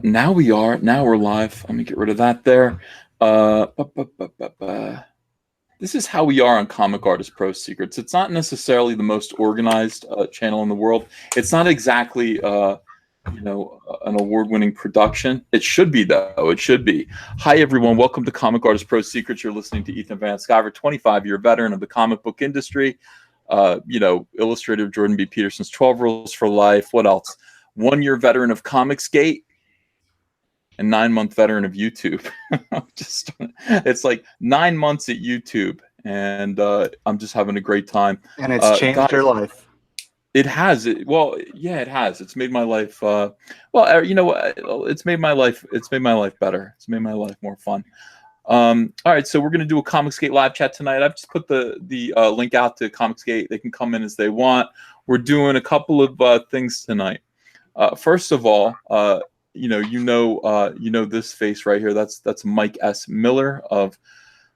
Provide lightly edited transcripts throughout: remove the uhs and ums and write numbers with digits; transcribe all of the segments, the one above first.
Now we are. Now we're live. Let me get rid of that there. Uh, bu- bu- bu- bu- bu. This is how we are on Comic Artist Pro Secrets. It's not necessarily the most organized channel in the world. It's not exactly, an award-winning production. It should be, though. It should be. Hi, everyone. Welcome to Comic Artist Pro Secrets. You're listening to Ethan Van Sciver, 25-year veteran of the comic book industry. Illustrator of Jordan B. Peterson's 12 Rules for Life. What else? 1-year veteran of Comicsgate. And 9-month veteran of YouTube. It's like 9 months at YouTube, and I'm just having a great time. And it's changed your life. It has. It has. It's made my life. It's made my life. It's made my life better. It's made my life more fun. All right, so we're gonna do a Comicsgate live chat tonight. I've just put the link out to Comicsgate. They can come in as they want. We're doing a couple of things tonight. First of all, this face right here. That's Mike S. Miller of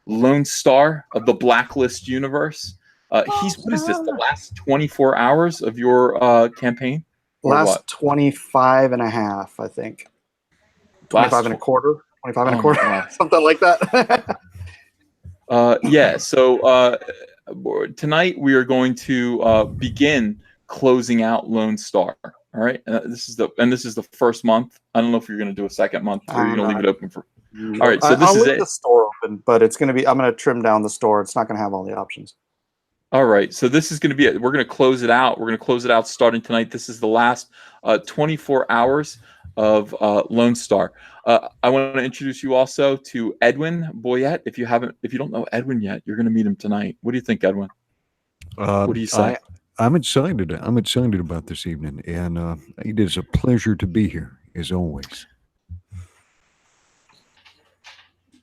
Lone Star of the Blacklist universe. What is this? The last 24 hours of your campaign? Last 25 and a half, I think. 25 and a quarter. 25 and a quarter. Something like that. So tonight we are going to begin closing out Lone Star. All right, this is the first month. I don't know if you're going to do a second month or you're going to leave it open for. All right, so I'll leave the store open, but it's going to be. I'm going to trim down the store. It's not going to have all the options. All right, so this is going to be it. We're going to close it out. We're going to close it out starting tonight. This is the last 24 hours of Lone Star. I want to introduce you also to Edwin Boyette. If you don't know Edwin yet, you're going to meet him tonight. What do you think, Edwin? What do you say? I'm excited. I'm excited about this evening, and it is a pleasure to be here, as always.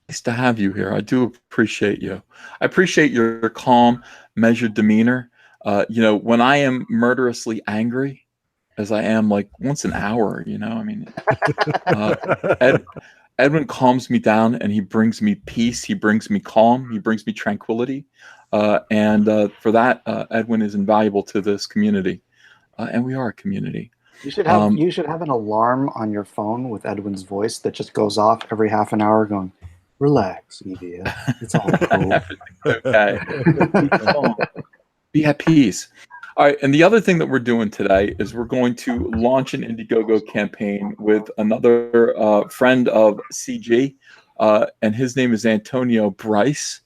Nice to have you here. I do appreciate you. I appreciate your calm, measured demeanor. When I am murderously angry, as I am like once an hour, Edwin calms me down, and he brings me peace. He brings me calm. He brings me tranquility. And for that, Edwin is invaluable to this community, and we are a community. You should have an alarm on your phone with Edwin's voice that just goes off every half an hour, going, "Relax, Evie. It's all cool." Okay. Be at peace. All right, and the other thing that we're doing today is we're going to launch an Indiegogo campaign with another friend of CG, and his name is Antonio Bryce.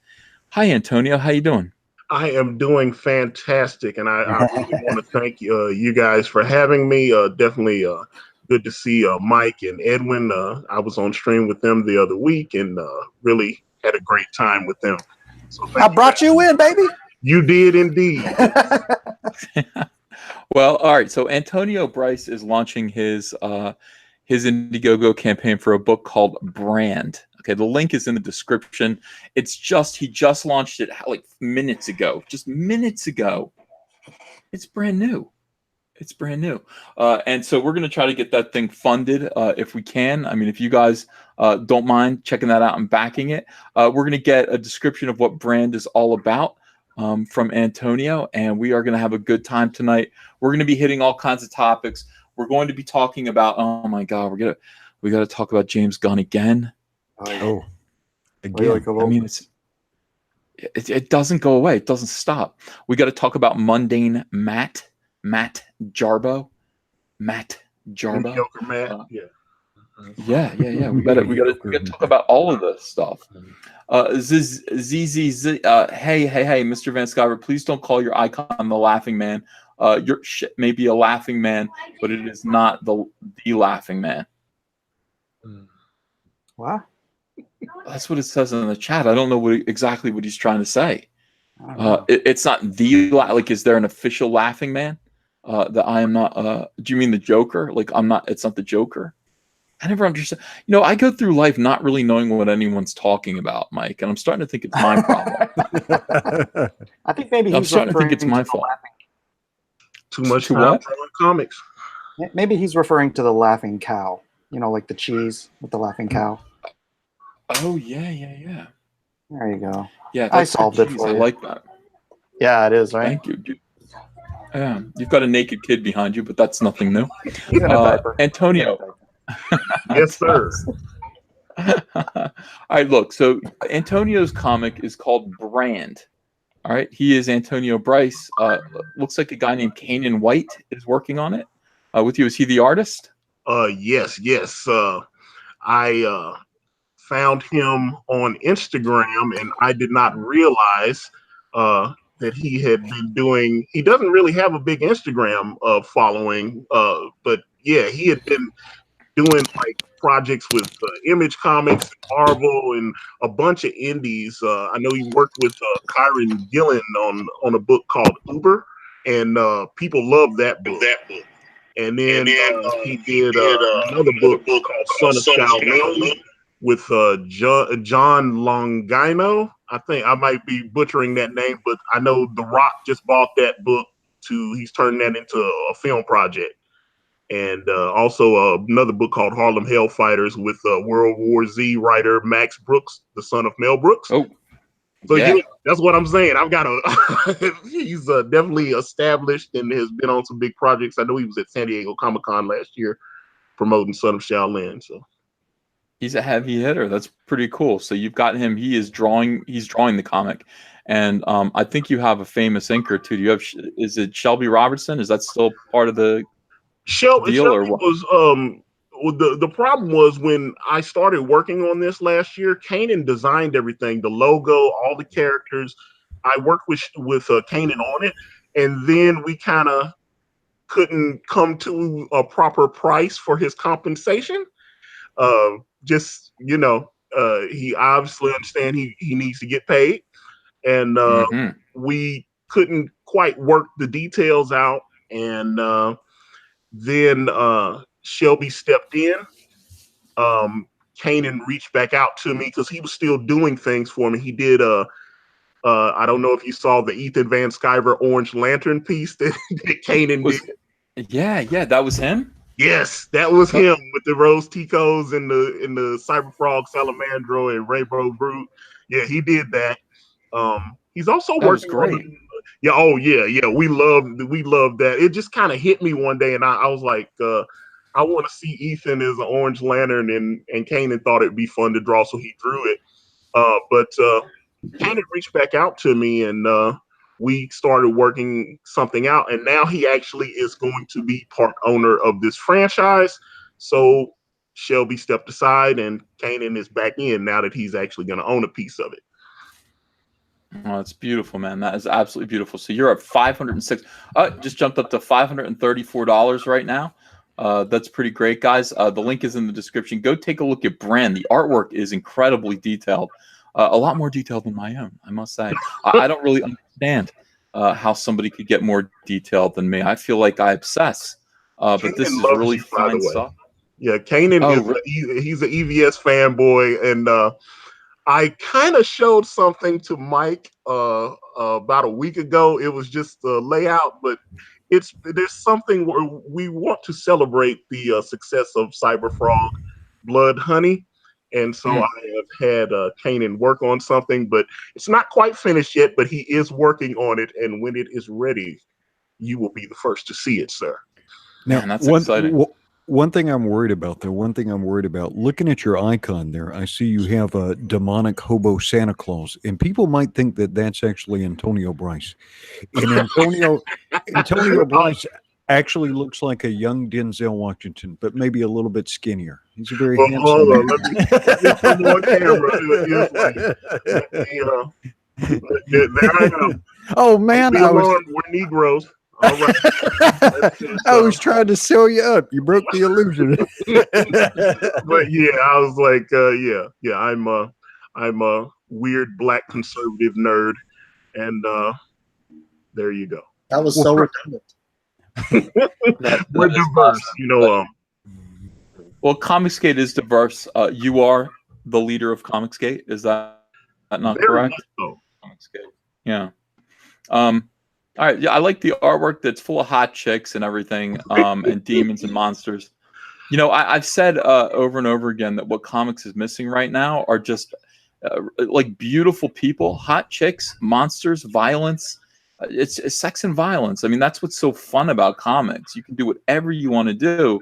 Hi, Antonio. How you doing? I am doing fantastic, and I really want to thank you guys for having me. Definitely good to see Mike and Edwin. I was on stream with them the other week and really had a great time with them. So I brought you in, baby. You did indeed. Well, all right. So Antonio Bryce is launching his Indiegogo campaign for a book called Brand. Okay, the link is in the description. He just launched it like minutes ago. Just minutes ago. It's brand new. And so we're going to try to get that thing funded if we can. I mean, if you guys don't mind checking that out and backing it, we're going to get a description of what Brand is all about from Antonio, and we are going to have a good time tonight. We're going to be hitting all kinds of topics. We're going to be talking about, oh my God, we got to talk about James Gunn again. Oh, again. I mean, it doesn't go away. It doesn't stop. We got to talk about Mundane Matt Jarbo. Joker Matt. Yeah. We got to talk about all of this stuff. ZZZ. Hey, Mr. Van Sciver, please don't call your icon the Laughing Man. Your shit may be a laughing man, but it is not the laughing man. What? That's what it says in the chat. I don't know exactly what he's trying to say. It's not is there an official laughing man? That I am not. Do you mean the Joker? Like I'm not. It's not the Joker. I never understand. I go through life not really knowing what anyone's talking about, Mike, and I'm starting to think it's my problem. I think maybe I'm starting to think it's my fault. Too much time for comics. Maybe he's referring to the laughing cow. Like the cheese with the laughing cow. Oh yeah. There you go. Yeah, I solved it for you. I like that. Yeah, it is, right? Thank you, dude. Yeah, you've got a naked kid behind you, but that's nothing new. Antonio. Yes, sir. All right, look. So Antonio's comic is called Brand. All right, he is Antonio Bryce. Looks like a guy named Kanan White is working on it with you. Is he the artist? Yes, yes. I found him on Instagram, and I did not realize that he had been doing. He doesn't really have a big Instagram following, but yeah, he had been doing like projects with Image Comics, Marvel, and a bunch of indies. I know he worked with Kyron Gillen on a book called Uber, and people love that book. And then he did another book called Son of Shaolin with John Longino. I think I might be butchering that name, but I know The Rock just bought that book he's turning that into a film project. And also another book called Harlem Hellfighters with World War Z writer Max Brooks, the son of Mel Brooks. Oh, so yeah. That's what I'm saying. I've got he's definitely established and has been on some big projects. I know he was at San Diego Comic-Con last year promoting Son of Shaolin. So he's a heavy hitter. That's pretty cool. So you've got him. He's drawing the comic, and I think you have a famous inker too. Do you have? Is it Shelby Robertson? Is that still part of the Shelby or what? was the problem was when I started working on this last year, Kanan designed everything, the logo, all the characters. I worked with Kanan on it, and then we kind of couldn't come to a proper price for his compensation. He obviously understand he needs to get paid, and we couldn't quite work the details out, and then Shelby stepped in. Kanan reached back out to me because he was still doing things for me. He did I don't know if you saw the Ethan Van Sciver Orange Lantern piece that Kanan did. Yeah, that was him. Yes, that was him with the Rose Ticos and the Cyberfrog Salamandro and Rainbow Brute. Yeah, he did that. He's also working on we love that. It just kind of hit me one day, and I was like, I want to see Ethan as an Orange Lantern, and Kanan thought it'd be fun to draw, so he drew it. But Kanan reached back out to me, and we started working something out, and now he actually is going to be part owner of this franchise. So Shelby stepped aside, and Kanan is back in now that he's actually going to own a piece of it. Oh, that's beautiful, man. That is absolutely beautiful. So you're at 506. Just jumped up to $534 right now. That's pretty great, guys. The link is in the description. Go take a look at Brand. The artwork is incredibly detailed. A lot more detailed than my own, I must say. I don't really understand how somebody could get more detailed than me. I feel like I obsess. But this is really fine stuff. Yeah, Kanan he's an EVS fanboy, and I kind of showed something to Mike about a week ago. It was just a layout, but there's something where we want to celebrate the success of Cyberfrog Blood Honey. And so I have had Kanan work on something, but it's not quite finished yet, but he is working on it. And when it is ready, you will be the first to see it, sir. Now, man, that's exciting. One thing I'm worried about, looking at your icon there, I see you have a demonic hobo Santa Claus, and people might think that that's actually Antonio Bryce. And Antonio Bryce actually looks like a young Denzel Washington, but maybe a little bit skinnier. He's a very handsome hold on, man. let me come on camera. There I am. Oh, man. We're Negroes. All right. I was trying to sell you up. You broke the illusion. But yeah, I was like, I'm a weird black conservative nerd, and there you go. That was so redundant. We're diverse, Well, Comicsgate is diverse. You are the leader of Comicsgate. Is that not correct? So. Comicsgate. Yeah. All right. Yeah, I like the artwork that's full of hot chicks and everything, and demons and monsters. I've said over and over again that what comics is missing right now are just like beautiful people, hot chicks, monsters, violence. It's sex and violence. I mean, that's what's so fun about comics. You can do whatever you want to do.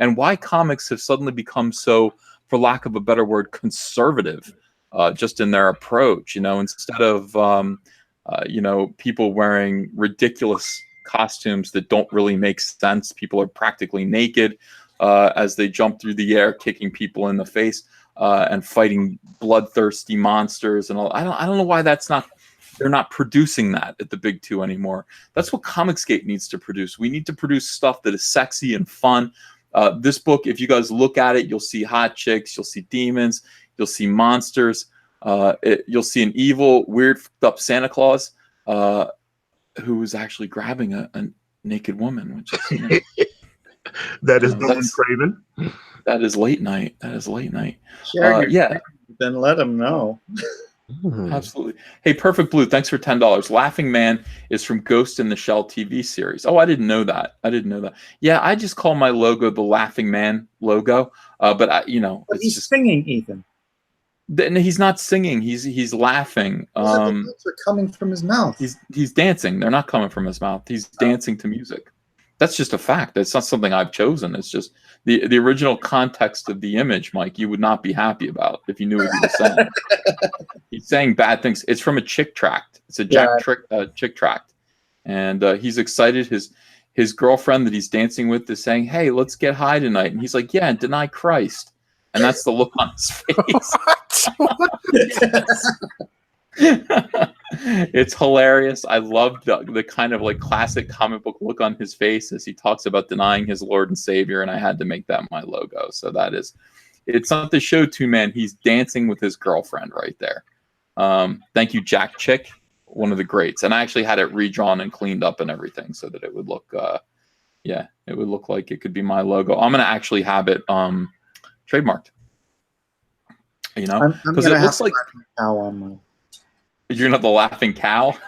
and why comics have suddenly become so, for lack of a better word, conservative, just in their approach. Instead of people wearing ridiculous costumes that don't really make sense, people are practically naked as they jump through the air, kicking people in the face and fighting bloodthirsty monsters and all. I don't know why they're not producing that at the big two anymore. That's what Comicsgate needs to produce. We need to produce stuff that is sexy and fun. This book, if you guys look at it, you'll see hot chicks, you'll see demons, you'll see monsters, you'll see an evil, weird, fucked up Santa Claus who is actually grabbing a naked woman, which is that is Dylan Craven. That is late night. That is late night. Share yeah. Then let them know. Absolutely. Hey, Perfect Blue, thanks for $10. Laughing Man is from Ghost in the Shell TV series. Oh, I didn't know that. Yeah, I just call my logo the Laughing Man logo. But he's singing, Ethan. He's not singing. He's laughing. The words are coming from his mouth. He's dancing. They're not coming from his mouth. He's dancing to music. That's just a fact. It's not something I've chosen. It's just the original context of the image, Mike, you would not be happy about if you knew what he was saying. He's saying bad things. It's from a chick tract. It's a chick tract. And he's excited. His girlfriend that he's dancing with is saying, hey, let's get high tonight. And he's like, yeah, and deny Christ. And that's the look on his face. It's hilarious. I love the kind of like classic comic book look on his face as he talks about denying his Lord and Savior, and I had to make that my logo. So it's not the show too, man. He's dancing with his girlfriend right there. Thank you, Jack Chick, one of the greats. And I actually had it redrawn and cleaned up and everything so that it would look it would look like it could be my logo. I'm gonna actually have it trademarked. Because it looks like cow on my... You're not the laughing cow.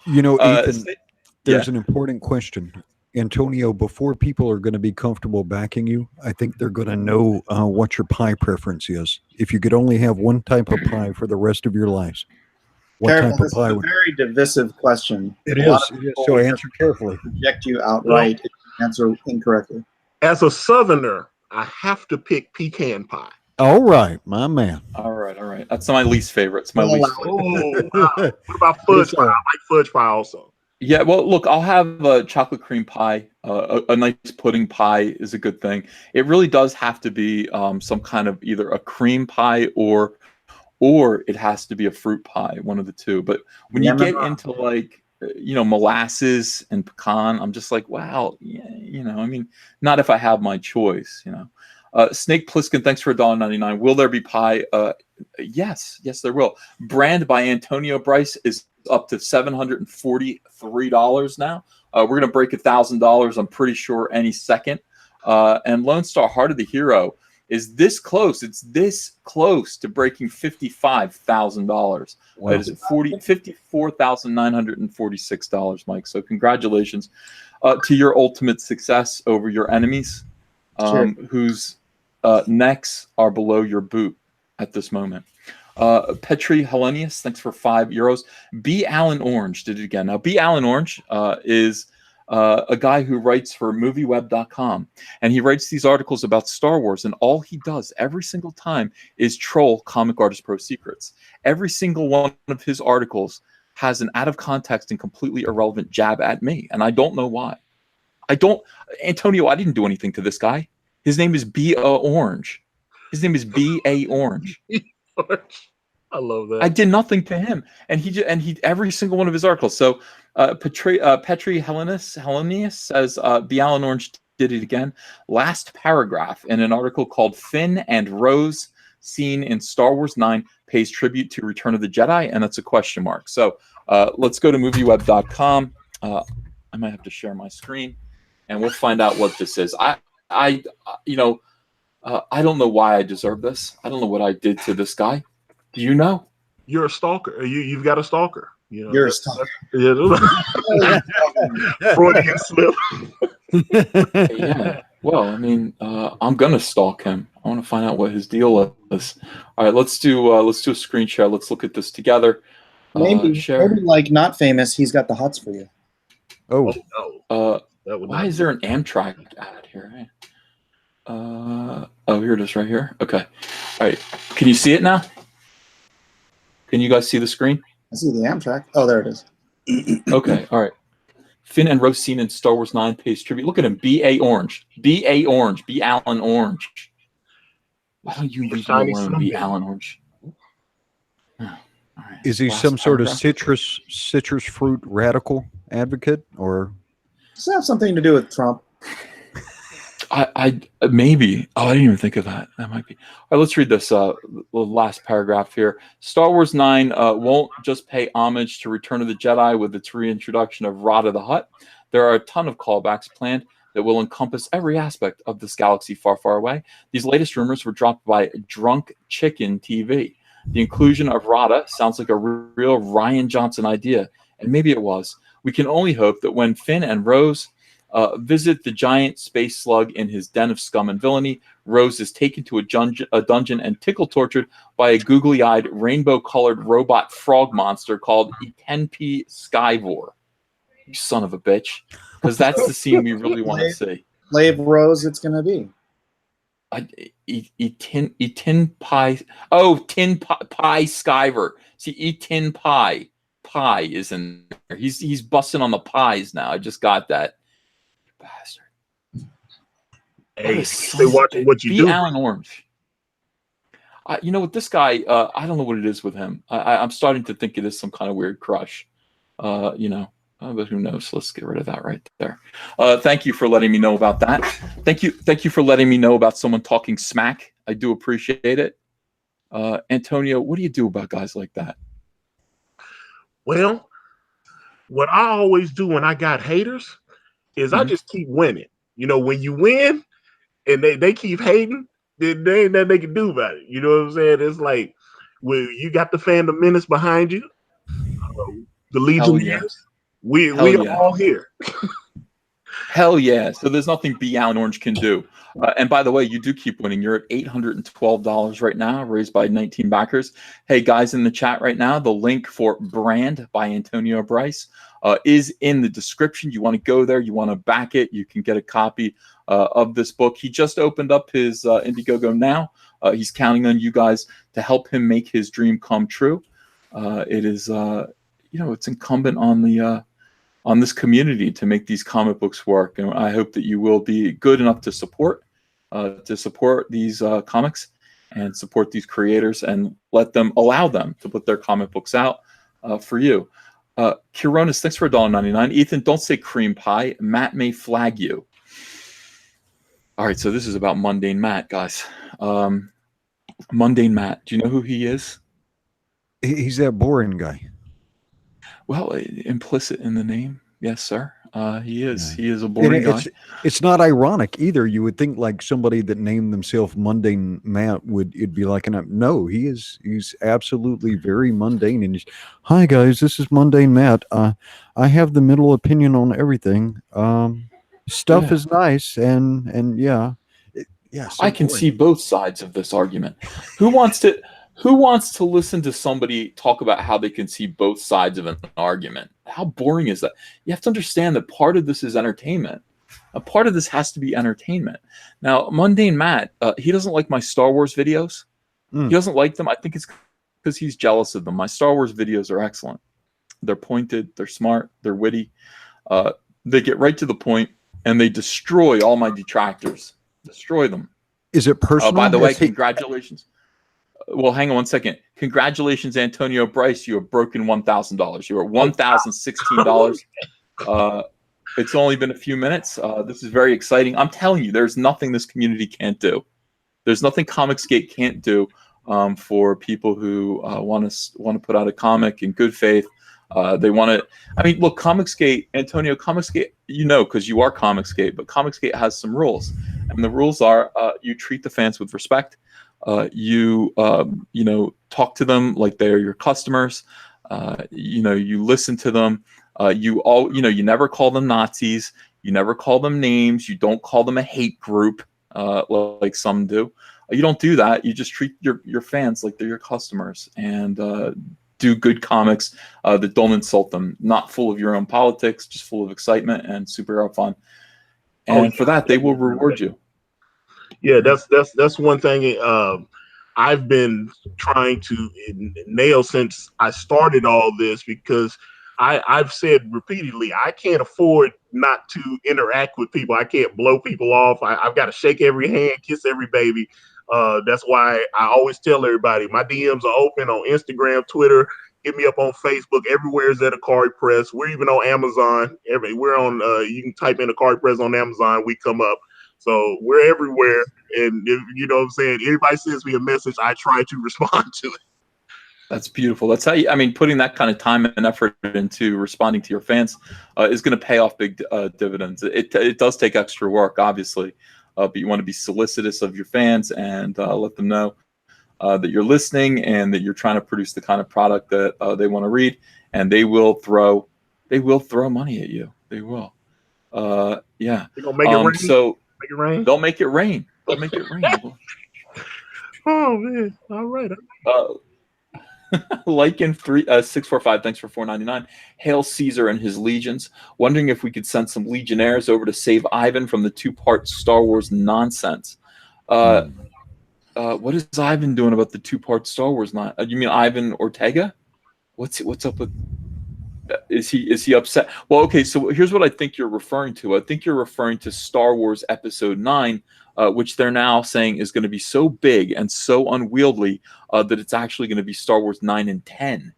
Ethan, there's an important question. Antonio, before people are going to be comfortable backing you, I think they're going to know what your pie preference is. If you could only have one type of pie for the rest of your lives, what Careful, type of this pie is a would... very divisive question. It is. So answer carefully. Reject you outright if you answer incorrectly. As a Southerner, I have to pick pecan pie. All right, my man. All right. That's my least favorite. It's my least favorite. Wow. What about fudge pie? I like fudge pie also. Yeah, well, look, I'll have a chocolate cream pie. A nice pudding pie is a good thing. It really does have to be some kind of either a cream pie or it has to be a fruit pie, one of the two. But when you get into like molasses and pecan, I'm just like, wow, not if I have my choice, Snake Pliskin, thanks for $1.99. Will there be pie? Yes, there will. Brand by Antonio Bryce is up to $743 now. We're going to break $1,000, I'm pretty sure, any second. And Lone Star Heart of the Hero is this close. It's this close to breaking $55,000. Wow. It is $54,946, Mike. So congratulations to your ultimate success over your enemies, whose necks are below your boot at this moment. Petri Hellenius, thanks for €5. B. Alan Orange did it again. Now, B. Alan Orange is a guy who writes for movieweb.com, and he writes these articles about Star Wars, and all he does every single time is troll Comic Artist Pro Secrets. Every single one of his articles has an out of context and completely irrelevant jab at me, and I don't know why. Antonio, I didn't do anything to this guy. His name is B.A. Orange. His name is B.A. Orange. I love that. I did nothing to him, and he every single one of his articles. So Petri Hellenius says B. Alan Orange did it again. Last paragraph in an article called "Finn and Rose Scene in Star Wars 9 Pays Tribute to Return of the Jedi," and that's a question mark. So let's go to movieweb.com. I might have to share my screen, and we'll find out what this is. I don't know why I deserve this. I don't know what I did to this guy. Do you know? You're a stalker. You've got a stalker. You're a stalker. Freudian slip. Yeah. Well, I'm gonna stalk him. I want to find out what his deal is. All right, let's do a screen share. Let's look at this together. Maybe like Not Famous, he's got the hots for you. Oh. That would Why not is there an Amtrak ad here? Oh, here it is right here. Okay. All right. Can you see it now? Can you guys see the screen? I see the Amtrak. Oh, there it is. Okay. All right. Finn and Rose scene in Star Wars 9 pays tribute. Look at him. B.A. Orange. B.A. Orange. B. Allen Orange. Why don't you leave me shiny alone, B. sunbeam. Allen Orange? Oh, all right. Is he Last some sort of paragraph. citrus fruit radical advocate, or Does it have something to do with Trump? I maybe. Oh, I didn't even think of that. That might be. All right, let's read this the last paragraph here. Star Wars 9 won't just pay homage to Return of the Jedi with its reintroduction of Rada the Hutt. There are a ton of callbacks planned that will encompass every aspect of this galaxy far, far away. These latest rumors were dropped by Drunk Chicken TV. The inclusion of Rada sounds like a real Ryan Johnson idea, and maybe it was. We can only hope that when Finn and Rose visit the giant space slug in his den of scum and villainy, Rose is taken to a dungeon and tickle-tortured by a googly-eyed, rainbow-colored robot frog monster called Etenpi Skyvor. You son of a bitch. Because that's the scene we really want to see. Slave Rose, it's going to be. Tin Pie. Oh, Tin Pie Skyver. See, Tin Pie. Pie is in there. He's busting on the pies now. I just got that. Bastard. Hey, stay watching what you B. do. Allen Orange. You know what? This guy, I don't know what it is with him. I'm starting to think it is some kind of weird crush. You know, but who knows? Let's get rid of that right there. Thank you for letting me know about that. Thank you for letting me know about someone talking smack. I do appreciate it. Antonio, what do you do about guys like that? Well, what I always do when I got haters is I just keep winning. You know, when you win and they keep hating, then there ain't nothing they can do about it. You know what I'm saying? It's like, well, you got the fandom menace behind you, the Legion years. We are all here. Hell yeah. So there's nothing B. Allen Orange can do. And by the way, you do keep winning. You're at $812 right now, raised by 19 backers. Hey, guys in the chat right now, the link for Brand by Antonio Bryce is in the description. You want to go there. You want to back it. You can get a copy of this book. He just opened up his Indiegogo now. He's counting on you guys to help him make his dream come true. It is, you know, it's incumbent on the on this community to make these comic books work, and I hope that you will be good enough to support these comics and support these creators and allow them to put their comic books out for you. Kironis, thanks for $1.99. Ethan, don't say cream pie. Matt may flag you. All right, so this is about Mundane Matt, guys. Mundane Matt, do you know who he is? he's that boring guy? Well, implicit in the name, yes, sir. He is. Yeah. He is a boring guy. It's not ironic either. You would think like somebody that named themselves Mundane Matt it'd be like no, he's absolutely very mundane. And hi guys, this is Mundane Matt. I have the middle opinion on everything. Stuff is nice and yeah. So I can see both sides of this argument. Who wants to listen to somebody talk about how they can see both sides of an argument? How boring is that? You have to understand that part of this is entertainment. A part of this has to be entertainment. Now, Mundane Matt, he doesn't like my Star Wars videos. He doesn't like them. I think it's because he's jealous of them. My Star Wars videos are excellent. They're pointed, they're smart, they're witty. They get right to the point, and they destroy all my detractors. Destroy them. Is it personal? By the way, congratulations. Well, hang on one second. Congratulations, Antonio Bryce. You have broken $1,000. You are $1,016. It's only been a few minutes. This is very exciting. I'm telling you, there's nothing this community can't do. There's nothing Comicsgate can't do for people who want to put out a comic in good faith. They want to. I mean, look, Comicsgate, Antonio, Comicsgate. You know, because you are Comicsgate, but Comicsgate has some rules, and the rules are you treat the fans with respect. You know, talk to them like they're your customers. You know, you listen to them. You never call them Nazis. You never call them names. You don't call them a hate group like some do. You don't do that. You just treat your fans like they're your customers. And do good comics that don't insult them, not full of your own politics, just full of excitement and superhero fun. And for that, they will reward you. Yeah, that's one thing I've been trying to nail since I started all this, because I've said repeatedly, I can't afford not to interact with people. I can't blow people off. I've got to shake every hand, kiss every baby. That's why I always tell everybody my DMs are open on Instagram, Twitter. Hit me up on Facebook. Everywhere is at Akari Press. We're even on Amazon. We're on. You can type in Akari Press on Amazon. We come up. So we're everywhere. And if, you know what I'm saying, anybody sends me a message, I try to respond to it. That's beautiful. That's how you, I mean, putting that kind of time and effort into responding to your fans is going to pay off big dividends. It does take extra work, obviously, but you want to be solicitous of your fans and let them know that you're listening and that you're trying to produce the kind of product that they want to read, and they will throw money at you. They will. Yeah. They're gonna make it rain. So make it rain. They'll make it rain. They'll make it rain. Oh man! All right. Lycan 645, thanks for $4.99. Hail Caesar and his legions. Wondering if we could send some legionnaires over to save Ivan from the 2-part Star Wars nonsense. What is Ivan doing about the 2-part Star Wars You mean Ivan Ortega? What's up with? Is he upset? Well, okay. So here's what I think you're referring to. I think you're referring to Star Wars Episode 9. Which they're now saying is going to be so big and so unwieldy that it's actually going to be Star Wars 9 and 10.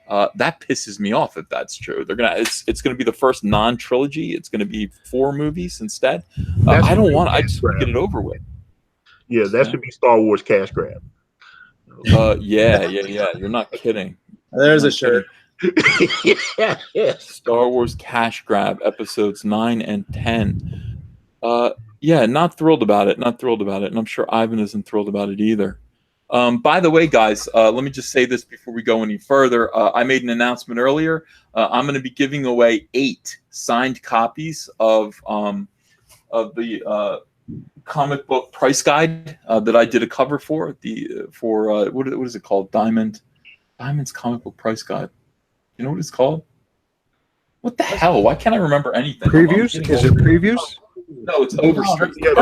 That pisses me off if that's true. It's going to be the first non-trilogy. It's going to be 4 movies instead. I just want to get it over with. Yeah, that should be Star Wars cash grab. Yeah. You're not kidding. There's a shirt. yeah. Star Wars cash grab episodes 9 and 10. Yeah, not thrilled about it. And I'm sure Ivan isn't thrilled about it either. By the way, guys, let me just say this before we go any further. I made an announcement earlier. I'm going to be giving away 8 signed copies of the comic book price guide that I did a cover for. What is it called? Diamond's comic book price guide. You know what it's called? What the hell? Why can't I remember anything? Previews? Is it previews? No, it's Overstreet. Yeah,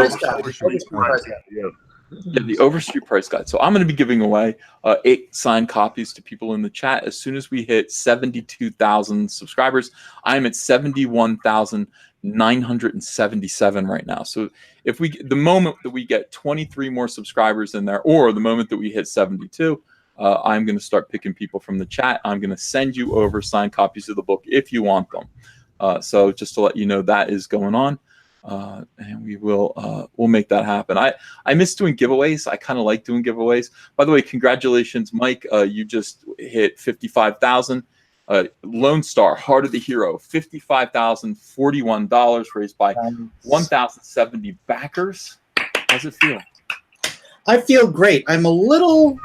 The Overstreet price guide. So I'm going to be giving away 8 signed copies to people in the chat as soon as we hit 72,000 subscribers. I'm at 71,977 right now. So if the moment that we get 23 more subscribers in there, or the moment that we hit 72, I'm going to start picking people from the chat. I'm going to send you over signed copies of the book if you want them. So just to let you know, that is going on. And we'll make that happen. I miss doing giveaways. I kind of like doing giveaways. By the way, congratulations, Mike. You just hit 55,000. Lone Star, Heart of the Hero, $55,041 raised by 1,070 backers. How's it feel? I feel great. I'm a little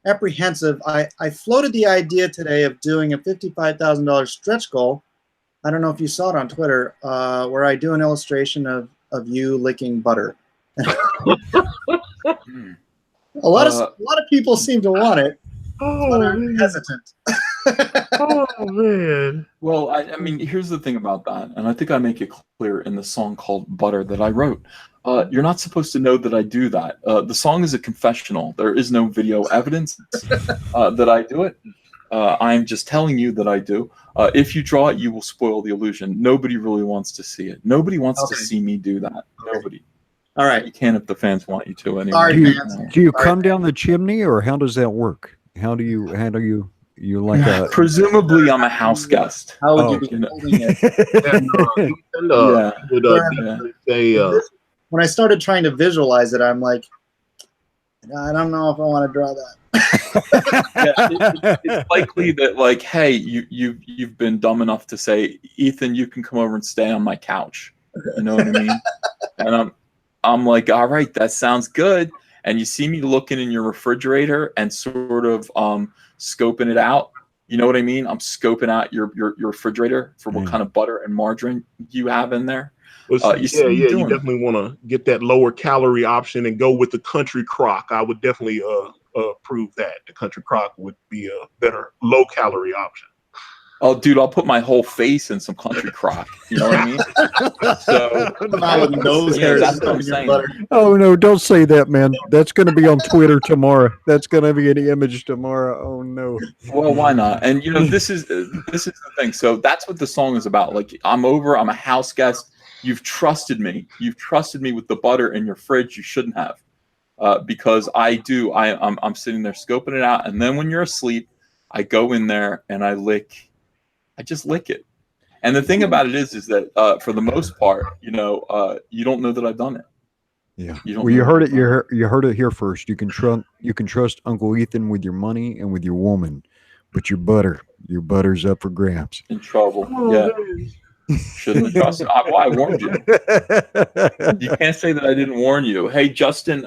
apprehensive. I floated the idea today of doing a $55,000 stretch goal. I don't know if you saw it on Twitter, where I do an illustration of you licking butter. A lot of people seem to want it. But I'm hesitant. Oh man. Well, I mean, here's the thing about that, and I think I make it clear in the song called "Butter" that I wrote. You're not supposed to know that I do that. The song is a confessional. There is no video evidence that I do it. I'm just telling you that I do. If you draw it, you will spoil the illusion. Nobody really wants to see it. Nobody wants to see me do that. Nobody. All right. You can if the fans want you to anyway. Sorry, do you come down the chimney, or how does that work? How do you like a? Presumably, I'm a house guest. How would you be holding it? When I started trying to visualize it, I'm like, I don't know if I want to draw that. It's likely that, like, hey, you've been dumb enough to say, Ethan, you can come over and stay on my couch. You know what I mean? And I'm like, all right, that sounds good. And you see me looking in your refrigerator and sort of scoping it out. You know what I mean? I'm scoping out your refrigerator for what kind of butter and margarine you have in there. Well, you definitely want to get that lower calorie option and go with the country crock. I would definitely prove that the country crock would be a better low calorie option. Oh, dude, I'll put my whole face in some country crock. You know what I mean? So, Come out with nose yeah, hairs that's what I'm in your saying. butter. Oh no, don't say that, man. That's going to be on Twitter tomorrow. That's going to be an image tomorrow. Oh no. Well, why not? And you know, this is the thing. So that's what the song is about. Like, I'm a house guest. You've trusted me. You've trusted me with the butter in your fridge. You shouldn't have, because I do. I'm sitting there scoping it out, and then when you're asleep, I go in there and I just lick it. And the thing about it is that for the most part, you know, you don't know that I've done it. Yeah. You don't Well, you know heard that it. I've done You heard it here first. You can trust Uncle Ethan with your money and with your woman, but your butter's up for grabs. in trouble. Yeah, shouldn't have trusted. I warned you. You can't say that I didn't warn you. Hey, Justin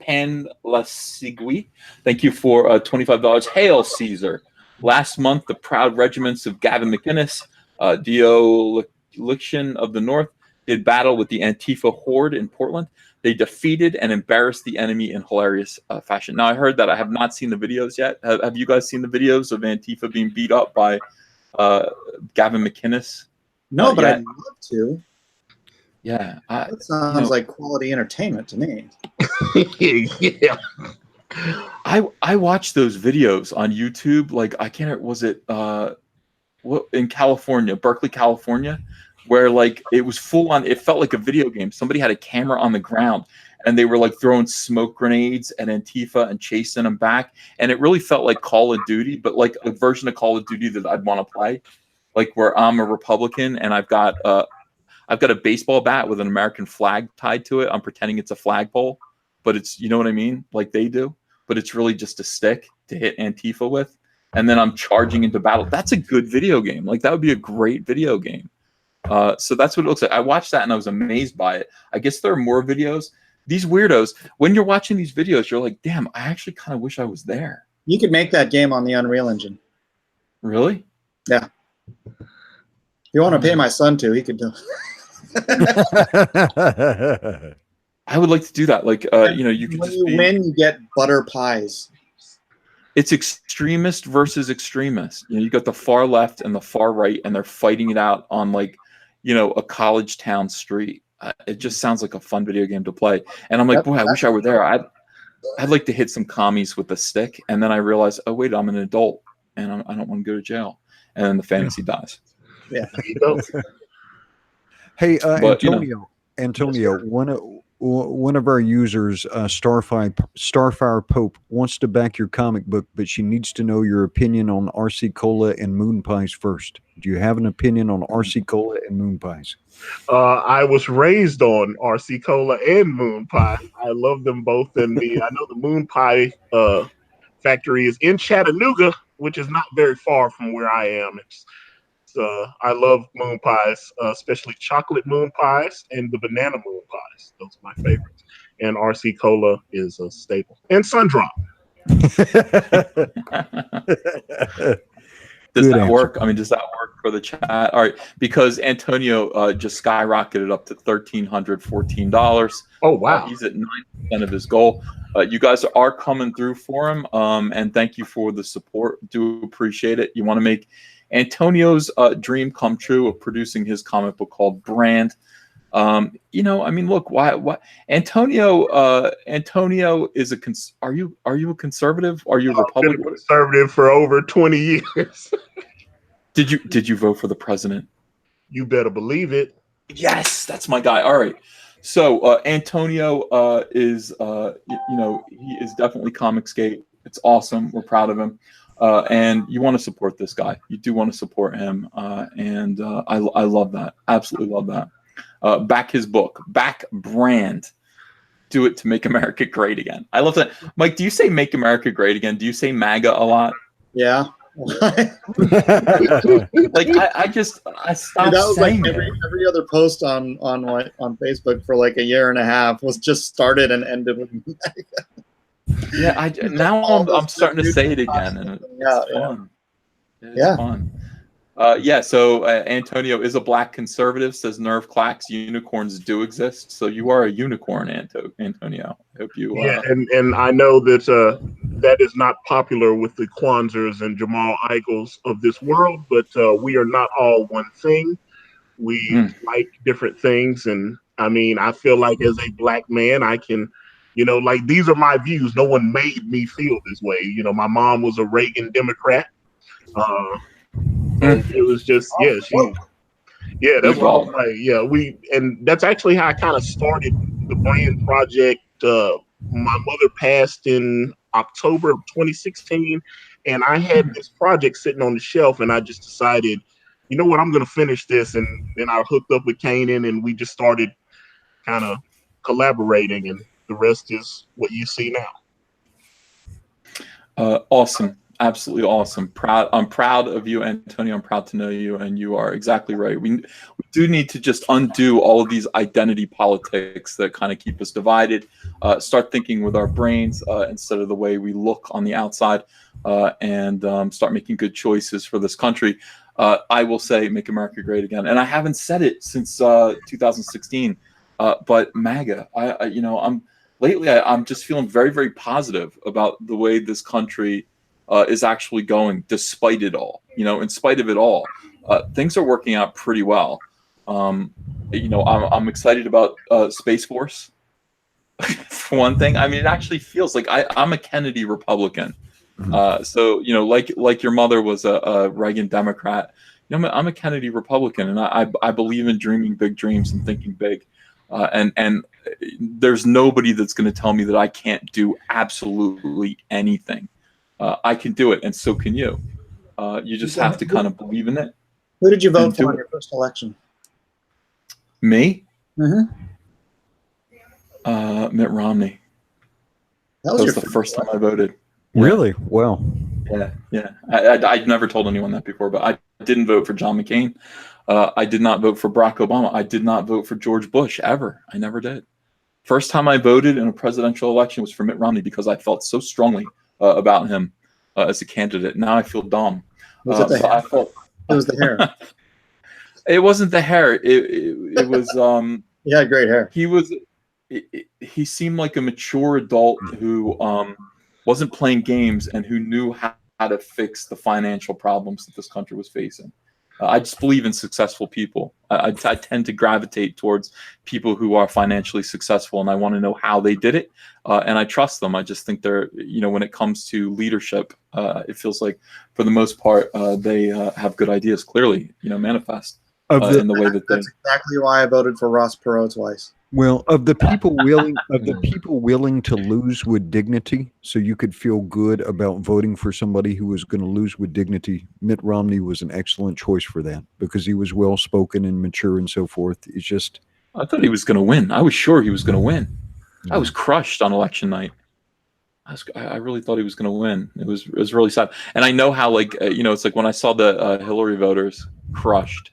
Panlasigui, thank you for $25. Hail Caesar. Last month, the proud regiments of Gavin McInnes, Deoliction of the North, did battle with the Antifa horde in Portland. They defeated and embarrassed the enemy in hilarious fashion. Now, I heard that. I have not seen the videos yet. Have you guys seen the videos of Antifa being beat up by Gavin McInnes? No, but yeah. I'd love to. Yeah. That sounds like quality entertainment to me. Yeah. I watched those videos on YouTube. Like, I can't. Was it in California, Berkeley, California, where like it was full on. It felt like a video game. Somebody had a camera on the ground, and they were like throwing smoke grenades at Antifa and chasing them back. And it really felt like Call of Duty, but like a version of Call of Duty that I'd want to play. Like where I'm a Republican and I've got a baseball bat with an American flag tied to it. I'm pretending it's a flagpole, but it's, you know what I mean? Like they do, but it's really just a stick to hit Antifa with. And then I'm charging into battle. That's a good video game. Like that would be a great video game. So that's what it looks like. I watched that and I was amazed by it. I guess there are more videos. These weirdos, when you're watching these videos, you're like, damn, I actually kind of wish I was there. You could make that game on the Unreal Engine. Really? Yeah. If you want to pay my son to, he could do it. I would like to do that. Like, you know, you could when you win, you get butter pies. It's extremist versus extremist. You know, you got the far left and the far right, and they're fighting it out on like, you know, a college town street. It just sounds like a fun video game to play. And I'm like, boy, I wish I were there. I'd like to hit some commies with a stick. And then I realized, oh wait, I'm an adult, and I don't want to go to jail. And then the fantasy dies. Yeah. Hey, But, Antonio, one of our users, Starfire Pope, wants to back your comic book, but she needs to know your opinion on RC Cola and moon pies first. Do you have an opinion on RC Cola and moon pies? I was raised on RC Cola and moon pie. I love them both, and I know the moon pie factory is in Chattanooga, which is not very far from where I am. I love moon pies, especially chocolate moon pies and the banana moon pies. Those are my favorites. And RC Cola is a staple. And Sundrop. Does that work? I mean, does that work for the chat? All right, because Antonio just skyrocketed up to $1,314. Oh, wow. He's at 9% of his goal. You guys are coming through for him, and thank you for the support. Do appreciate it. You want to make Antonio's dream come true of producing his comic book called Brand. You know, I mean, look, why Antonio is are you a conservative? Are you a Republican? I've been a conservative for over 20 years. Did you vote for the president? You better believe it. Yes, that's my guy. All right. So Antonio is you know, he is definitely Comicsgate. It's awesome. We're proud of him. And you want to support this guy. You do want to support him. And I love that. Absolutely love that. Back his book. Back Brand. Do it to make America great again. I love that. Mike, do you say make America great again? Do you say MAGA a lot? Yeah. Like I stopped that was saying like every other post on Facebook for like a year and a half was just started and ended with MAGA. Yeah, now I'm starting to say it again, and it's fun. It's fun. So Antonio is a black conservative, says Nerve Clacks. Unicorns do exist, so you are a unicorn, Antonio. I hope you. And I know that that is not popular with the Kwanzas and Jamal Eichels of this world, but we are not all one thing. We like different things. And I mean, I feel like as a black man, I can, like these are my views. No one made me feel this way. My mom was a Reagan Democrat. And it was just, that's what I was like. And that's actually how I kind of started the brand project. My mother passed in October of 2016, and I had this project sitting on the shelf, and I just decided, you know what, I'm going to finish this. And then I hooked up with Kanan, and we just started kind of collaborating, and the rest is what you see now. Awesome. Absolutely awesome. I'm proud of you, Antonio. I'm proud to know you, and you are exactly right. We do need to just undo all of these identity politics that kind of keep us divided. Start thinking with our brains instead of the way we look on the outside, and start making good choices for this country. I will say, "Make America Great Again," and I haven't said it since 2016. But MAGA, I'm just feeling very, very positive about the way this country is actually going, despite it all. In spite of it all, things are working out pretty well. I'm excited about Space Force. For one thing, I mean, it actually feels like I'm a Kennedy Republican. So like your mother was a Reagan Democrat. I'm a Kennedy Republican, and I believe in dreaming big dreams and thinking big. And there's nobody that's going to tell me that I can't do absolutely anything. I can do it, and so can you. You just have to kind of believe in it. Who did you vote for in your first election? Me? Mm-hmm. Mitt Romney. That was the first time I voted. Really? Wow. Yeah. I'd never told anyone that before, but I didn't vote for John McCain. I did not vote for Barack Obama. I did not vote for George Bush ever. I never did. First time I voted in a presidential election was for Mitt Romney because I felt so strongly about him as a candidate. Now I feel dumb. Was it the hair? It was the hair. It wasn't the hair. It was. He had great hair. He seemed like a mature adult who wasn't playing games and who knew how to fix the financial problems that this country was facing. I just believe in successful people. I tend to gravitate towards people who are financially successful, and I want to know how they did it, and I trust them. I just think they're, when it comes to leadership, it feels like for the most part they have good ideas, clearly, manifest in the way that they. That's exactly why I voted for Ross Perot twice. Well, of the people willing to lose with dignity, so you could feel good about voting for somebody who was going to lose with dignity, Mitt Romney was an excellent choice for that because he was well spoken and mature and so forth. It's just, I thought he was going to win. I was sure he was going to win. I was crushed on election night. I really thought he was going to win. It was really sad. And I know how it's like when I saw the Hillary voters crushed.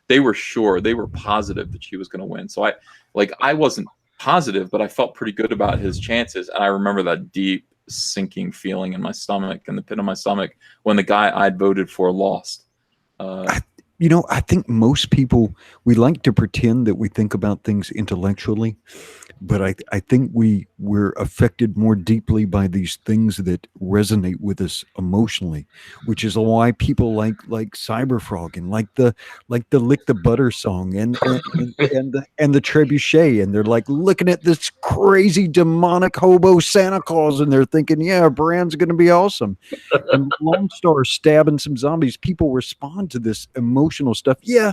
They were sure, they were positive that she was going to win. So I wasn't positive, but I felt pretty good about his chances. And I remember that deep sinking feeling in my stomach, in the pit of my stomach, when the guy I'd voted for lost. I think most people, we like to pretend that we think about things intellectually, but I think we're affected more deeply by these things that resonate with us emotionally, which is why people like Cyberfrog and like the Lick the Butter song and the Trebuchet, and they're like looking at this crazy demonic hobo Santa Claus and they're thinking, yeah, brand's going to be awesome. And Lone Star stabbing some zombies. People respond to this emotional stuff. Yeah.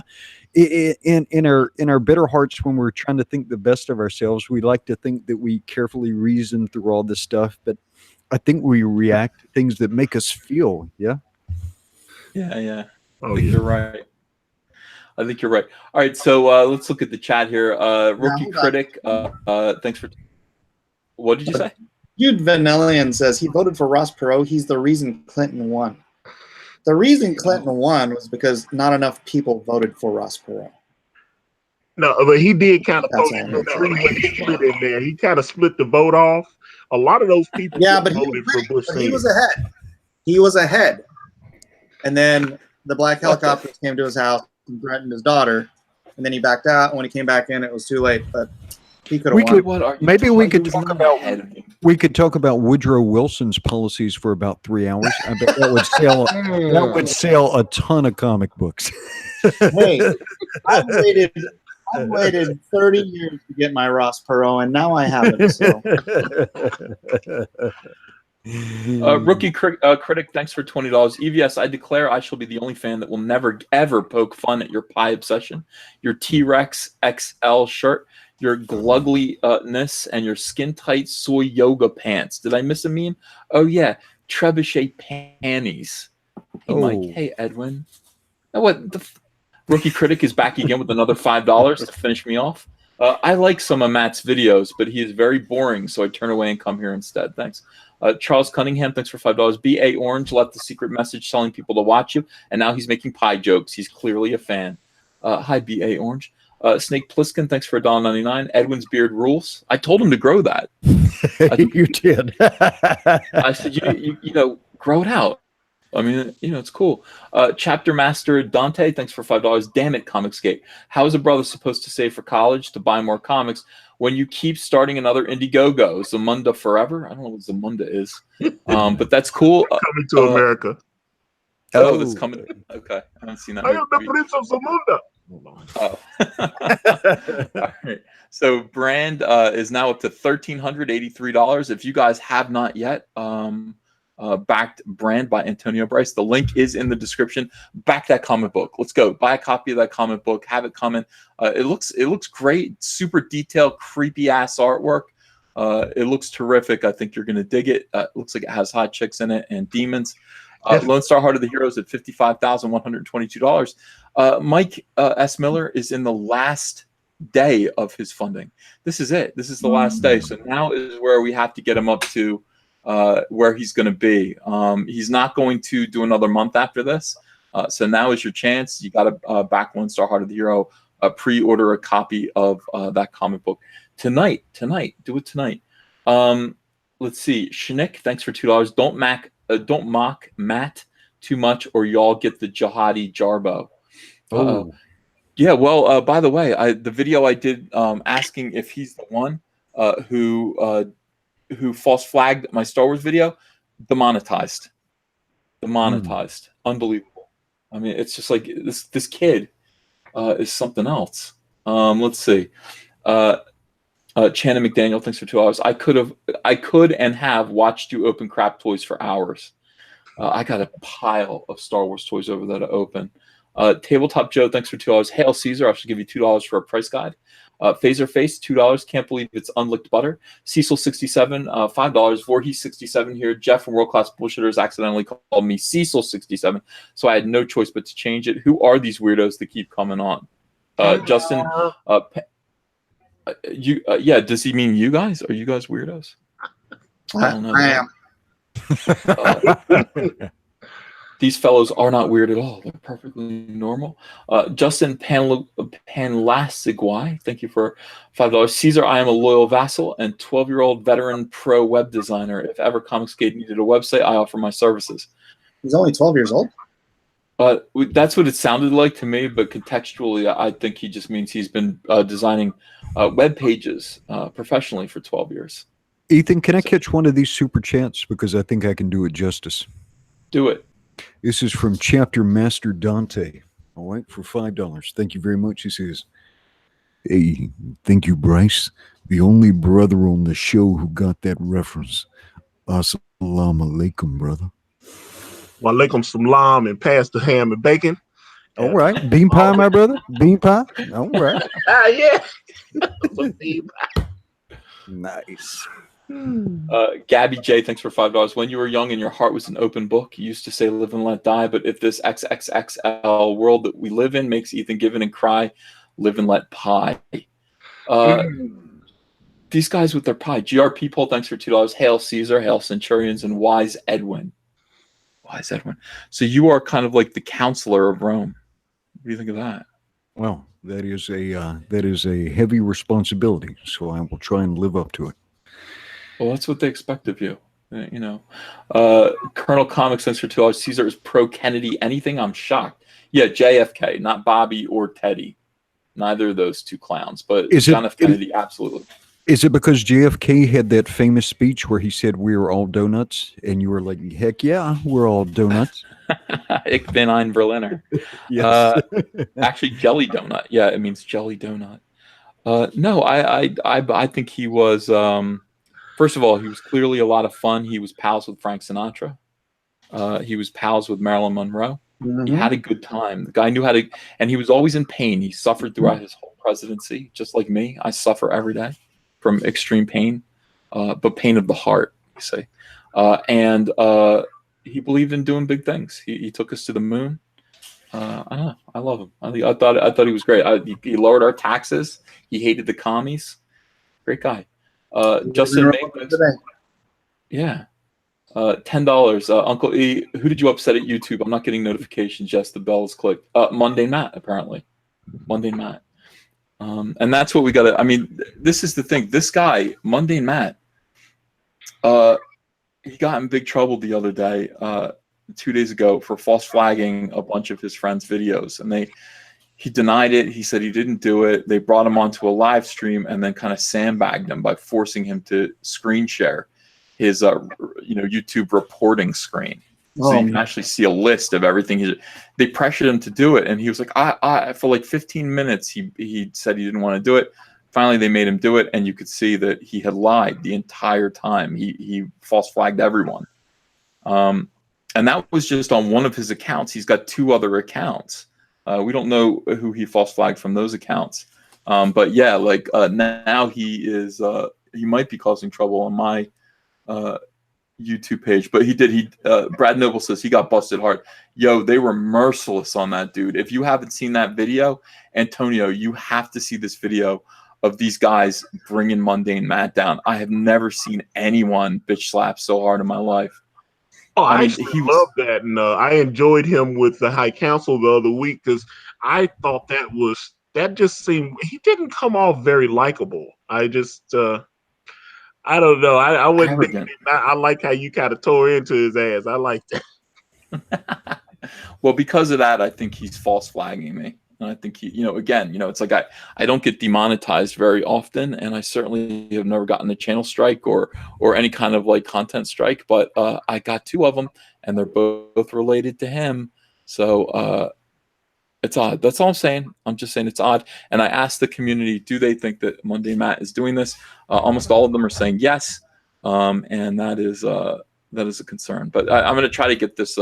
In our bitter hearts, when we're trying to think the best of ourselves, we like to think that we carefully reason through all this stuff, but I think we react to things that make us feel. Yeah. I think you're right. I think you're right. All right, so let's look at the chat here. Rookie Critic, thanks for. What did you say? Jude Vanellian says he voted for Ross Perot. He's the reason Clinton won. The reason Clinton won was because not enough people voted for Ross Perot. No, but he did kind of split in there. He kind of split the vote off. A lot of those people voted for Bush. He was ahead. He was ahead. And then the black helicopters came to his house and threatened his daughter. And then he backed out. And when he came back in, it was too late. But He could We have could- won. What are you Maybe we talking- could he was talk not about- ahead of me. We could talk about Woodrow Wilson's policies for about 3 hours. I bet that would sell. That would sell a ton of comic books. Hey, I've waited 30 years to get my Ross Perot, and now I have it. So Rookie critic, thanks for $20. EVS, I declare I shall be the only fan that will never ever poke fun at your pie obsession, your T-Rex XL shirt, your glugliness, and your skin-tight soy yoga pants. Did I miss a meme? Oh yeah, trebuchet panties. Hey Mike, Oh. hey Edwin. What the Rookie critic is back again with another $5 to finish me off. I like some of Matt's videos, but he is very boring, so I turn away and come here instead. Thanks. Charles Cunningham, thanks for $5. B.A. Orange left the secret message telling people to watch you, and now he's making pie jokes. He's clearly a fan. Hi, B.A. Orange. Snake Pliskin, thanks for $1.99. Edwin's beard rules. I told him to grow that. You did. I said, you know, grow it out. I mean, you know, it's cool. Chapter Master Dante, thanks for $5. Damn it, Comicsgate. How is a brother supposed to save for college to buy more comics when you keep starting another Indiegogo? Zamunda forever? I don't know what Zamunda is, but that's cool. Coming to America. Oh, that's coming. Okay, I haven't seen that. I am the movie. Prince of Zamunda. Oh. All right. So Brand is now up to $1,383. If you guys have not yet backed Brand by Antonio Bryce, the link is in the description. Back that comic book. Let's go. Buy a copy of that comic book. Have it coming. It looks great. Super detailed, creepy ass artwork. It looks terrific. I think you're gonna dig it. It looks like it has hot chicks in it and demons. Lone Star Heart of the Heroes at $55,122. Mike S. Miller is in the last day of his funding. This is it. This is the last day. So now is where we have to get him up to where he's going to be. He's not going to do another month after this. So now is your chance. You got to back Lone Star Heart of the Hero. Pre-order a copy of that comic book tonight. Do it tonight. Let's see. Shnick, thanks for $2. Don't mock Matt too much, or y'all get the jihadi Jarbo. Yeah. Well, by the way, the video I did asking if he's the one who false flagged my Star Wars video, demonetized. Unbelievable. I mean, it's just like this kid is something else. Let's see. Channing McDaniel, thanks for $2. I could and have watched you open crap toys for hours. I got a pile of Star Wars toys over there to open. Tabletop Joe, thanks for $2. Hail Caesar, I should give you $2 for a price guide. Phaser Face, $2. Can't believe it's unlicked butter. Cecil 67, $5. Voorhees 67 here. Jeff from World Class Bullshitters accidentally called me Cecil 67, so I had no choice but to change it. Who are these weirdos that keep coming on? Justin, yeah, does he mean you guys? Are you guys weirdos? I don't know. I am. These fellows are not weird at all. They're perfectly normal. Justin Panlasigwai, thank you for $5. Caesar, I am a loyal vassal and 12-year-old veteran pro web designer. If ever Comicsgate needed a website, I offer my services. He's only 12 years old. That's what it sounded like to me, but contextually, I think he just means he's been designing web pages professionally for 12 years. Ethan, can I catch one of these super chats? Because I think I can do it justice. Do it. This is from Chapter Master Dante. All right, for $5. Thank you very much. He says, hey, thank you, Bryce. The only brother on the show who got that reference. Assalamu alaikum, brother. Walaikum salam and pass the ham and bacon. All right. Bean pie, my brother. Bean pie. All right. Yeah. Nice. Gabby J, thanks for $5. When you were young and your heart was an open book, you used to say live and let die, but if this XXXL world that we live in makes Ethan give in and cry, live and let pie. These guys with their pie. GRP Poll, thanks for $2. Hail Caesar, hail Centurions, and Wise Edwin. Wise Edwin. So you are kind of like the counselor of Rome. What do you think of that? Well, that is a heavy responsibility, so I will try and live up to it. Well, that's what they expect of you. You know, Colonel Comics, thanks for $2. Caesar is pro Kennedy. Anything? I'm shocked. Yeah, JFK, not Bobby or Teddy. Neither of those two clowns, but John F. Kennedy, absolutely. Is it because JFK had that famous speech where he said we were all donuts, and you were like, "Heck yeah, we're all donuts." Ich bin ein Berliner. Yes. Actually, jelly donut. Yeah, it means jelly donut. No, I think he was. First of all, he was clearly a lot of fun. He was pals with Frank Sinatra. He was pals with Marilyn Monroe. He had a good time. The guy knew how to, and he was always in pain. He suffered throughout his whole presidency, just like me. I suffer every day from extreme pain, but pain of the heart, you say. And he believed in doing big things. He took us to the moon. I don't know. I love him. I thought he was great. He lowered our taxes. He hated the commies. Great guy. Justin Mink. Yeah. $10. Uncle E, who did you upset at YouTube? I'm not getting notifications. Yes, the bell is clicked. Mundane Matt, apparently. Mundane Matt. And that's what we got to. I mean, this is the thing. This guy, Mundane Matt, he got in big trouble the other day, 2 days ago, for false flagging a bunch of his friends' videos. And he denied it. He said he didn't do it. They brought him onto a live stream and then kind of sandbagged him by forcing him to screen share his YouTube reporting screen, so you can actually see a list of everything. They pressured him to do it, and he was like, I for like 15 minutes he said he didn't want to do it. Finally, they made him do it, and you could see that he had lied the entire time. He false flagged everyone, and that was just on one of his accounts. He's got 2 other accounts. We don't know who he false flagged from those accounts, but yeah, like now he might be causing trouble on my YouTube page. But Brad Noble says he got busted hard. Yo, they were merciless on that dude. If you haven't seen that video, Antonio, you have to see this video of these guys bringing Mundane Matt down. I have never seen anyone bitch slap so hard in my life. Oh, I actually love that, and I enjoyed him with the High Council the other week because I thought that just seemed, he didn't come off very likable. I just I don't know. I wouldn't. I like how you kind of tore into his ass. I like that. Well, because of that, I think he's false flagging me, and I think it's like I don't get demonetized very often, and I certainly have never gotten a channel strike or any kind of like content strike. But I got 2 of them, and they're both related to him. So it's odd. That's all I'm saying. I'm just saying it's odd. And I asked the community, do they think that Mundane Matt is doing this? Almost all of them are saying yes, and that is a concern. But I'm going to try to get this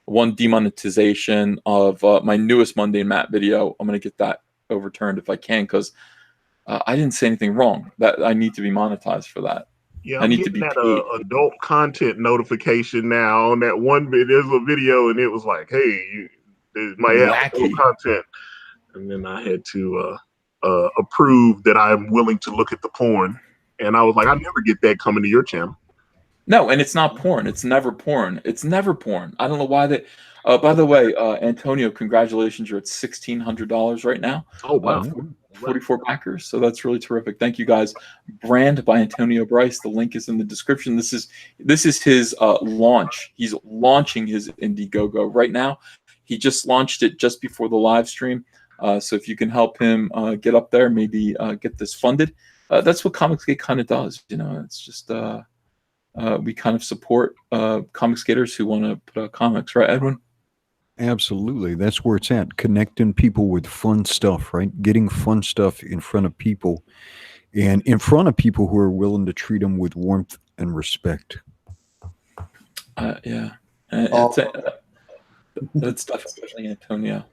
one demonetization of my newest Mundane Matt video. I'm going to get that overturned if I can, because I didn't say anything wrong. That I need to be monetized for that. Yeah, I'm getting that adult content notification now on that one. There's a video, and it was like, hey, my adult content, and then I had to approve that I'm willing to look at the porn, and I was like, I never get that coming to your channel. No, and it's not porn. It's never porn. It's never porn. I don't know why they. By the way, Antonio, congratulations! You're at $1,600 right now. Oh wow! 44 backers. So that's really terrific. Thank you guys. Brand by Antonio Bryce. The link is in the description. This is his launch. He's launching his Indiegogo right now. He just launched it just before the live stream. So if you can help him get up there, maybe get this funded. That's what Comicsgate kind of does. It's just we kind of support Comicsgaters who want to put out comics, right, Edwin? Absolutely. That's where it's at. Connecting people with fun stuff, right? Getting fun stuff in front of people, and in front of people who are willing to treat them with warmth and respect. Yeah. That's definitely Antonio.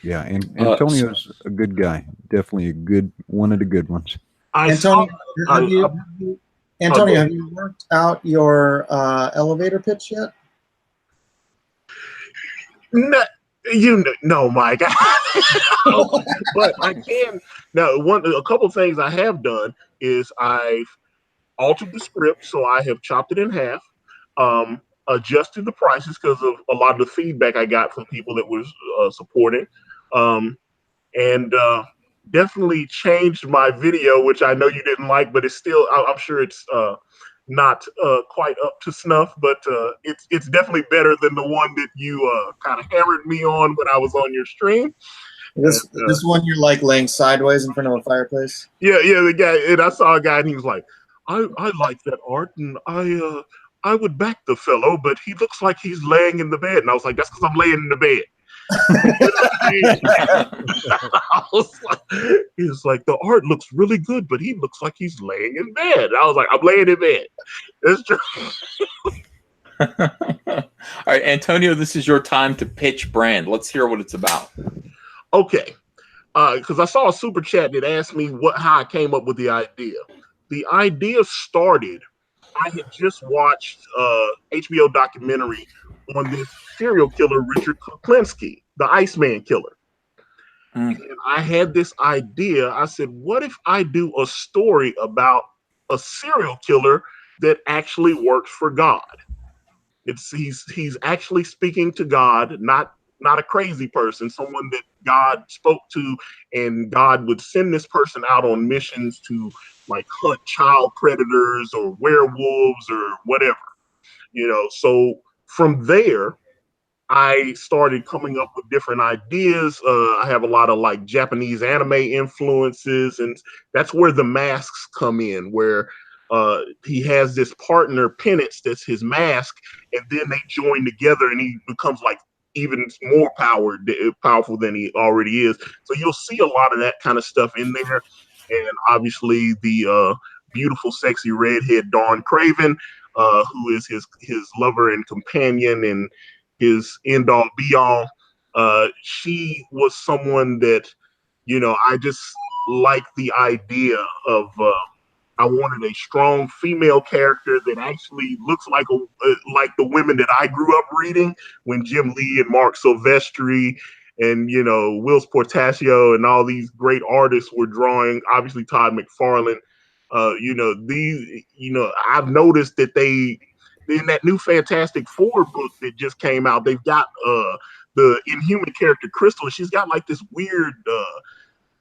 Yeah, and Antonio's a good guy. Definitely one of the good ones. Antonio, have you worked out your elevator pitch yet? No, Mike. But I can now. A couple of things I have done is I've altered the script, so I have chopped it in half, adjusted the prices because of a lot of the feedback I got from people that was supporting, and definitely changed my video, which I know you didn't like, but it's still. I'm sure it's not quite up to snuff, but it's definitely better than the one that you kind of hammered me on when I was on your stream. This one you're like laying sideways in front of a fireplace. Yeah, the guy, and I saw a guy, and he was like, "I like that art, and I would back the fellow, but he looks like he's laying in the bed." And I was like, "That's because I'm laying in the bed." He was like, "The art looks really good, but he looks like he's laying in bed." I was like, "I'm laying in bed." It's true. All right, Antonio, this is your time to pitch brand. Let's hear what it's about. Okay. Because I saw a super chat that asked me how I came up with the idea. The idea started, I had just watched HBO documentary on this serial killer, Richard Kuklinski, the Iceman killer. And I had this idea. I said, what if I do a story about a serial killer that actually works for God? He's actually speaking to God, not a crazy person, someone that God spoke to, and God would send this person out on missions to like hunt child predators or werewolves or whatever, So from there, I started coming up with different ideas. I have a lot of like Japanese anime influences, and that's where the masks come in, where he has this partner, Penance, that's his mask, and then they join together, and he becomes like even more powerful than he already is. So you'll see a lot of that kind of stuff in there, and obviously the beautiful, sexy redhead Dawn Craven, who is his lover and companion and his end all be all. She was someone that, I just like the idea of. I wanted a strong female character that actually looks like like the women that I grew up reading when Jim Lee and Mark Silvestri and Wills Portacio and all these great artists were drawing. Obviously Todd McFarlane. I've noticed that they in that new Fantastic Four book that just came out, they've got the Inhuman character Crystal. She's got like this weird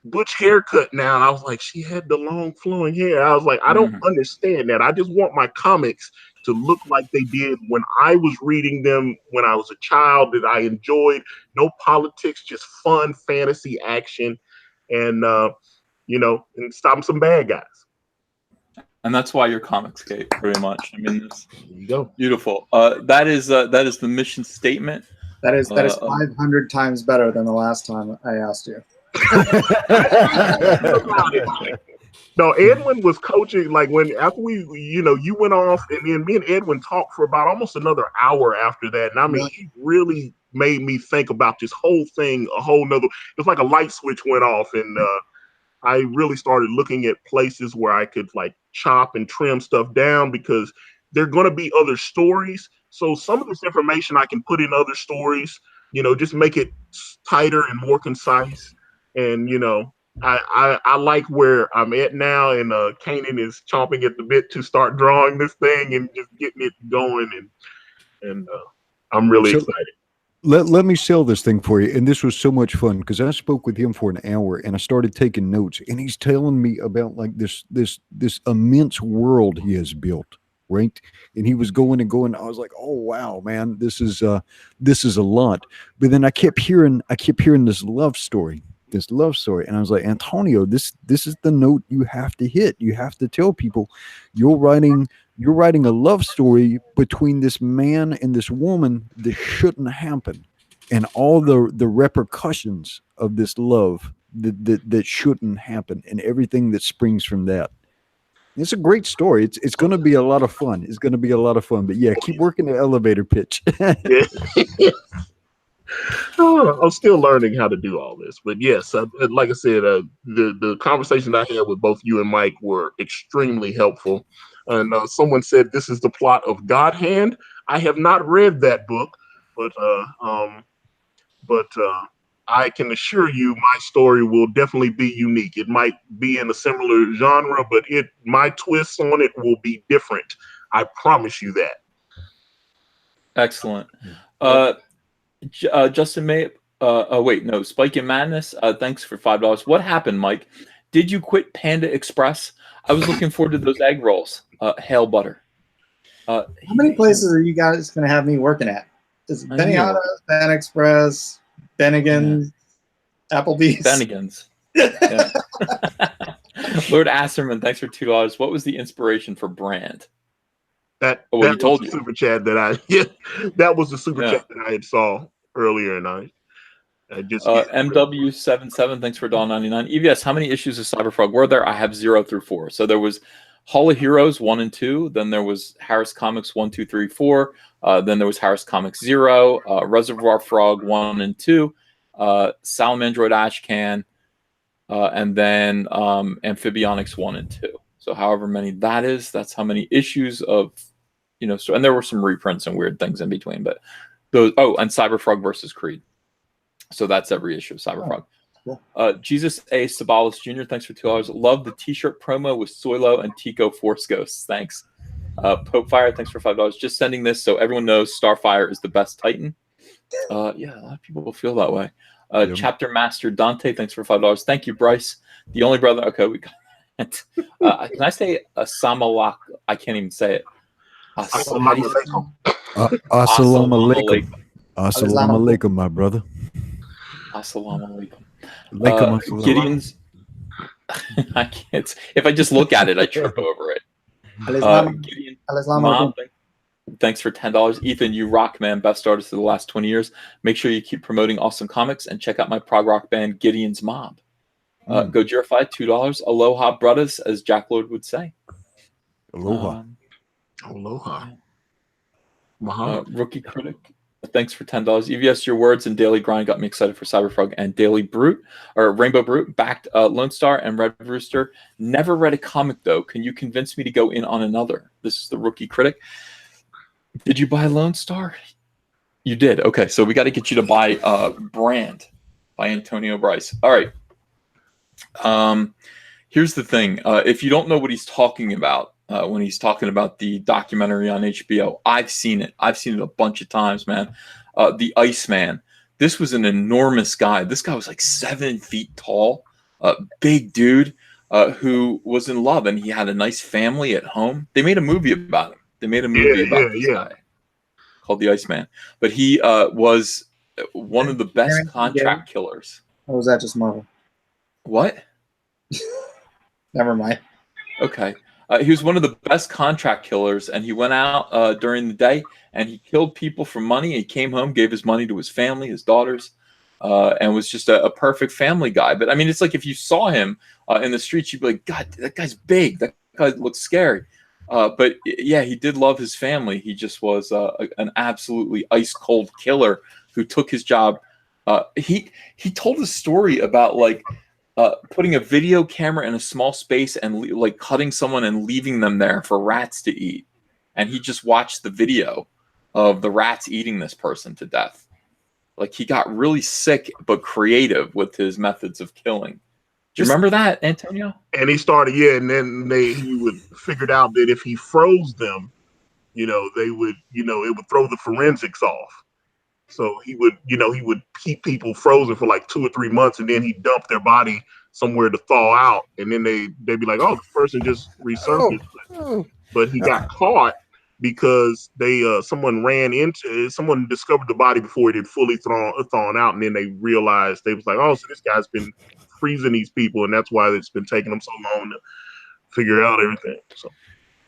butch haircut now, and I was like, she had the long flowing hair. I was like, I don't understand that. I just want my comics to look like they did when I was reading them when I was a child, that I enjoyed. No politics, just fun fantasy action, and and stop some bad guys. And that's why you're Comicsgate, pretty much. I mean, it's There you go. beautiful. That is the mission statement. That is 500 times better than the last time I asked you. No, Edwin was coaching like after you went off, and then me and Edwin talked for about almost another hour after that. And I mean, he really made me think about this whole thing, a whole nother. It's like a light switch went off, and I really started looking at places where I could like chop and trim stuff down, because there are going to be other stories. So some of this information I can put in other stories, just make it tighter and more concise. And, I like where I'm at now, and Kanan is chomping at the bit to start drawing this thing and just getting it going. And I'm really excited. Let me sell this thing for you. And this was so much fun because I spoke with him for an hour and I started taking notes, and he's telling me about like this immense world he has built. Right. And he was going and going. I was like, oh, wow, man, this is a lot. But then I kept hearing this love story. And I was like, Antonio, this is the note you have to hit. You have to tell people you're writing a love story between this man and this woman that shouldn't happen, and all the repercussions of this love that shouldn't happen, and everything that springs from that. It's a great story. It's going to be a lot of fun. It's going to be a lot of fun. But yeah, keep working the elevator pitch. I'm still learning how to do all this, but yes, like I said, the conversation I had with both you and Mike were extremely helpful. And someone said this is the plot of God Hand. I have not read that book, but I can assure you my story will definitely be unique. It might be in a similar genre, but my twist on it will be different. I promise you that. Excellent. Justin May. Wait, no. Spike and Madness. Thanks for $5. What happened, Mike? Did you quit Panda Express? I was looking forward to those egg rolls. Hail butter. How many places are you guys going to have me working at? Is Benihana, Panda Express, Bennigan, Applebee's. Bennigan's. Yeah. Lord Asserman, thanks for $2. What was the inspiration for Brand? That Oh, that he told was you. the super chat that that was the super chat that I had saw earlier, and I just MW77, thanks for $1.99. EVS, how many issues of Cyberfrog were there? I have 0 through 4. So there was Hall of Heroes 1 and 2. Then there was Harris Comics 1, 2, 3, 4. Then there was Harris Comics 0, Reservoir Frog 1 and 2, Salamandroid Ashcan, and then Amphibionics 1 and 2. So however many that is, that's how many issues of, so, and there were some reprints and weird things in between, but those, and Cyberfrog versus Creed. So that's every issue of Cyberfrog. Jesus A. Sabalis Jr., thanks for $2. Love the t-shirt promo with Soilo and Tico Force Ghosts. Thanks. Pope Fire, thanks for $5. Just sending this so everyone knows Starfire is the best Titan. Yeah, a lot of people feel that way. Chapter Master Dante, thanks for $5. Thank you, Bryce. The only brother. Okay, we got it. Can I say Asamalak? I can't even say it. Assalamu alaikum. Assalamu alaikum, my brother. Assalamu alaikum. Gideon's. I can't. If I just look at it, I trip over it. Gideon Mom, thanks for $10. Ethan, you rock, man. Best artist of the last 20 years. Make sure you keep promoting awesome comics and check out my prog rock band, Gideon's Mob. Gojirify, $2. Aloha, brothers, as Jack Lord would say. Aloha. Aloha. Rookie Critic, thanks for $10. EVS, your words and Daily Grind got me excited for Cyberfrog and Daily Brute, or Rainbow Brute, backed Lone Star and Red Rooster. Never read a comic, though. Can you convince me to go in on another? This is the Rookie Critic. Did you buy Lone Star? You did. Okay, so we got to get you to buy Brand by Antonio Bryce. All right. Here's the thing. If you don't know what he's talking about, when he's talking about the documentary on HBO, I've seen it. I've seen it a bunch of times, man. The Iceman. This was an enormous guy. This guy was like 7 feet tall, big dude who was in love, and he had a nice family at home. They made a movie about him. They made a movie about this guy called The Iceman. But he was one of the best contract killers. Or was that just Marvel? What? Never mind. Okay. He was one of the best contract killers, and he went out during the day, and he killed people for money. He came home, gave his money to his family, his daughters, and was just a perfect family guy. But, I mean, it's like if you saw him in the streets, you'd be like, God, that guy's big. That guy looks scary. But, yeah, he did love his family. He just was an absolutely ice-cold killer who took his job. He told a story about, like, putting a video camera in a small space and like cutting someone and leaving them there for rats to eat. And he just watched the video of the rats eating this person to death. Like, he got really sick, but creative with his methods of killing. Do you remember that, Antonio? And he started, and then he would figured out that if he froze them, they would, it would throw the forensics off. So he would keep people frozen for like 2 or 3 months, and then he'd dump their body somewhere to thaw out, and then they'd be like, "Oh, this person just resurfaced." But he got caught because someone discovered the body before it had fully thawed out, and then they realized, they was like, "Oh, so this guy's been freezing these people, and that's why it's been taking them so long to figure out everything." So.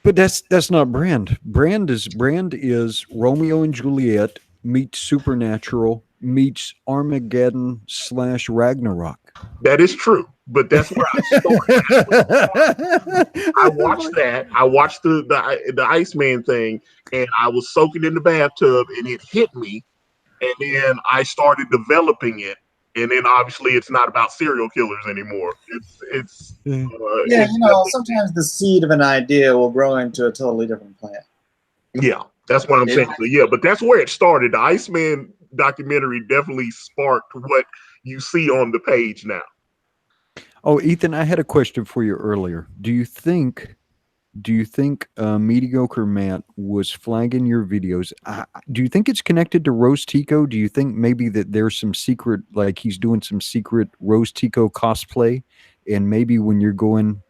But that's not Brand. Brand is Romeo and Juliet meets Supernatural meets Armageddon / Ragnarok. That is true, but that's where I started. I watched that. I watched the Iceman thing, and I was soaking in the bathtub, and it hit me, and then I started developing it, and then obviously it's not about serial killers anymore. It's sometimes the seed of an idea will grow into a totally different plant. Yeah, that's what I'm saying. So, but that's where it started. The Iceman documentary definitely sparked what you see on the page now. Oh, Ethan, I had a question for you earlier. Do you think Mediocre Matt was flagging your videos? Do you think it's connected to Rose Tico? Do you think maybe that there's some secret, like he's doing some secret Rose Tico cosplay, and maybe when you're going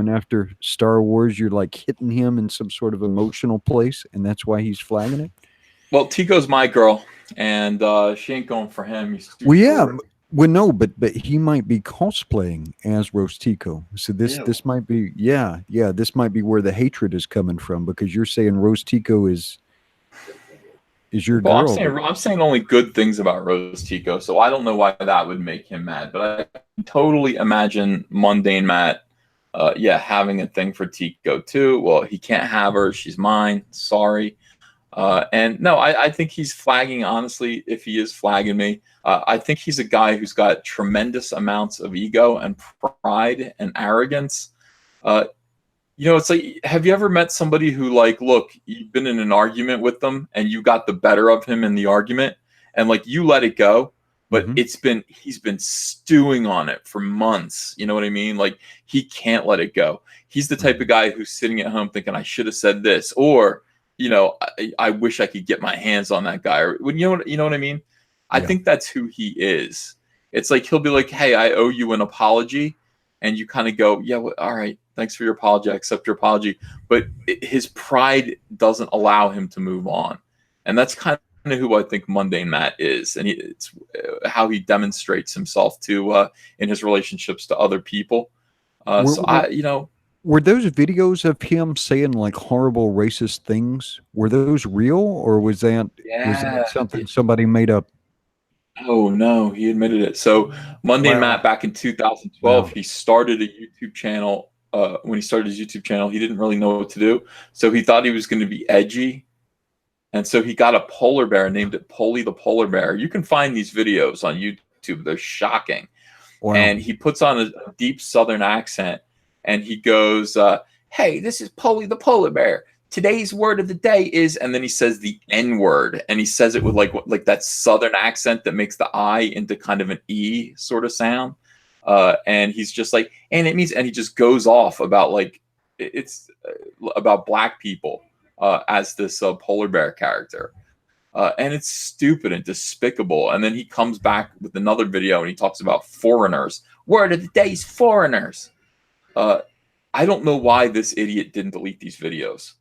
after Star Wars, you're like hitting him in some sort of emotional place, and that's why he's flagging it? Well, Tico's my girl, and she ain't going for him. Well, yeah, Well, no, but he might be cosplaying as Rostico. So this might be this might be where the hatred is coming from, because you're saying Rostico is your Well, girl. I'm saying only good things about Rose Tico, so I don't know why that would make him mad. But I can totally imagine Mundane Matt, having a thing for Tico too. Well, he can't have her; she's mine. Sorry. And no, I think he's flagging. Honestly, if he is flagging me, I think he's a guy who's got tremendous amounts of ego and pride and arrogance. It's like, have you ever met somebody who, like, look, you've been in an argument with them and you got the better of him in the argument, and like you let it go, but he's been stewing on it for months. You know what I mean? Like, he can't let it go. He's the type of guy who's sitting at home thinking, I should have said this, or I wish I could get my hands on that guy, or you know what I mean? I think that's who he is. It's like he'll be like, hey, I owe you an apology, and you kind of go, yeah, well, all right, thanks for your apology, I accept your apology. But his pride doesn't allow him to move on, and that's kind of who I think Mundane Matt is, and it's how he demonstrates himself to in his relationships to other people. Were those videos of him saying like horrible racist things? Were those real, or was that something somebody made up? Oh no, he admitted it. So Mundane Matt, back in 2012, he started a YouTube channel. When he started his YouTube channel, he didn't really know what to do, so he thought he was going to be edgy, and so he got a polar bear and named it Polly the Polar Bear. You can find these videos on YouTube; they're shocking. Wow. And he puts on a deep Southern accent. And he goes, hey, this is Polly the Polar Bear. Today's word of the day is, and then he says the N word, and he says it with like that Southern accent that makes the I into kind of an E sort of sound. And he's just like, and it means, and he just goes off about like, it's about black people as this polar bear character. And it's stupid and despicable. And then he comes back with another video and he talks about foreigners. Word of the day is foreigners. I don't know why this idiot didn't delete these videos.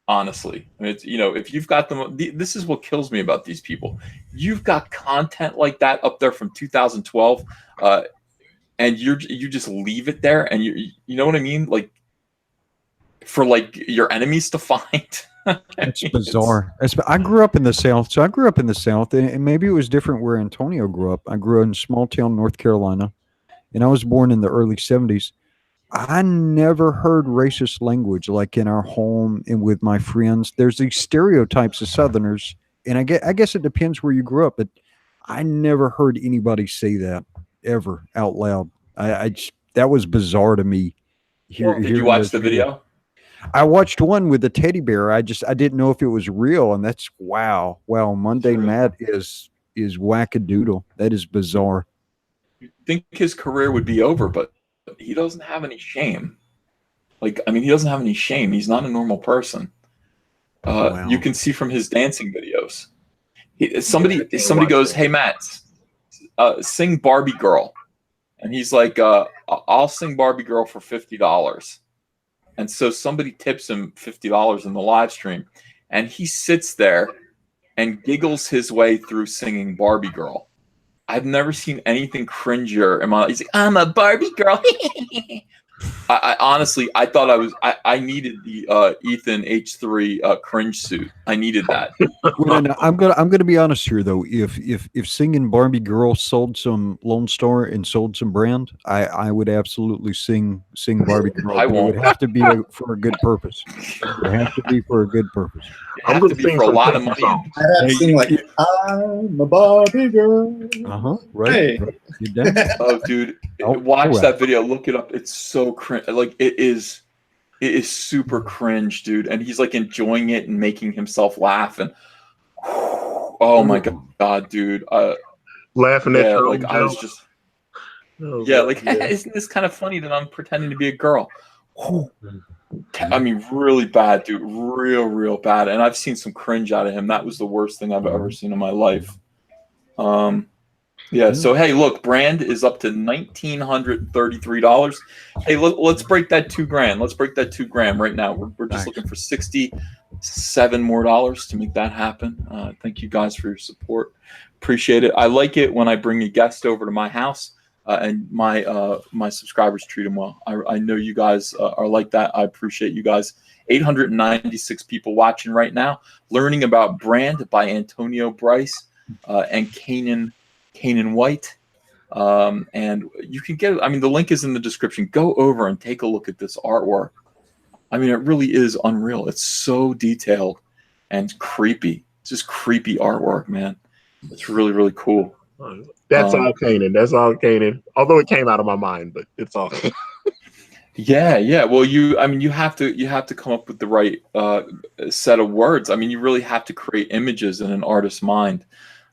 Honestly, I mean, it's, if you've got them, this is what kills me about these people. You've got content like that up there from 2012, and you just leave it there, and you know what I mean, like for like your enemies to find. It's bizarre. I grew up in the South, so I grew up in the South, and maybe it was different where Antonio grew up. I grew up in small town North Carolina, and I was born in the early 70s. I never heard racist language like in our home and with my friends. There's these stereotypes of Southerners, and I guess it depends where you grew up, but I never heard anybody say that ever out loud. That was bizarre to me. Did you watch the video? I watched one with the teddy bear. I didn't know if it was real, and that's wow. Mundane Matt is wackadoodle. That is bizarre. You'd think his career would be over, but he doesn't have any shame. Like, I mean, he doesn't have any shame. He's not a normal person. Wow. You can see from his dancing videos. Somebody goes, "Hey Matt, sing Barbie Girl," and he's like, "I'll sing Barbie Girl for $50." And so somebody tips him $50 in the live stream, and he sits there and giggles his way through singing Barbie Girl. I've never seen anything cringier in my life. He's like, I'm a Barbie girl. I honestly, I thought I needed the Ethan H3 cringe suit. I needed that. Well, no, I'm gonna be honest here though. If singing Barbie Girl sold some Lone Star and sold some brand, I would absolutely sing Barbie Girl. I won't. It would have to be for a good purpose. It would have to be for a good purpose. It have to be for a lot of money. I'd have to sing like, I'm a Barbie girl. Right. Hey. Oh, dude, watch that video. Look it up. It's so cringe. Like it is super cringe, dude. And he's like enjoying it and making himself laugh. And oh my god, dude. Laughing at your like I was just. Isn't this kind of funny that I'm pretending to be a girl? I mean, really bad, dude. Real bad. And I've seen some cringe out of him. That was the worst thing I've ever seen in my life. So hey, look, brand is up to $1,933. Hey, let's break that $2,000. Let's break that $2,000 right now. We're just looking for $67 more to make that happen. Thank you guys for your support. Appreciate it. I like it when I bring a guest over to my house and my subscribers treat them well. I know you guys are like that. I appreciate you guys. 896 people watching right now, learning about Brand by Antonio Bryce and Kanan White. And you can get, I mean, the link is in the description. Go over and take a look at this artwork. I mean, it really is unreal. It's so detailed and creepy. It's just creepy artwork, man. It's really, really cool. That's all Kanan. That's all Kanan. Although it came out of my mind, but it's all Kanan. Yeah. Well, you have to come up with the right set of words. I mean, you really have to create images in an artist's mind,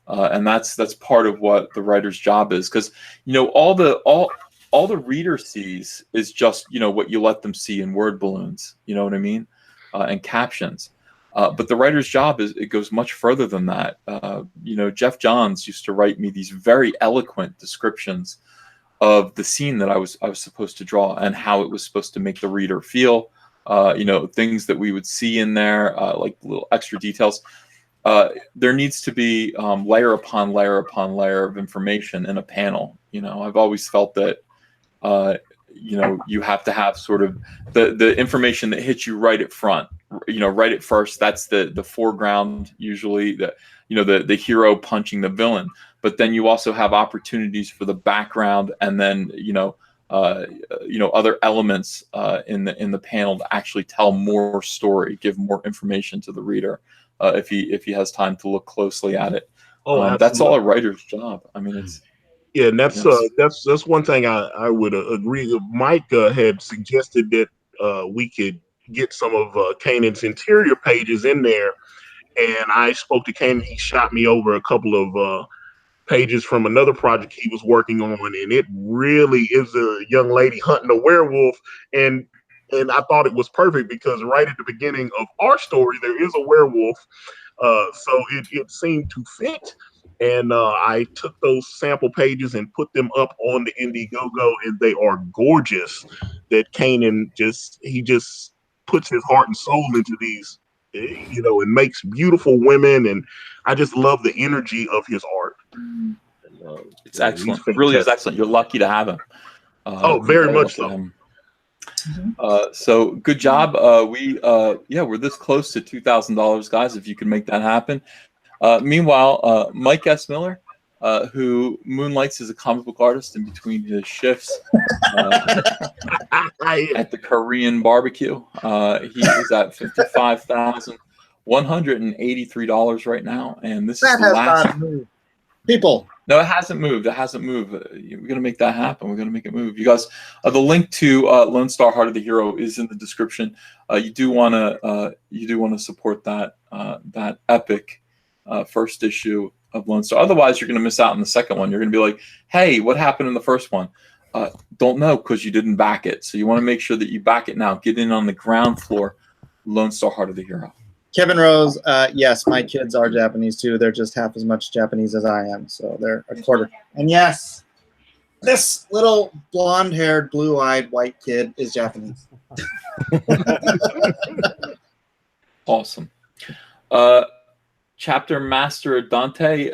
and that's part of what the writer's job is. Because all the reader sees is just what you let them see in word balloons. You know what I mean, and captions. But the writer's job it goes much further than that. Jeff Johns used to write me these very eloquent descriptions of the scene that I was supposed to draw and how it was supposed to make the reader feel. Things that we would see in there, like little extra details. There needs to be layer upon layer upon layer of information in a panel. I've always felt that you have to have sort of the information that hits you right at front. Right at first, that's the foreground, usually the hero punching the villain. But then you also have opportunities for the background, and then other elements in the panel to actually tell more story, give more information to the reader if he has time to look closely at it. That's all a writer's job. I mean, it's and that's one thing I would agree. Mike had suggested that we could get some of Kanan's interior pages in there, and I spoke to Kanan. He shot me over a couple of pages from another project he was working on, and it really is a young lady hunting a werewolf, and I thought it was perfect because right at the beginning of our story there is a werewolf, so it seemed to fit. And I took those sample pages and put them up on the Indiegogo, and they are gorgeous. That Kanan just puts his heart and soul into these, and makes beautiful women, and I just love the energy of his art. And, it's excellent. It really is excellent. You're lucky to have him. Very much so. So good job. We're this close to $2,000, guys. If you can make that happen. Meanwhile, Mike S. Miller, who moonlights as a comic book artist in between his shifts at the Korean barbecue. He is at $55,183 right now, and this is the last. People. No, it hasn't moved. We're gonna make that happen. We're gonna make it move. You guys, the link to Lone Star Heart of the Hero is in the description. You do want to support that epic first issue of Lone Star. Otherwise, you're going to miss out on the second one. You're going to be like, hey, what happened in the first one? Don't know because you didn't back it. So you want to make sure that you back it now. Get in on the ground floor, Lone Star Heart of the Hero. Kevin Rose, yes, my kids are Japanese too. They're just half as much Japanese as I am. So they're a quarter. And yes, this little blonde-haired, blue-eyed white kid is Japanese. Awesome. Chapter Master Dante.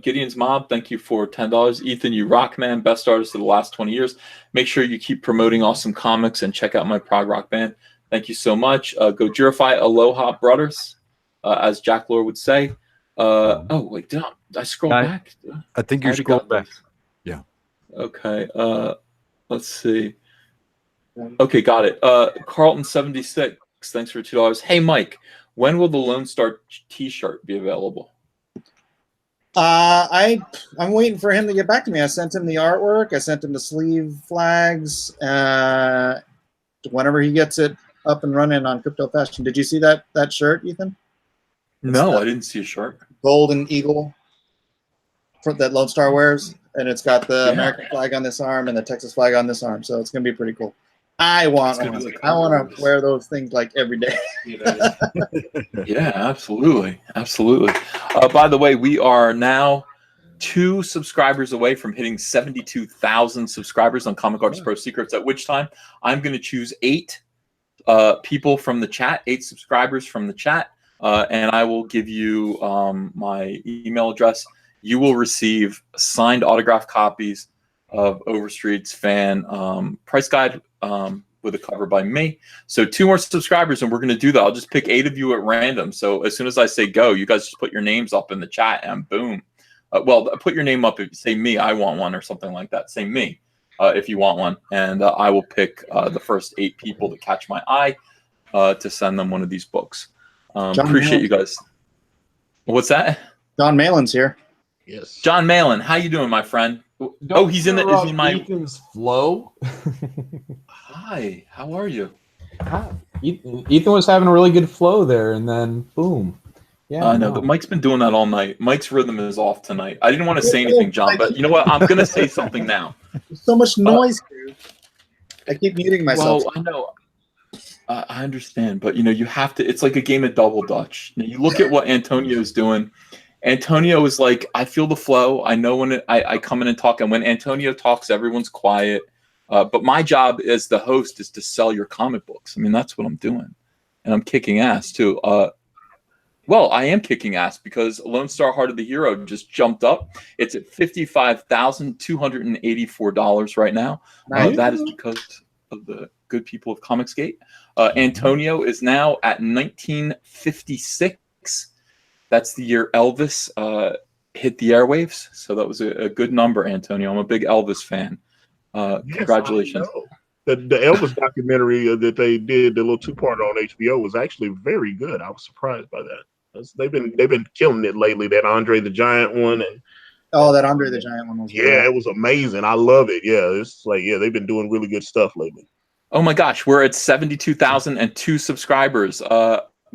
Gideon's Mob, thank you for $10. Ethan, you rock, man. Best artist of the last 20 years. Make sure you keep promoting awesome comics and check out my prog rock band. Thank you so much. Go Jurify Aloha Brothers, as Jack Lore would say. Wait, did I scroll back? I think you scrolled back. Yeah. Okay. Let's see. Okay, got it. Carlton76, thanks for $2. Hey, Mike, when will the Lone Star T-shirt be available? I'm waiting for him to get back to me. I sent him the artwork. I sent him the sleeve flags. Whenever he gets it up and running on Crypto Fashion. Did you see that shirt, Ethan? No, I didn't see a shirt. Golden Eagle that Lone Star wears, and it's got the American flag on this arm and the Texas flag on this arm, so it's gonna be pretty cool. I want to wear those things like every day. Yeah, absolutely. By the way, we are now 2 subscribers away from hitting 72,000 subscribers on Comic Artist Pro Secrets, at which time I'm going to choose 8 people from the chat, 8 subscribers from the chat, and I will give you my email address. You will receive signed autographed copies of Overstreet's fan price guide with a cover by me. So 2 more subscribers, and we're going to do that. I'll just pick 8 of you at random. So as soon as I say go, you guys just put your names up in the chat, and boom. Well, put your name up. If you say me, I want one, or something like that. Say me if you want one, and I will pick the first 8 people to catch my eye to send them one of these books. Appreciate you guys. What's that? John Malin's here. Yes. John Malin, how you doing, my friend? Don't he's in the. Is he my Ethan's flow? Hi, how are you? Hi. Ethan was having a really good flow there, and then boom. Yeah, I know, but Mike's been doing that all night. Mike's rhythm is off tonight. I didn't want to say anything, John, but you know what? I'm going to say something now. There's so much noise here. I keep muting myself. Well, I know. I understand, but you have to. It's like a game of double dutch. You look at what Antonio's doing. Antonio is like, I feel the flow. I know when I come in and talk, and when Antonio talks, everyone's quiet. But my job as the host is to sell your comic books. I mean, that's what I'm doing, and I'm kicking ass too. Well, I am kicking ass because Lone Star Heart of the Hero just jumped up. It's at $55,284 right now. Nice. That is because of the good people of Comicsgate. Antonio is now at 1956. That's the year Elvis hit the airwaves. So that was a good number, Antonio. I'm a big Elvis fan. Congratulations. The Elvis documentary that they did, the little 2-parter on HBO, was actually very good. I was surprised by that. They've been killing it lately. That Andre the Giant one, and that Andre the Giant one was great. It was amazing. I love it. Yeah, it's like they've been doing really good stuff lately. Oh my gosh, we're at 72,002 subscribers.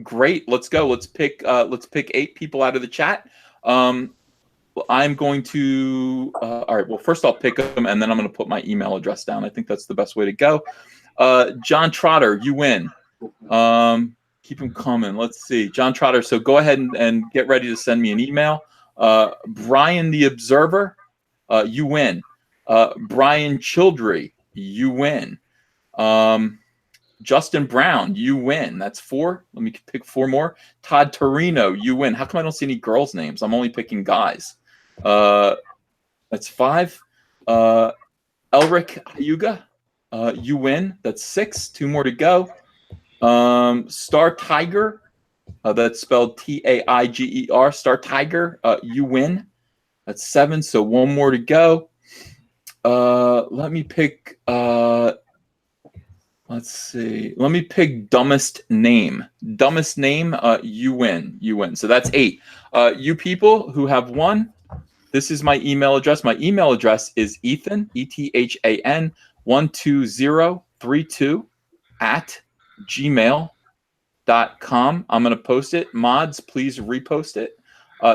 Great, let's go. Let's pick 8 people out of the chat. I'm going to. All right. Well, first I'll pick them, and then I'm going to put my email address down. I think that's the best way to go. John Trotter, you win. Keep them coming. Let's see, John Trotter. So go ahead and get ready to send me an email. Brian the Observer, you win. Brian Childry, you win. Justin Brown, you win. That's 4. Let me pick 4 more. Todd Torino, you win. How come I don't see any girls' names? I'm only picking guys. That's 5. Elric Hyuga, you win. That's 6. 2 more to go. Star Tiger, that's spelled Taiger. Star Tiger, you win. That's 7. So 1 more to go. Let me pick. Let's see. Let me pick dumbest name. Dumbest name, you win. You win. So that's 8. You people who have won, this is my email address. My email address is Ethan, ETHAN 12032 at gmail.com. I'm going to post it. Mods, please repost it.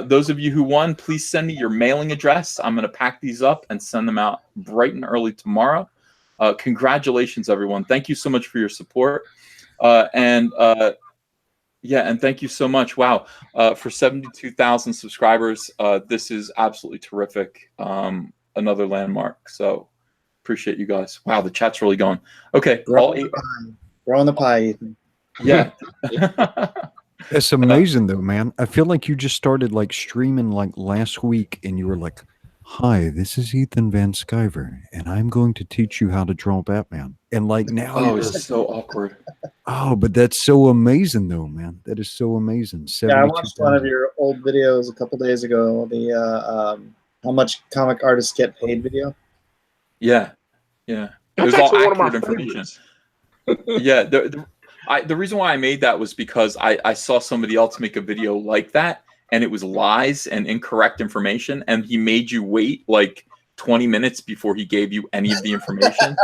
Those of you who won, please send me your mailing address. I'm going to pack these up and send them out bright and early tomorrow. Congratulations, everyone. Thank you so much for your support. And thank you so much. Wow. For 72,000 subscribers, this is absolutely terrific. Another landmark. So appreciate you guys. Wow, the chat's really going. Okay. Growing the pie, Ethan. Yeah. It's amazing though, man. I feel like you just started like streaming like last week, and you were like, "Hi, this is Ethan Van Sciver, and I'm going to teach you how to draw Batman." And like now, it's so awkward. Oh, but that's so amazing though, man. That is so amazing. Yeah, I watched one of your old videos a couple days ago. The how much comic artists get paid video. Yeah, yeah. It was all accurate information. Yeah, the reason why I made that was because I saw somebody else make a video like that, and it was lies and incorrect information, and he made you wait like 20 minutes before he gave you any of the information.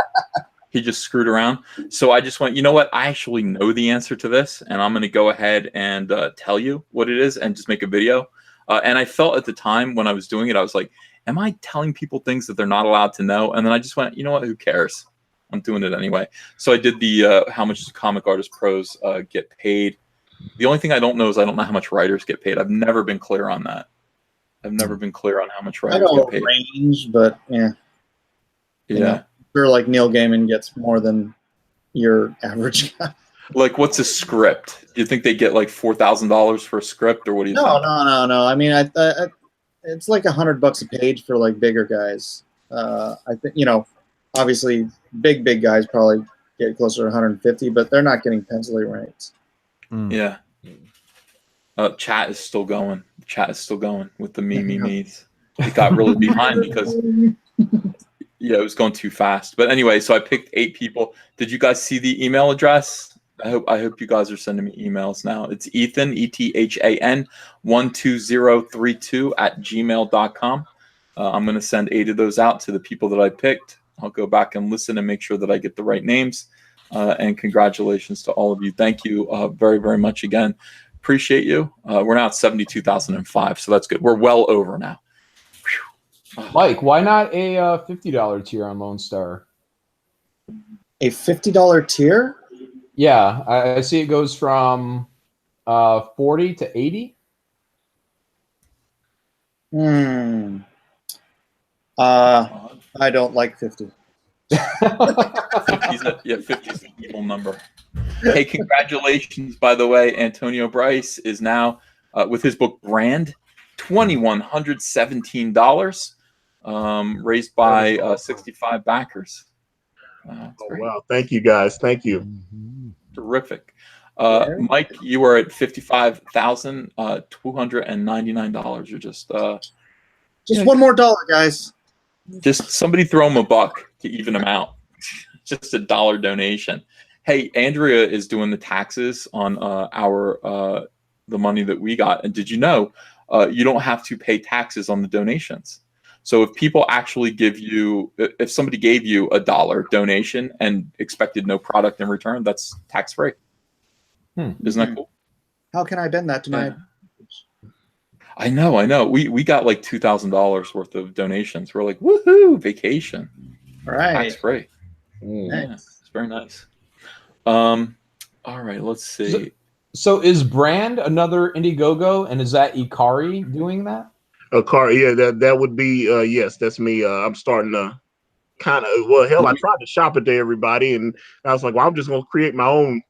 He just screwed around. So I just went, you know what? I actually know the answer to this, and I'm going to go ahead and tell you what it is and just make a video. And I felt at the time when I was doing it, I was like, am I telling people things that they're not allowed to know? And then I just went, you know what? Who cares? I'm doing it anyway. So I did the how much comic artist pros get paid. The only thing I don't know is I don't know how much writers get paid. I've never been clear on that. I've never been clear on how much writers get paid. Range, but yeah. Yeah. Sure, like Neil Gaiman gets more than your average guy. Like, what's a script? Do you think they get like $4,000 for a script, or what do you No, think? no. I mean, it's like $100 a page for like bigger guys. I think obviously big guys probably get closer to 150, but they're not getting penciling rates. Yeah. Chat is still going. Chat is still going with the me's. It got really behind because it was going too fast. But anyway, so I picked 8 people. Did you guys see the email address? I hope you guys are sending me emails now. It's Ethan, ETHAN 12032 at gmail.com. I'm going to send 8 of those out to the people that I picked. I'll go back and listen and make sure that I get the right names. And congratulations to all of you. Thank you very, very much again. Appreciate you. We're now at 72,005, so that's good. We're well over now. Mike, why not a $50 tier on Lone Star? A $50 tier? Yeah, I see it goes from 40 to 80. I don't like 50. 50's an evil number. Hey, congratulations, by the way. Antonio Bryce is now, with his book Brand, $2,117, raised by 65 backers. Wow. Thank you, guys. Thank you. Terrific. Mike, you are at $55,299. You're just one more dollar, guys. Just somebody throw him a buck to even him out. Just a $1 donation. Hey, Andrea is doing the taxes on the money that we got. And did you know you don't have to pay taxes on the donations? So if people actually if somebody gave you $1 donation and expected no product in return, that's tax free. Isn't that cool? How can I bend that to my? I know. We got like $2,000 worth of donations. We're like, woohoo, vacation. All right. Tax free. Nice. Yeah, it's very nice. All right, let's see. So is Brand another Indiegogo, and is that Ikari doing that? That would be yes, that's me. I'm starting to kind of I tried to shop it to everybody, and I was like, well, I'm just gonna create my own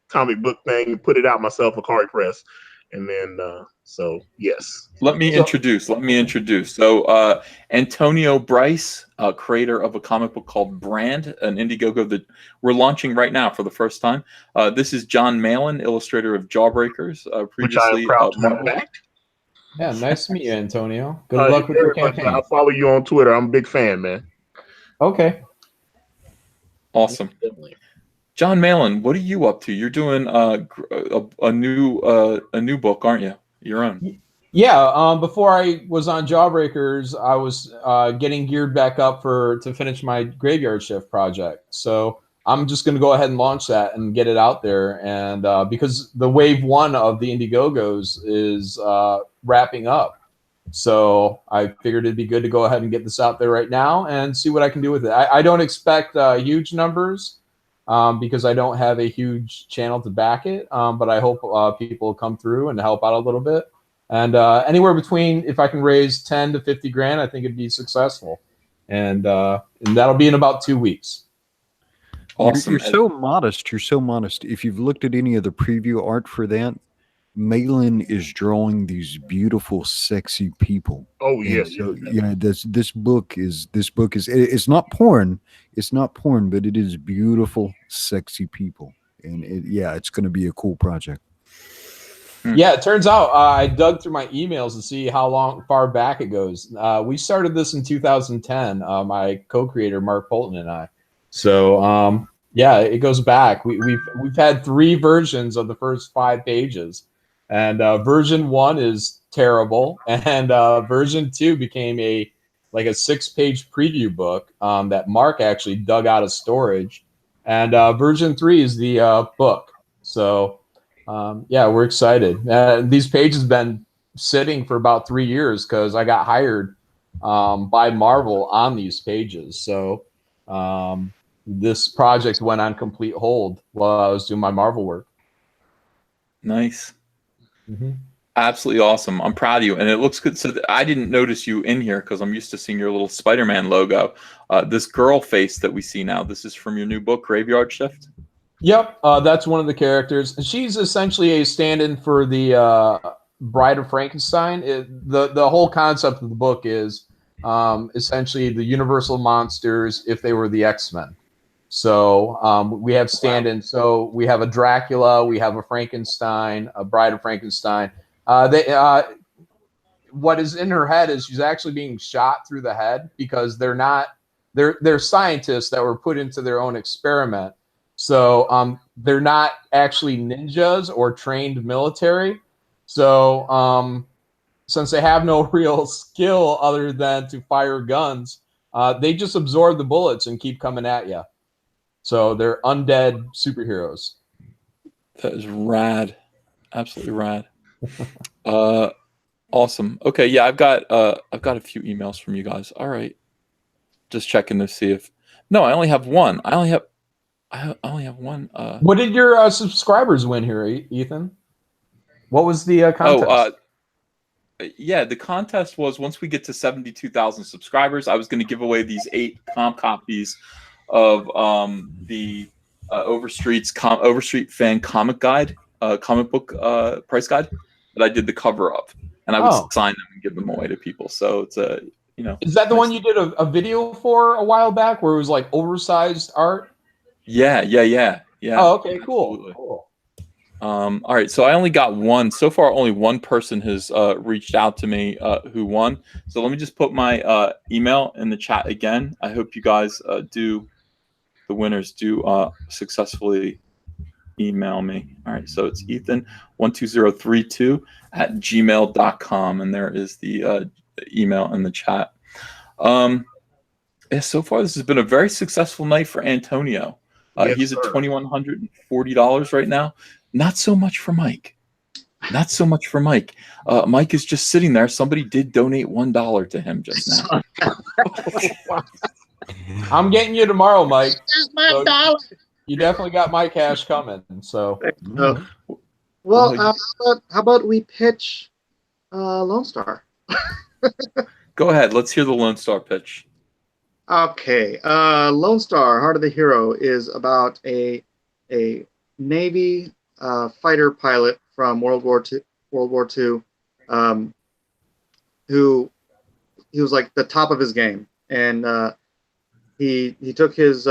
comic book thing and put it out myself, Ikari Press, and then so yes. Let me introduce. So Antonio Bryce, creator of a comic book called Brand, an Indiegogo that we're launching right now for the first time. This is John Malin, illustrator of Jawbreakers, previously. Which I am proud to have back. Yeah, nice to meet you, Antonio. Good luck with your campaign. I'll follow you on Twitter. I'm a big fan, man. Okay. Awesome. John Malin, what are you up to? You're doing a new book, aren't you? Your own. Yeah. Before I was on Jawbreakers, I was getting geared back up to finish my Graveyard Shift project. So I'm just going to go ahead and launch that and get it out there. And because the wave 1 of the Indiegogos is wrapping up, so I figured it'd be good to go ahead and get this out there right now and see what I can do with it. I don't expect huge numbers. Because I don't have a huge channel to back it, but I hope people will come through and help out a little bit. And anywhere between, if I can raise 10 to 50 grand, I think it'd be successful. And that'll be in about 2 weeks. Awesome. You're so modest. You're so modest. If you've looked at any of the preview art for that, Malin is drawing these beautiful, sexy people. Oh yeah. So yeah, this book is it's not porn. It's not porn, but it is beautiful, sexy people, and it's going to be a cool project. Yeah, it turns out I dug through my emails to see how far back it goes. We started this in 2010. My co-creator Mark Polton and I. So it goes back. We've had 3 versions of the first 5 pages. And version 1 is terrible, and version 2 became a 6-page preview book that Mark actually dug out of storage, and version 3 is the book. So we're excited. These pages have been sitting for about 3 years because I got hired by Marvel on these pages. So this project went on complete hold while I was doing my Marvel work. Nice. Mm-hmm. Absolutely awesome. I'm proud of you, and it looks good. So I didn't notice you in here because I'm used to seeing your little Spider-Man logo. This girl face that we see now, this is from your new book, Graveyard Shift. Yep, that's one of the characters. She's essentially a stand-in for the Bride of Frankenstein. The whole concept of the book is essentially the Universal monsters if they were the X-Men. So we have stand-ins. So we have a Dracula, we have a Frankenstein, a Bride of Frankenstein. What is in her head is she's actually being shot through the head because they're scientists that were put into their own experiment. So they're not actually ninjas or trained military. So since they have no real skill other than to fire guns, they just absorb the bullets and keep coming at you. So they're undead superheroes. That is rad. Absolutely rad. Awesome. Okay, yeah, I've got a few emails from you guys. All right. Just checking to see if no, I only have one. I only have one. What did your subscribers win here, Ethan? What was the contest? Yeah, the contest was once we get to 72,000 subscribers, I was going to give away these 8 comp copies of the Overstreet fan comic guide, comic book price guide that I did the cover of, and I would sign them and give them away to people. So it's a Is that the one you did a video for a while back where it was like oversized art? Yeah. Oh, okay, cool. Absolutely. Cool. All right, so I only got one so far. Only one person has reached out to me who won. So let me just put my email in the chat again. I hope you guys the winners do successfully email me. All right, so it's Ethan12032@gmail.com, and there is the email in the chat. Yeah, so far this has been a very successful night for Antonio. Yes, he's at sir. $2,140 right now. Not so much for Mike. Mike is just sitting there. Somebody did donate $1 to him just now. I'm getting you tomorrow, Mike. So you definitely got my cash coming. So, well, how about we pitch Lone Star? Go ahead. Let's hear the Lone Star pitch. Okay, Lone Star, Heart of the Hero, is about a Navy fighter pilot from World War II, who he was like the top of his game, and he took his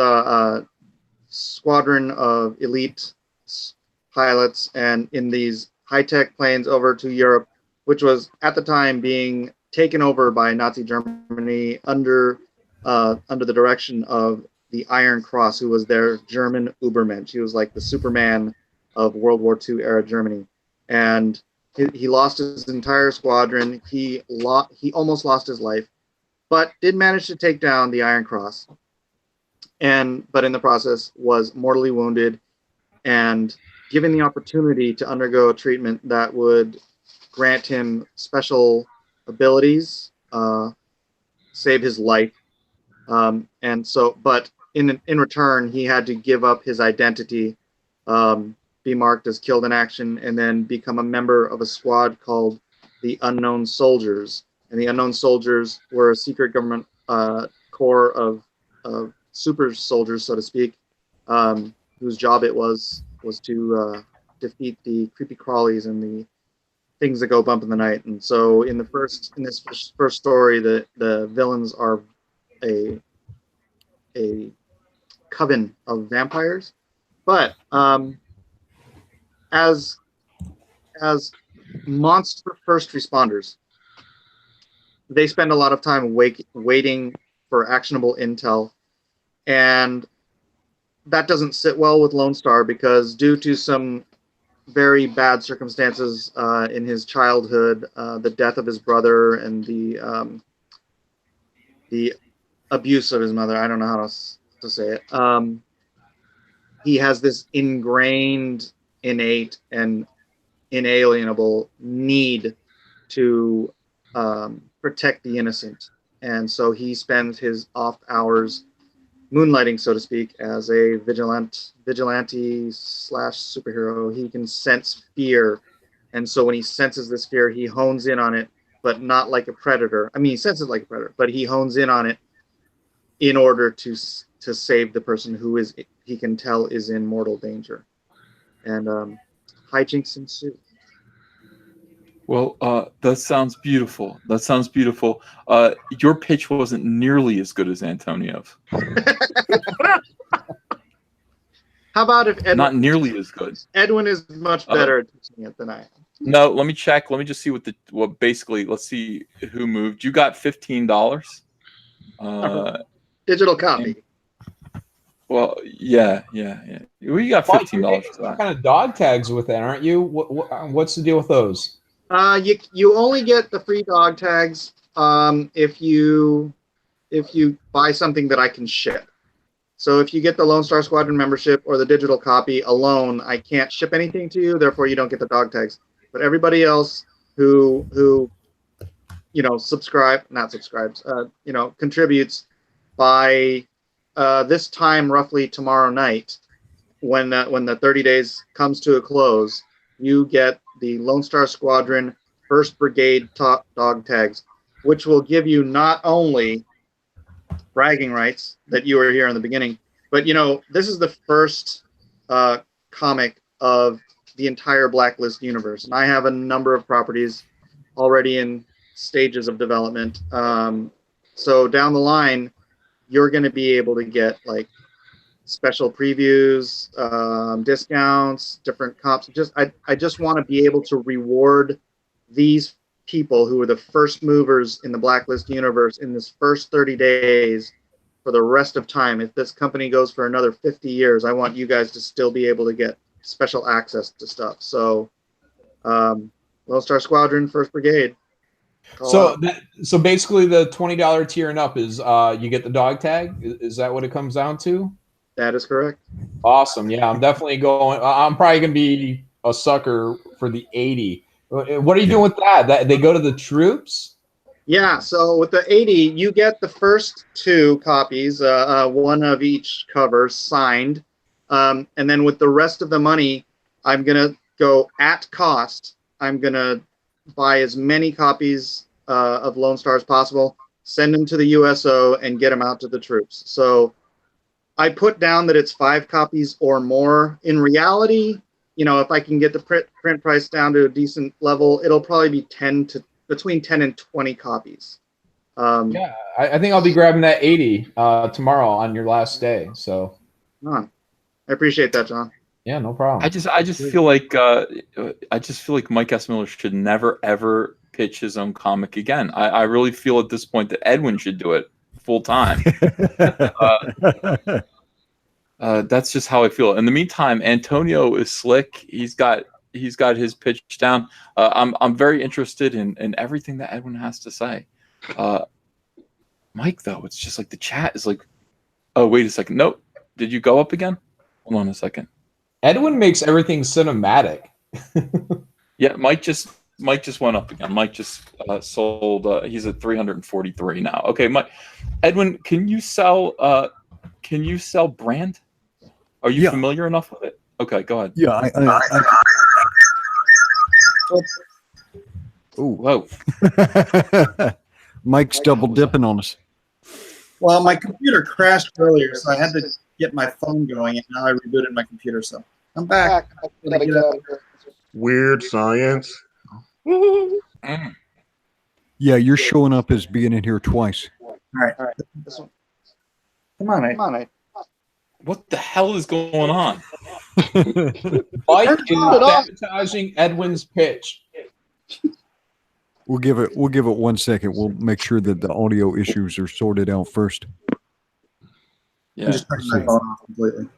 squadron of elite pilots and in these high-tech planes over to Europe, which was at the time being taken over by Nazi Germany under the direction of the Iron Cross, who was their German Ubermensch. He was like the Superman of World War II era Germany, and he lost his entire squadron. He almost lost his life, but did manage to take down the Iron Cross, but in the process was mortally wounded, and given the opportunity to undergo treatment that would grant him special abilities, save his life. But in return, he had to give up his identity, be marked as killed in action, and then become a member of a squad called the Unknown Soldiers. And the Unknown Soldiers were a secret government corps of super soldiers, so to speak, whose job it was to defeat the creepy crawlies and the things that go bump in the night. And so in this first story, the villains are a coven of vampires, but as monster first responders, they spend a lot of time waiting for actionable intel, and that doesn't sit well with Lone Star because due to some very bad circumstances in his childhood, the death of his brother and the abuse of his mother, I don't know how to say it. He has this ingrained, innate, and inalienable need to protect the innocent, and so he spends his off hours moonlighting, so to speak, as a vigilante / superhero. He can sense fear, and so when he senses this fear, he hones in on it, but not like a predator. I mean, he senses like a predator, but he hones in on it in order to save the person who is he can tell is in mortal danger. And hijinks ensue. Well, that sounds beautiful. That sounds beautiful. Your pitch wasn't nearly as good as Antonio's. How about if Edwin? Not nearly as good. Edwin is much better at teaching it than I am. No, let me check. Let me just see what basically. Let's see who moved. You got $15. Digital copy. Well, yeah. Well, you got $15 for that. Kind of dog tags with that, aren't you? What's the deal with those? You only get the free dog tags if you buy something that I can ship. So if you get the Lone Star Squadron membership or the digital copy alone, I can't ship anything to you. Therefore, you don't get the dog tags. But everybody else who contributes by this time, roughly tomorrow night, when the 30 days comes to a close, you get the Lone Star Squadron 1st Brigade dog tags, which will give you not only bragging rights that you were here in the beginning, but this is the first comic of the entire Blacklist universe, and I have a number of properties already in stages of development. So down the line, you're going to be able to get like special previews, discounts, different comps. I just want to be able to reward these people who are the first movers in the Blacklist universe in this first 30 days for the rest of time. If this company goes for another 50 years, I want you guys to still be able to get special access to stuff. So Lone Star Squadron, 1st Brigade. So basically the $20 tier and up is you get the dog tag. Is that what it comes down to? That is correct. Awesome. Yeah, I'm definitely going. I'm probably going to be a sucker for the 80. What are you doing with that? They go to the troops? Yeah, so with the 80, you get the first 2 copies, one of each cover signed. And then with the rest of the money, I'm going to go at cost. I'm going to buy as many copies of Lone Star as possible, send them to the USO, and get them out to the troops. So I put down that it's 5 copies or more. In reality, if I can get the print price down to a decent level, it'll probably be between 10 and 20 copies. Yeah, I think I'll be grabbing that 80 tomorrow on your last day. So, I appreciate that, John. Yeah, no problem. I just feel like Mike S. Miller should never ever pitch his own comic again. I really feel at this point that Edwin should do it full time. That's just how I feel. In the meantime, Antonio is slick. He's got his pitch down. I'm very interested in everything that Edwin has to say. Mike, though, it's just like the chat is like, oh, wait a second. Nope. Did you go up again? Hold on a second. Edwin makes everything cinematic. Yeah, Mike just went up again. Mike just sold. He's at 343 now. Okay, Mike. Edwin, can you sell brand? Are you familiar enough with it? Okay, go ahead. Yeah, Oh, whoa. Mike's double dipping on us. Well, my computer crashed earlier, so I had to get my phone going, and now I rebooted my computer. So I'm back. Weird science. Yeah, you're showing up as being in here twice. All right. This one. Come on. What the hell is going on? Mike is sabotaging Edwin's pitch. We'll give it 1 second. We'll make sure that the audio issues are sorted out first. Yeah. I'm just turning my phone off completely.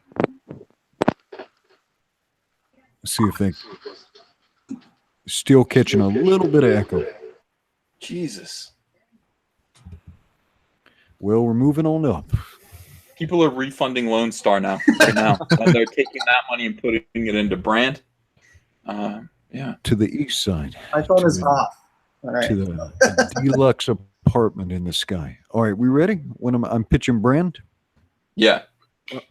See if they still catching a little bit of echo. Jesus. Well, we're moving on up. People are refunding Lone Star right now. And they're taking that money and putting it into brand. Yeah. To the east side. My phone is off. All right. To the deluxe apartment in the sky. All right, we ready? When I'm pitching brand? Yeah.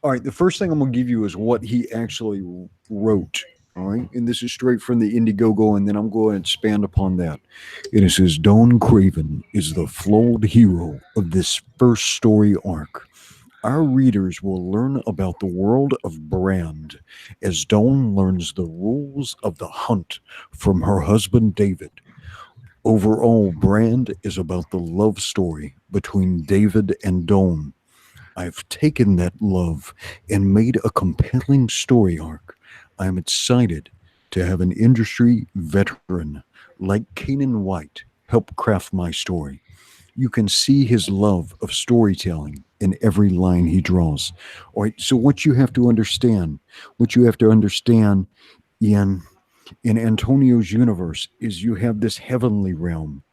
All right, the first thing I'm going to give you is what he actually wrote. All right, and this is straight from the Indiegogo, and then I'm going to expand upon that. And it says, Don Craven is the flawed hero of this first story arc. Our readers will learn about the world of Brand as Dawn learns the rules of the hunt from her husband David. Overall, Brand is about the love story between David and Dawn. I've taken that love and made a compelling story arc. I'm excited to have an industry veteran like Kanan White help craft my story. You can see his love of storytelling in every line he draws. All right, so what you have to understand in Antonio's universe is you have this heavenly realm,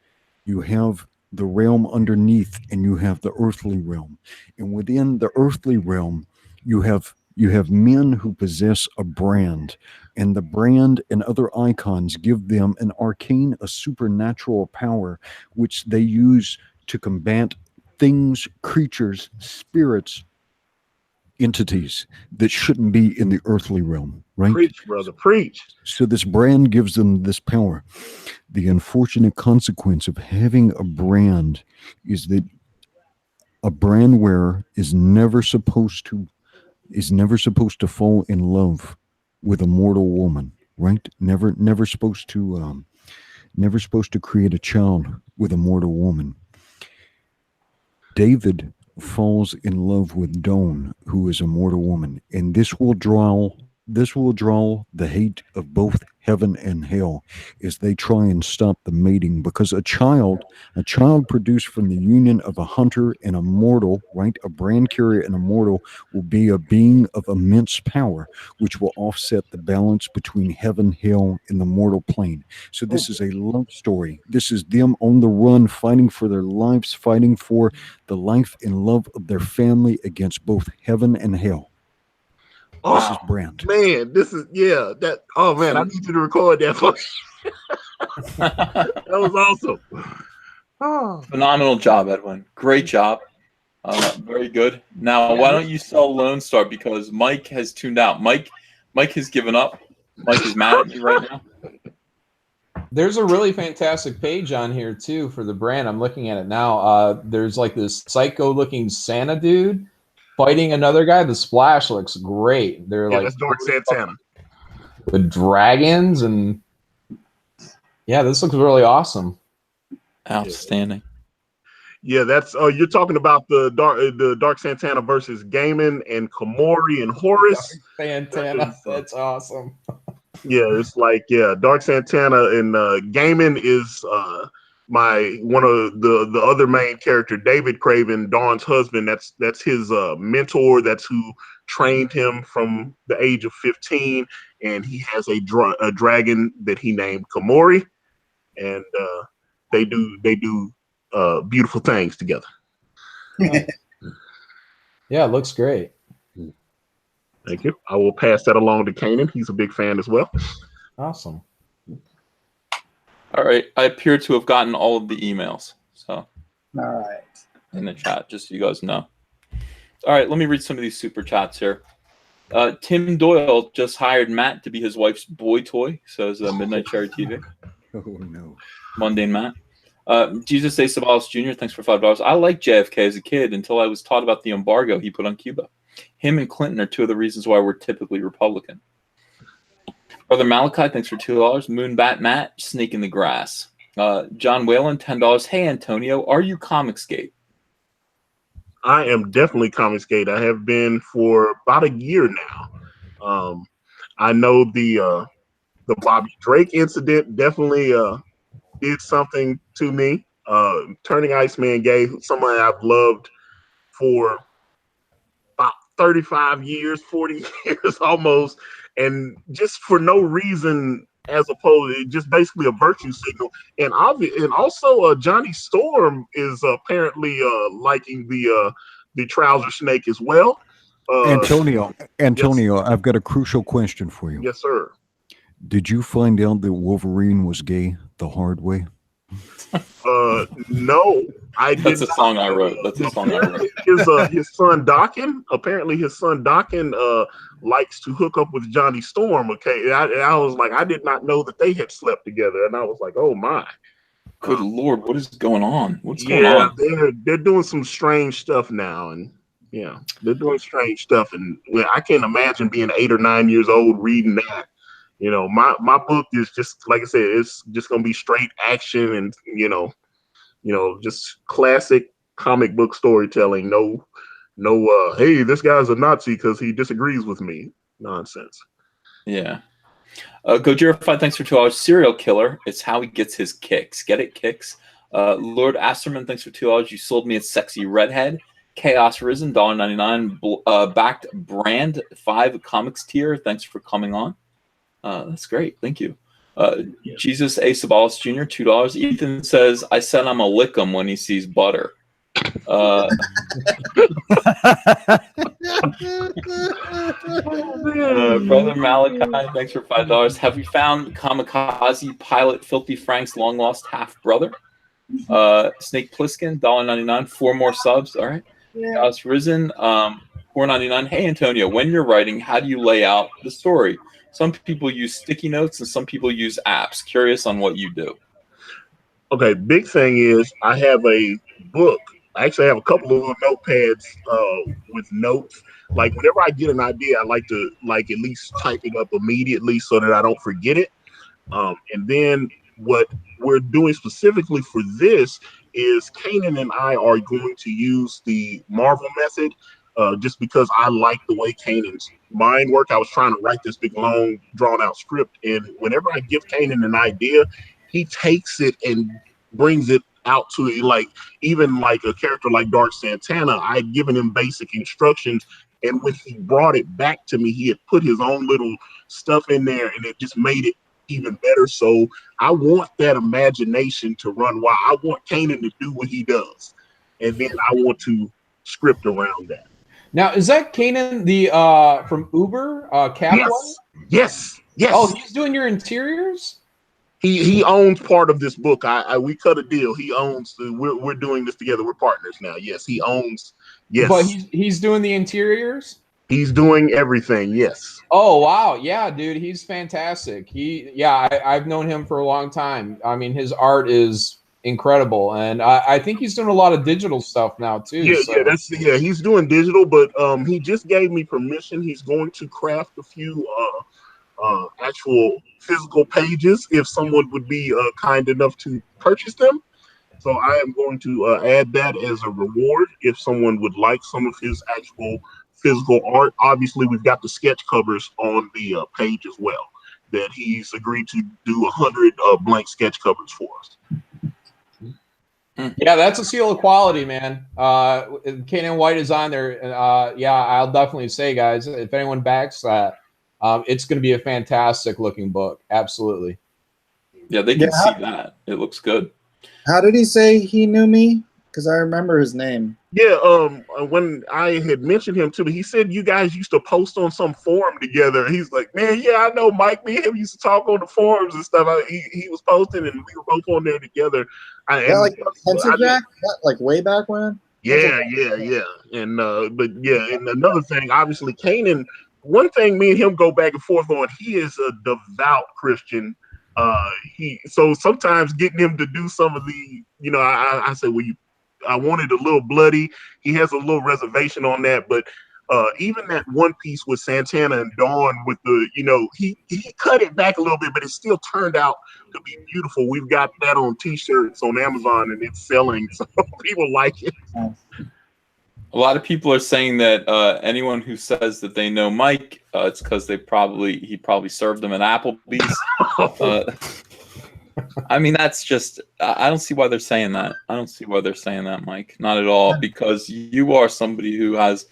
you have the realm underneath, and you have the earthly realm. And within the earthly realm, you have men who possess a brand, and the brand and other icons give them an arcane, a supernatural power, which they use to combat things, creatures, spirits, entities that shouldn't be in the earthly realm, right? Preach, brother, preach. So this brand gives them this power. The unfortunate consequence of having a brand is that a brand wearer is never supposed to fall in love with a mortal woman, right? Never supposed to create a child with a mortal woman. David falls in love with Dawn, who is a mortal woman, and this will draw the hate of both heaven and hell as they try and stop the mating, because a child produced from the union of a hunter and a mortal, right? A brand carrier and a mortal will be a being of immense power, which will offset the balance between heaven, hell, and the mortal plane. So this is a love story. This is them on the run, fighting for their lives, fighting for the life and love of their family against both heaven and hell. This is Brand. Man, this is that. Oh man, I need you to record that for me. That was awesome. Oh. Phenomenal job, Edwin. Great job. Very good. Now, why don't you sell Lone Star, because Mike has tuned out. Mike has given up. Mike is mad at me right now. There's a really fantastic page on here too for the brand. I'm looking at it now. There's like this psycho-looking Santa dude fighting another guy. The splash looks great. They're like that's Dark Santana with dragons, and this looks really awesome. Outstanding. Yeah, that's you're talking about the Dark Santana versus Gaiman and Komori and Horus. Santana, that's awesome. Yeah, it's like Dark Santana and Gaiman is one of the other main character, David Craven, Dawn's husband. That's his mentor. That's who trained him from the age of 15, and he has a dragon that he named Komori, and they do beautiful things together. Yeah, it looks great. Thank you. I will pass that along to Kanan. He's a big fan as well. Awesome. All right. I appear to have gotten all of the emails. So, all right. In the chat, just so you guys know. All right. Let me read some of these super chats here. Tim Doyle just hired Matt to be his wife's boy toy, says Midnight Cherry TV. Oh, no. Mundane Matt. Jesus A. Savalas Jr., thanks for $5. I liked JFK as a kid until I was taught about the embargo he put on Cuba. Him and Clinton are two of the reasons why we're typically Republican. Brother Malachi, thanks for $2. Moonbat Matt, Snake in the Grass. John Whalen, $10. Hey, Antonio, are you Comicsgate? I am definitely Comicsgate. I have been for about a year now. I know the Bobby Drake incident definitely did something to me. Turning Iceman gay, someone I've loved for about 35 years, 40 years almost, and just for no reason, as opposed to just basically a virtue signal. And also Johnny Storm is apparently liking the trouser snake as well. Antonio, yes. I've got a crucial question for you. Yes, sir. Did you find out that Wolverine was gay the hard way? No, I did. That's a song I wrote. His son Dokken. Apparently, his son Dokken likes to hook up with Johnny Storm. Okay, I was like, I did not know that they had slept together, and I was like, oh my. Good Lord, what is going on? What's going on? They're doing some strange stuff now, and Yeah, they're doing strange stuff, and I can't imagine being 8 or 9 years old reading that. My book is just like I said, it's just gonna be straight action and just classic comic book storytelling. No, hey, this guy's a Nazi because he disagrees with me. Nonsense. Yeah. Gojira5, thanks for $2. Serial killer. It's how he gets his kicks. Get it? Kicks. Lord Asterman, thanks for $2. You sold me a sexy redhead. Chaos Risen, $1.99. Backed Brand 5 comics tier. Thanks for coming on. That's great. Thank you. Jesus A. Sabalas Jr., $2. Ethan says, I said I'm a lick him when he sees butter. Brother Malachi, thanks for $5. Have we found Kamikaze Pilot Filthy Frank's long lost half brother? Snake Plissken, $1.99. 4 more subs. All right. Chaos Risen, $4.99. Hey Antonio, when you're writing, how do you lay out the story? Some people use sticky notes and some people use apps. Curious on what you do. Okay, big thing is I have a book. I actually have a couple of little notepads with notes. Like whenever I get an idea, I like to at least type it up immediately so that I don't forget it. And then what we're doing specifically for this is Kanan and I are going to use the Marvel method just because I like the way Kanan's mind work. I was trying to write this big, long, drawn-out script, and whenever I give Kanan an idea, he takes it and brings it out to it. Like even like a character like Dark Santana, I had given him basic instructions, and when he brought it back to me, he had put his own little stuff in there, and it just made it even better. So I want that imagination to run wild. I want Kanan to do what he does, and then I want to script around that. Now, is that Kanan the from Uber Cap one? Yes. Oh, he's doing your interiors. He owns part of this book. We cut a deal. He owns. We're doing this together. We're partners now. Yes, he owns. Yes, but he's doing the interiors. He's doing everything. Yes. Oh wow, yeah, dude, he's fantastic. I've known him for a long time. I mean, his art is incredible, and I think he's doing a lot of digital stuff now too. He's doing digital, but he just gave me permission. He's going to craft a few actual physical pages if someone would be kind enough to purchase them. So I am going to add that as a reward if someone would like some of his actual physical art. Obviously, we've got the sketch covers on the page as well, that he's agreed to do 100 blank sketch covers for us. Yeah, that's a seal of quality, man. Kanan White is on there. I'll definitely say, guys, if anyone backs that, it's going to be a fantastic looking book. Absolutely. Yeah, they can see that. It looks good. How did he say he knew me? Because I remember his name. Yeah, when I had mentioned him to me, he said you guys used to post on some forum together. He's like, man, yeah, I know Mike. Me and him used to talk on the forums and stuff. He was posting, and we were both on there together. Like way back when. Yeah. And and another thing, obviously, Kanan. One thing me and him go back and forth on. He is a devout Christian. So sometimes getting him to do some of the, I said, well, I wanted a little bloody. He has a little reservation on that, but even that one piece with Santana and Dawn with the, he cut it back a little bit, but it still turned out to be beautiful. We've got that on T-shirts on Amazon, and it's selling, so people like it. A lot of people are saying that anyone who says that they know Mike, it's because he probably served them at Applebee's. I mean, that's just, I don't see why they're saying that. I don't see why they're saying that, Mike. Not at all, because you are somebody who has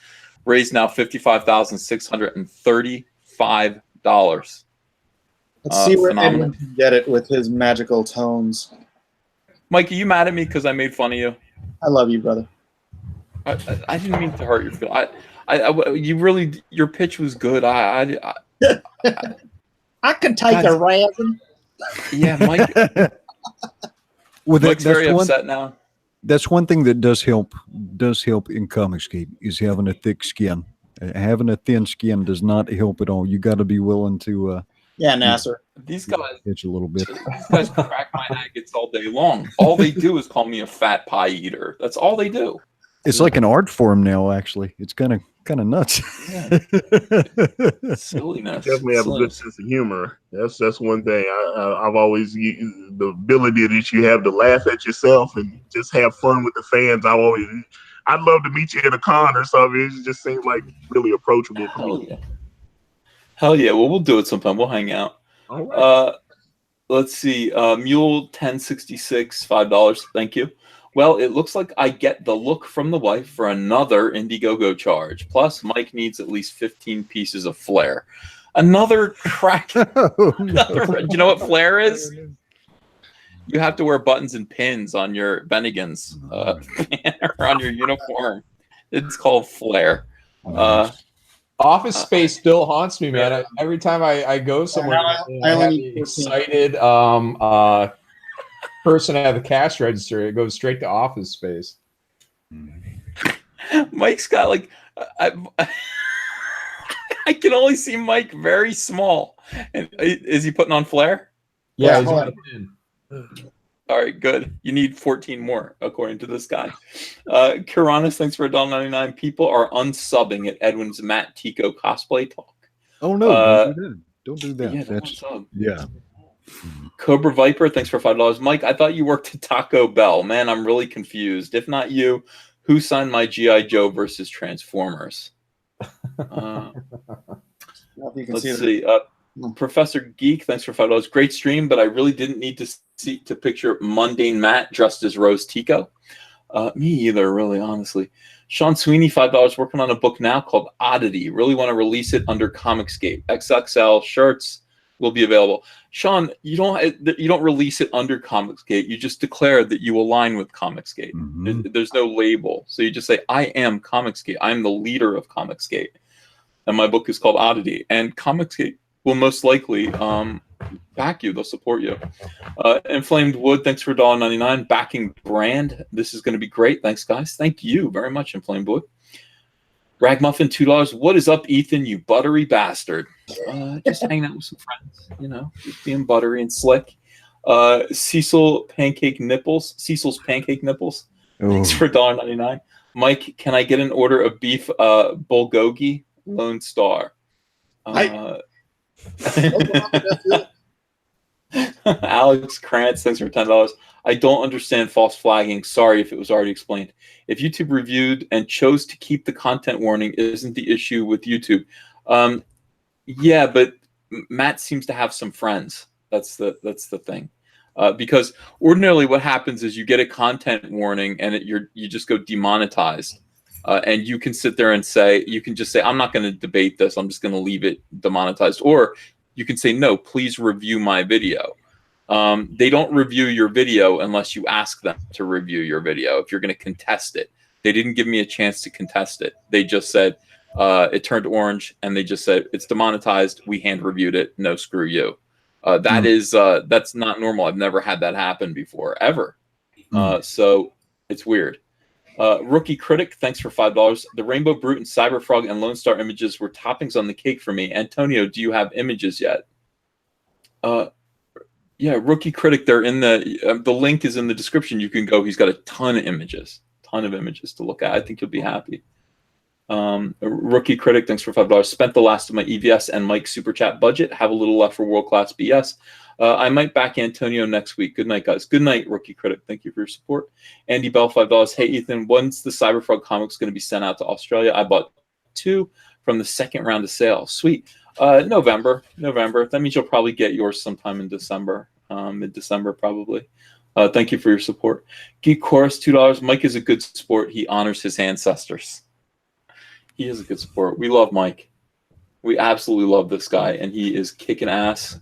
raised now $55,635. Let's see where Edwin can get it with his magical tones. Mike, are you mad at me because I made fun of you? I love you, brother. I didn't mean to hurt your feelings. You really, your pitch was good. I can take a raisin. Yeah, Mike. Mike's very upset now. That's one thing that does help in Comicsgate is having a thick skin. Having a thin skin does not help at all. You got to be willing to. Nasser. These guys itch a little bit. These guys crack my nuggets all day long. All they do is call me a fat pie eater. That's all they do. It's like an art form now. Actually, it's kind of nuts. Yeah. Silliness. Definitely have a good sense of humor. That's one thing I've always the ability that you have to laugh at yourself and just have fun with the fans. I'd love to meet you at a con or something. It just seems like really approachable for me. Yeah. Hell yeah. Well, we'll do it sometime. We'll hang out. All right. Let's see. Mule 1066, $5. Thank you. Well, it looks like I get the look from the wife for another Indiegogo charge. Plus, Mike needs at least 15 pieces of flair. Another crack. Do you know what flair is? You have to wear buttons and pins on your Bennigans or on your uniform. It's called flair. Office Space still haunts me, man. Every time I go somewhere, I have the excited person at the cash register. It goes straight to Office Space. Mike's got like I can only see Mike very small. And is he putting on flair? Yeah, he's got a pin. All right, good. You need 14 more, according to this guy. Kiranis, thanks for $1.99. People are unsubbing at Edwin's Matt Tico cosplay talk. Oh no! Don't do that. Yeah, That's yeah. Cobra Viper, thanks for $5. Mike, I thought you worked at Taco Bell. Man, I'm really confused. If not you, who signed my G.I. Joe versus Transformers? Let's see. Professor Geek, thanks for $5. Great stream, but I really didn't need to picture Mundane Matt dressed as Rose Tico. Me either, really, honestly. Sean Sweeney, $5, working on a book now called Oddity. Really want to release it under Comicsgate. XXL shirts will be available. Sean, you don't release it under Comicsgate. You just declare that you align with Comicsgate. Mm-hmm. There's no label. So you just say, I am Comicsgate. I'm the leader of Comicsgate. And my book is called Oddity. And Comicsgate will most likely back you. They'll support you. Inflamed Wood, thanks for $1.99. Backing brand. This is going to be great. Thanks, guys. Thank you very much, Inflamed Wood. Ragmuffin, $2. What is up, Ethan, you buttery bastard? Just hanging out with some friends, just being buttery and slick. Cecil's Pancake Nipples. Thanks for $1.99. Mike, can I get an order of beef bulgogi? Lone Star. Alex Krantz, thanks for $10. I don't understand false flagging. Sorry if it was already explained. If YouTube reviewed and chose to keep the content warning, isn't the issue with YouTube? Yeah, but Matt seems to have some friends. That's the thing. Because ordinarily what happens is you get a content warning and you just go demonetized. And you can sit there and you can just say, I'm not going to debate this. I'm just going to leave it demonetized. Or you can say, no, please review my video. They don't review your video unless you ask them to review your video if you're going to contest it. They didn't give me a chance to contest it. They just said it turned orange, and they just said it's demonetized. We hand reviewed it. No, screw you. That's not normal. I've never had that happen before, ever. So it's weird. Rookie Critic, thanks for $5. The Rainbow Brute and Cyberfrog and Lone Star images were toppings on the cake for me. Antonio, do you have images yet? Yeah, Rookie Critic, they're in the link is in the description. You can go. He's got a ton of images to look at. I think you'll be happy. Rookie Critic, thanks for $5. Spent the last of my EVS and Mike Super Chat budget. Have a little left for World Class BS. I might back Antonio next week. Good night, guys. Good night, Rookie Critic. Thank you for your support. Andy Bell, $5. Hey, Ethan, when's the Cyberfrog comics going to be sent out to Australia? I bought 2 from the second round of sale. Sweet. November. That means you'll probably get yours sometime in December, mid-December probably. Thank you for your support. Geek Chorus, $2. Mike is a good sport. He honors his ancestors. He is a good sport. We love Mike. We absolutely love this guy, and he is kicking ass.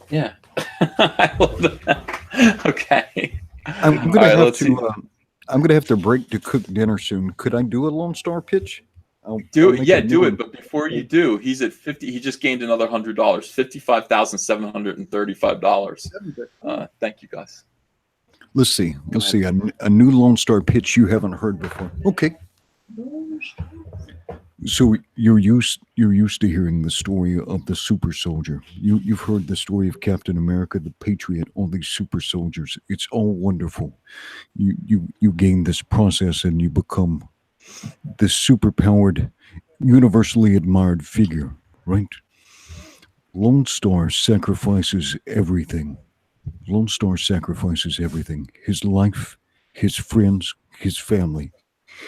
Yeah. I love that. Okay. I'm gonna have to break to cook dinner soon. Could I do a Lone Star pitch? Do it. But before you do, he's at 50. He just gained another $100. $55,735. Thank you, guys. Let's see. A new Lone Star pitch you haven't heard before. Okay. So you're used to hearing the story of the super soldier. You've heard the story of Captain America, the Patriot, all these super soldiers. It's all wonderful. You gain this process and you become this superpowered, universally admired figure, right? Lone Star sacrifices everything. Lone Star sacrifices everything. His life, his friends, his family.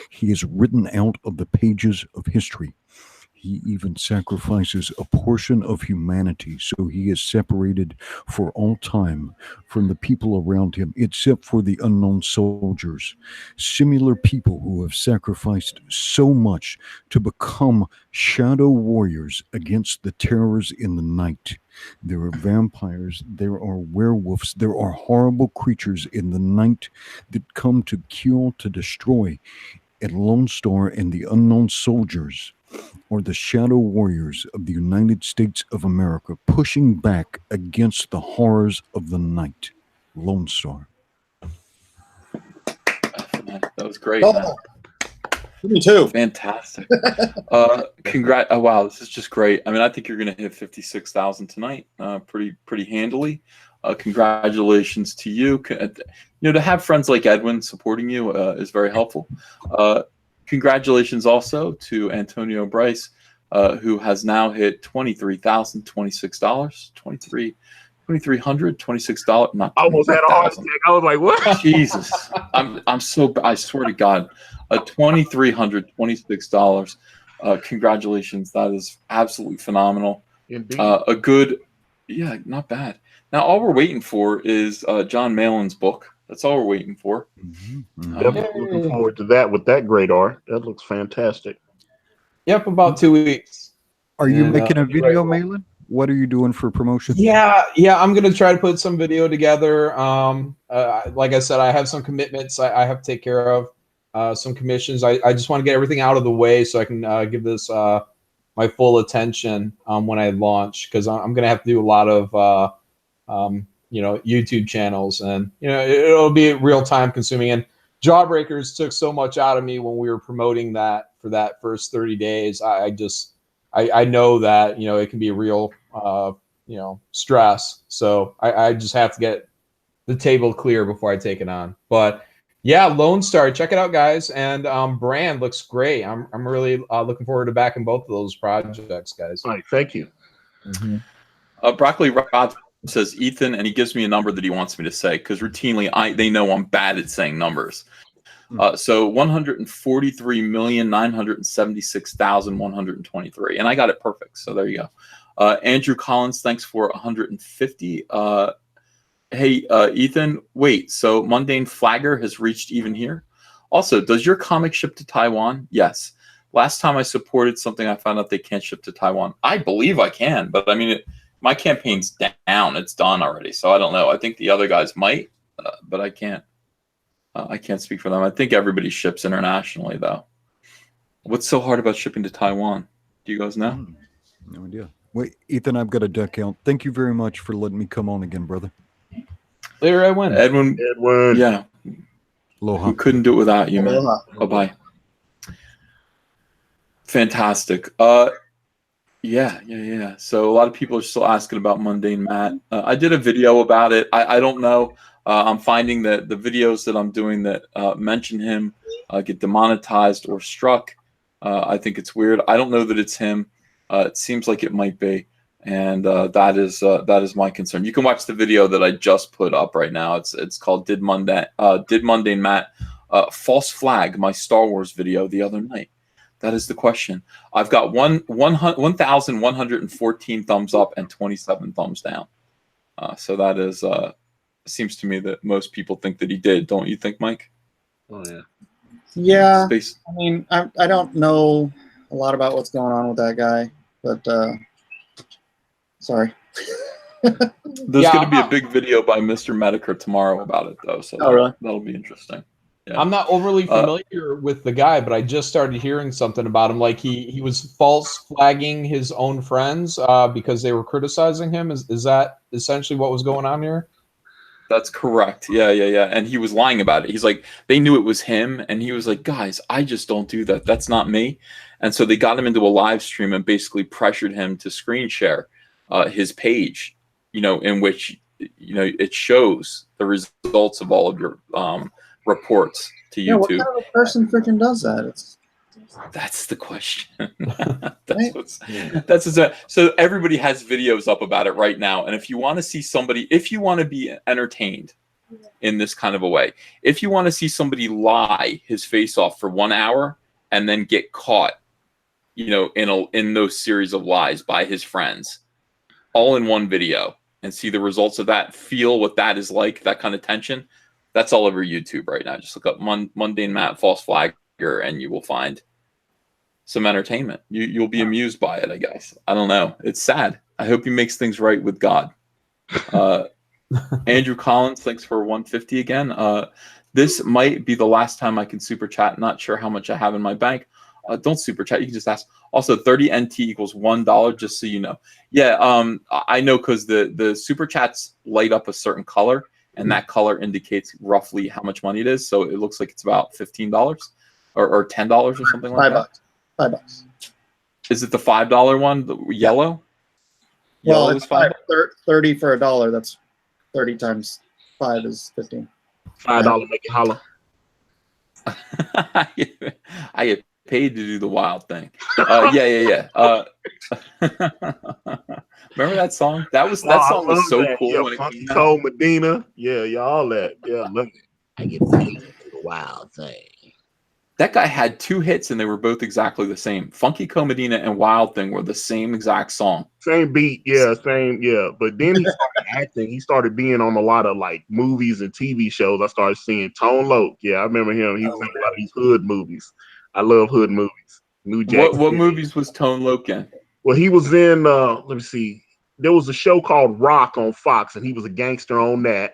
He is written out of the pages of history. He even sacrifices a portion of humanity, so he is separated for all time from the people around him, except for the unknown soldiers, similar people who have sacrificed so much to become shadow warriors against the terrors in the night. There are vampires, there are werewolves, there are horrible creatures in the night that come to kill, to destroy. And Lone Star and the unknown soldiers or the shadow warriors of the United States of America, pushing back against the horrors of the night. Lone Star. That was great. Oh, Man. me too. Fantastic. Congrats. Oh, wow. This is just great. I mean, I think you're going to hit 56,000 tonight. Pretty handily. Congratulations to you. To have friends like Edwin supporting you is very helpful. Congratulations also to Antonio Bryce, who has now hit $23,026. $2,326. Not I almost had a heart attack. I was like, what? Jesus. I swear to God. $2,326. Congratulations. That is absolutely phenomenal. Indeed. Not bad. Now all we're waiting for is John Malin's book. That's all we're waiting for. Definitely looking forward to that with that great art. That looks fantastic. Yep, about 2 weeks. Are you making a video, Malin? What are you doing for promotion? Yeah, I'm gonna try to put some video together. Like I said, I have some commitments I have to take care of, some commissions. I just want to get everything out of the way so I can give this my full attention when I launch, because I'm gonna have to do a lot of YouTube channels, and it'll be real time consuming. And Jawbreakers took so much out of me when we were promoting that for that first 30 days. I know that it can be a real stress. So I just have to get the table clear before I take it on. But yeah, Lone Star, check it out, guys. And Brand looks great. I'm really looking forward to backing both of those projects, guys. All right, thank you. Broccoli Rod says Ethan, and he gives me a number that he wants me to say, because routinely they know I'm bad at saying numbers. So 143,976,123, and I got it perfect. So there you go. Andrew Collins, thanks for 150. Hey, Ethan, wait. So Mundane Flagger has reached even here. Also, does your comic ship to Taiwan? Yes. Last time I supported something, I found out they can't ship to Taiwan. I believe I can, but I mean, my campaign's down. It's done already, so I don't know. I think the other guys might, but I can't. I can't speak for them. I think everybody ships internationally, though. What's so hard about shipping to Taiwan? Do you guys know? No idea. Wait, Ethan, I've got a duck out. Thank you very much for letting me come on again, brother. Later, Edwin. Edwin. Yeah. Aloha. We couldn't do it without you, man. Aloha. Bye-bye. Fantastic. Yeah. So a lot of people are still asking about Mundane Matt. I did a video about it. I don't know. I'm finding that the videos that I'm doing that mention him get demonetized or struck. I think it's weird. I don't know that it's him. It seems like it might be, and that is my concern. You can watch the video that I just put up right now. It's called "Did Mundane Matt False Flag My Star Wars video the other night?" That is the question. I've got 1,114 thumbs up and 27 thumbs down. So that is. Seems to me that most people think that he did. Don't you think, Mike? Oh yeah. Yeah. Space. I mean, I don't know a lot about what's going on with that guy, but sorry. There's going to be a big video by Mr. Medicare tomorrow about it, though. So really? That'll be interesting. Yeah. I'm not overly familiar with the guy, but I just started hearing something about him. Like he was false flagging his own friends because they were criticizing him. Is that essentially what was going on here? That's correct. Yeah. And he was lying about it. He's like, they knew it was him, and he was like, guys, I just don't do that. That's not me. And so they got him into a live stream and basically pressured him to screen share his page, in which it shows the results of all of your reports to Yeah, what YouTube. kind of a person freaking does that? That's the question. So everybody has videos up about it right now. And if you want to see somebody, if you want to be entertained in this kind of a way, if you want to see somebody lie his face off for 1 hour and then get caught, in those series of lies by his friends, all in one video, and see the results of that, feel what that is like, that kind of tension, that's all over YouTube right now. Just look up Mundane Matt False Flagger, and you will find some entertainment. You'll be amused by it, I guess. I don't know. It's sad. I hope he makes things right with God. Andrew Collins, thanks for 150 again. This might be the last time I can super chat. Not sure how much I have in my bank. Don't super chat. You can just ask. Also, 30 NT equals $1, just so you know. Yeah, I know, because the super chats light up a certain color, and that color indicates roughly how much money it is. So it looks like it's about $15 or $10 or something like that. $5. Is it the $5 one? The yellow? Well, Yellow it's is $5. 30 for $1. That's 30 times 5 is 15. $5 make it holler. I get paid to do the wild thing. Yeah. Remember that song? That song was so cool. Yeah, when it Funky came out. Cole Medina. Yeah, all that. Yeah, I love it. I get paid to do the wild thing. That guy had 2 hits, and they were both exactly the same. Funky Comedina and Wild Thing were the same exact song. Same beat, yeah, same, yeah. But then he started acting. He started being on a lot of like movies and TV shows. I started seeing Tone Loc. Yeah, I remember him. He was in a lot of these hood movies. I love hood movies. New Jack. What movies was Tone Loc in? Well, he was in. Let me see. There was a show called Rock on Fox, and he was a gangster on that.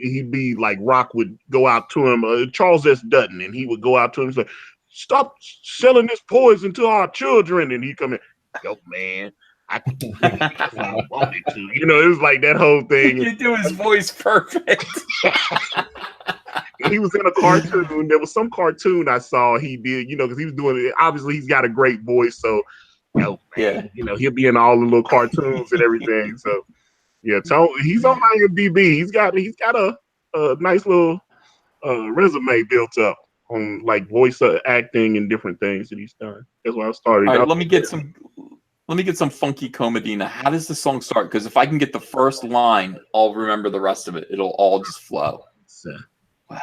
He'd be like, Rock would go out to him, Charles S. Dutton, and he would go out to him and say, "Stop selling this poison to our children." And he'd come in, "Yo, man, I could do it if I wanted to." It was like that whole thing. You do his voice perfect. He was in a cartoon. There was some cartoon I saw he did, because he was doing it. Obviously, he's got a great voice, so, man, he'll be in all the little cartoons and everything. So, yeah, he's on IMDb. He's got a nice little resume built up on like voice acting and different things that he's done. That's why I started. All right, let me get some Funky Comedina. How does the song start? Because if I can get the first line, I'll remember the rest of it. It'll all just flow.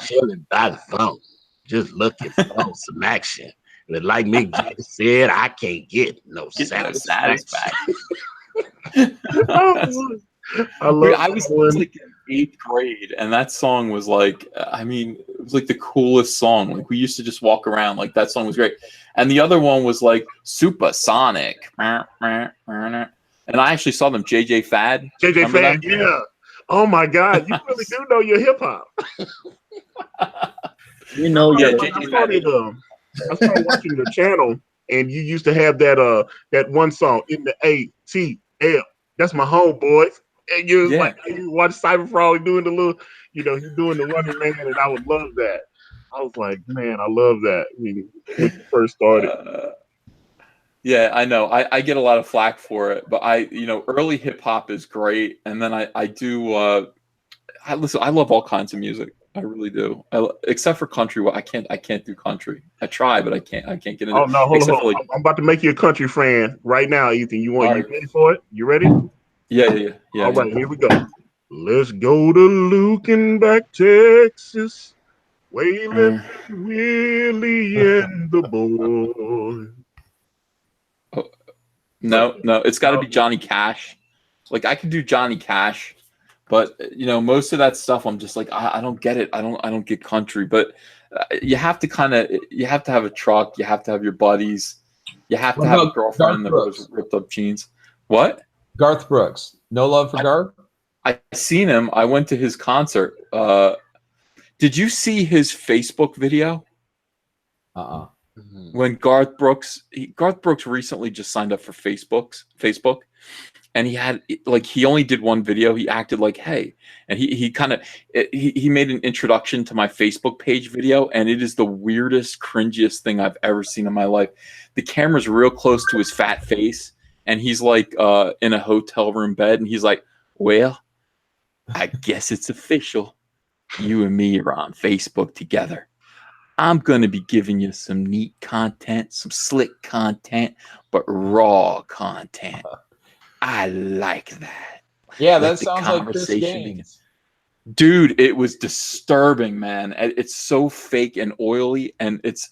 Chilling by the phone, just looking for some action. But like Mick Jagger said, I can't get no satisfaction. I was like in 8th grade, and that song was like, it was like the coolest song. Like, we used to just walk around, like, that song was great. And the other one was like Supersonic. And I actually saw them, JJ Fad. JJ Fad, yeah. Oh my God, you really do know your hip hop. You know, I started watching the channel, and you used to have that one song, in the ATL. That's my homeboys. And you watch Cyber Frog doing the little, he's doing the running man, and I would love that. I was like, man, I love that. When you first started. Yeah, I know. I get a lot of flack for it, but early hip hop is great, and then I do. I love all kinds of music. I really do. Except for country. I can't do country. I try, but I can't get into it. Oh no, hold on. I'm about to make you a country fan right now, Ethan. You ready for it? You ready? Yeah. All right, here we go. Let's go to Lukenbach, Texas. Waylon, Willie, and the boy. No, it's got to be Johnny Cash. Like, I could do Johnny Cash, but most of that stuff, I'm just like, I don't get it. I don't get country. But you have to have a truck. You have to have your buddies. You have to have a girlfriend that wears ripped up jeans. What? Garth Brooks. No love for Garth? I seen him. I went to his concert. Did you see his Facebook video? When Garth Brooks recently just signed up for Facebook, and he had like he only did one video. He acted like, hey, and he made an introduction to my Facebook page video, and it is the weirdest, cringiest thing I've ever seen in my life. The camera's real close to his fat face, and he's like in a hotel room bed, and he's like, well, I guess it's official. You and me are on Facebook together. I'm going to be giving you some neat content, some slick content, but raw content. I like that. Yeah, Let that the sounds like Chris conversation begin. Gaines. Dude, it was disturbing, man. It's so fake and oily, and it's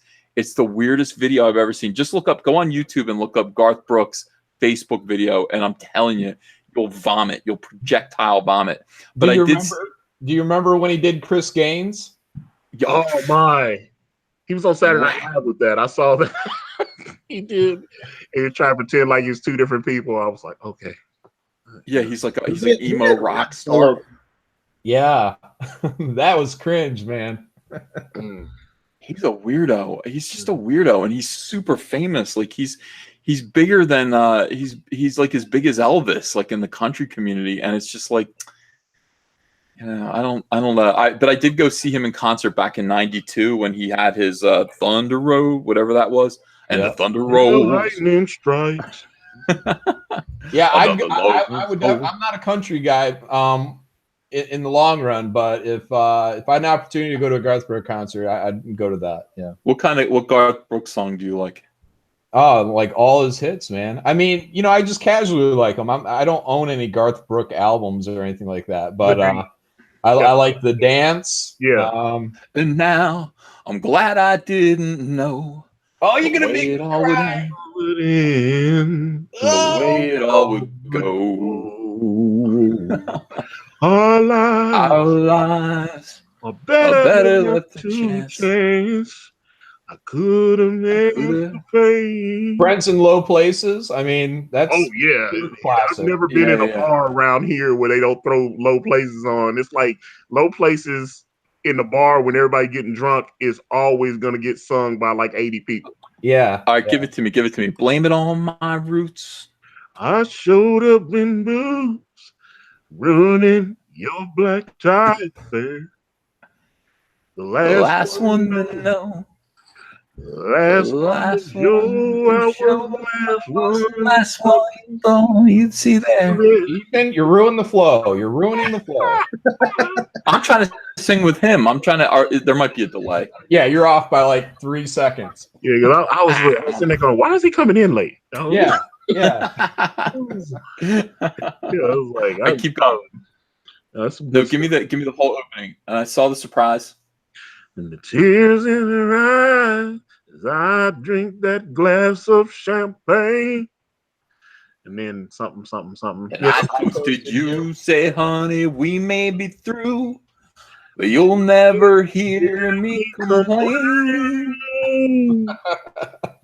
the weirdest video I've ever seen. Just go on YouTube and look up Garth Brooks' Facebook video, and I'm telling you, you'll vomit. You'll projectile vomit. But Do you remember when he did Chris Gaines? Oh my. He was on Saturday Night Live with that. I saw that. He did. He was trying to pretend like he's two different people. I was like, okay. Yeah, he's like emo rock star. Yeah, that was cringe, man. He's a weirdo. He's just a weirdo, and he's super famous. Like he's bigger than he's like as big as Elvis, like in the country community. And it's just like, you know, I don't know. But I did go see him in concert back in '92 when he had his Thunder Road, whatever that was, and the Thunder Road. Lightning strikes. Yeah, I would. I'm not a country guy. In the long run, but if I had an opportunity to go to a Garth Brooks concert, I'd go to that. Yeah. What Garth Brooks song do you like? Oh, like all his hits, man. I mean, you know, I just casually like him. I don't own any Garth Brooks albums or anything like that, but I like The Dance. Yeah. And now I'm glad I didn't know. Oh, you're gonna make it all would end. The way it all would go. Our lives are better left to chance. I could have made the pain. Friends in Low Places. I mean, that's classic. I've never been in a bar around here where they don't throw Low Places on. It's like Low Places in the bar when everybody getting drunk is always gonna get sung by like 80 people. Yeah. All right, give it to me. Blame it on my roots. I showed up in boots, ruining your black tie affair. The last one to know. The last one, though, you'd see there. Ethan, you're ruining the flow. You're ruining the flow. I'm trying to sing with him. There might be a delay. Yeah, you're off by like 3 seconds. Yeah, because I was sitting there going, why is he coming in late? Yeah. I was like, I keep going. No, give me the whole opening. And I saw the surprise. And the tears in her eyes as I drink that glass of champagne. And then something. And I toasted you, say, honey, we may be through, but you'll never hear me complain.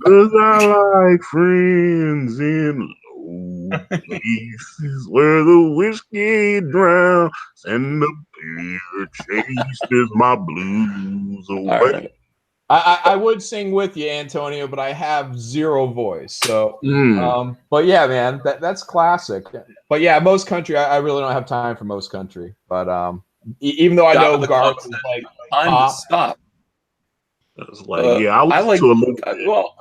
'Cause I like friends in low places where the whiskey drowns and the beer chases my blues away. Right. I would sing with you, Antonio, but I have zero voice. So, but yeah, man, that's classic. But yeah, most country, I really don't have time for most country. But even though I know Garth is like time to stop. I was like, I like to a little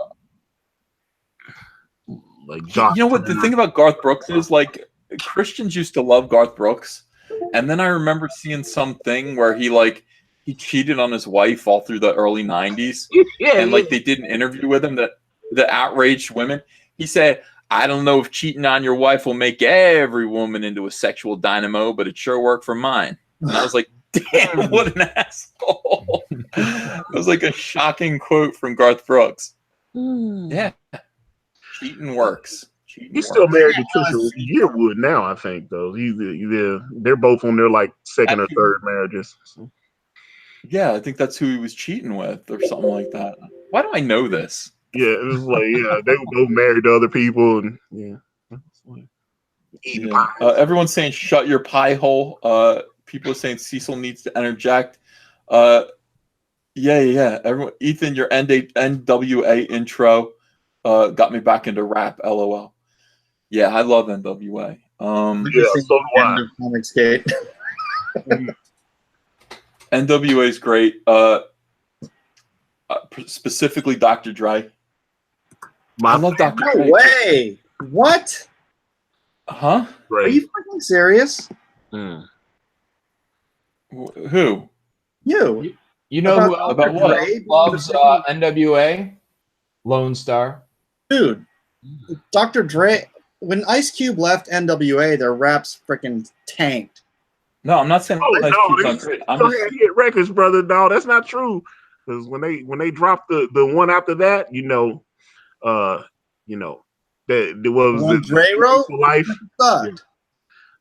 like Josh. You know what the thing about Garth Brooks is, like, Christians used to love Garth Brooks, and then I remember seeing something where he cheated on his wife all through the early 90s. And like they did an interview with him that the outraged women. He said, I don't know if cheating on your wife will make every woman into a sexual dynamo, but it sure worked for mine. And I was like, damn, what an asshole. It was like a shocking quote from Garth Brooks. Yeah. Cheating works. He's still married to Trisha Yearwood now, I think, though. They're both on their like second or third marriages. So. Yeah, I think that's who he was cheating with or something like that. Why do I know this? Yeah, it was like, they were both married to other people. And everyone's saying shut your pie hole. People are saying Cecil needs to interject. Everyone, Ethan, your NWA intro got me back into rap, LOL. Yeah, I love NWA. Yeah, so do I. Comicsgate. NWA is great. Specifically Dr. Dre. I love Dr. No Dre. way. What? Huh? Are you fucking serious? Mm. Who? You. You know who else about what? loves NWA? Lone Star. Dude, Dr. Dre, when Ice Cube left NWA, their raps freaking tanked. No, I'm not saying Ice Cube's they not great. I'm still just had hit records, brother. No, that's not true. Because when they dropped the one after that, that there was One Dre wrote? Life. Sucked.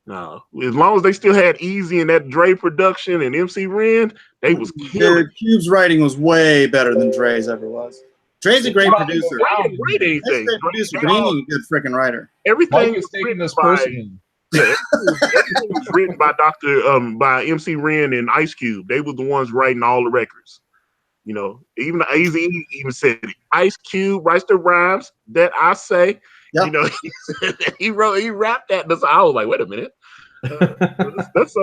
No, as long as they still had Easy and that Dre production and MC Ren, they was killing. Dude, Cube's writing was way better than Dre's ever was. Dre's a great producer. Dre didn't write anything. Dre's a great producer, but he ain't a good freaking writer. Everything Mike is was taking written this by personally. everything was written by by MC Ren and Ice Cube. They were the ones writing all the records. You know, even Easy even said it. Ice Cube writes the rhymes that I say. Yep. You know, he rapped that. I was like, wait a minute. That's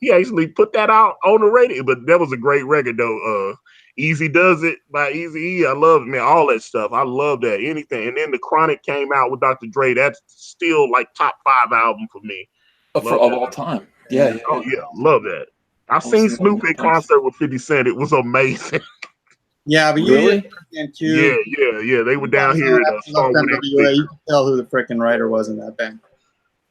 he actually put that out on the radio, but that was a great record though. Easy Does It by Eazy-E. I love it, man, all that stuff. I love that. Anything. And then the Chronic came out with Dr. Dre. That's still like top 5 album for me. of all time. Yeah. Oh yeah, love that. I've seen Snoop in concert with 50 Cent. It was amazing. Yeah, but Really? Cube. Yeah. They were down here at NWA. You can tell who the freaking writer was in that band.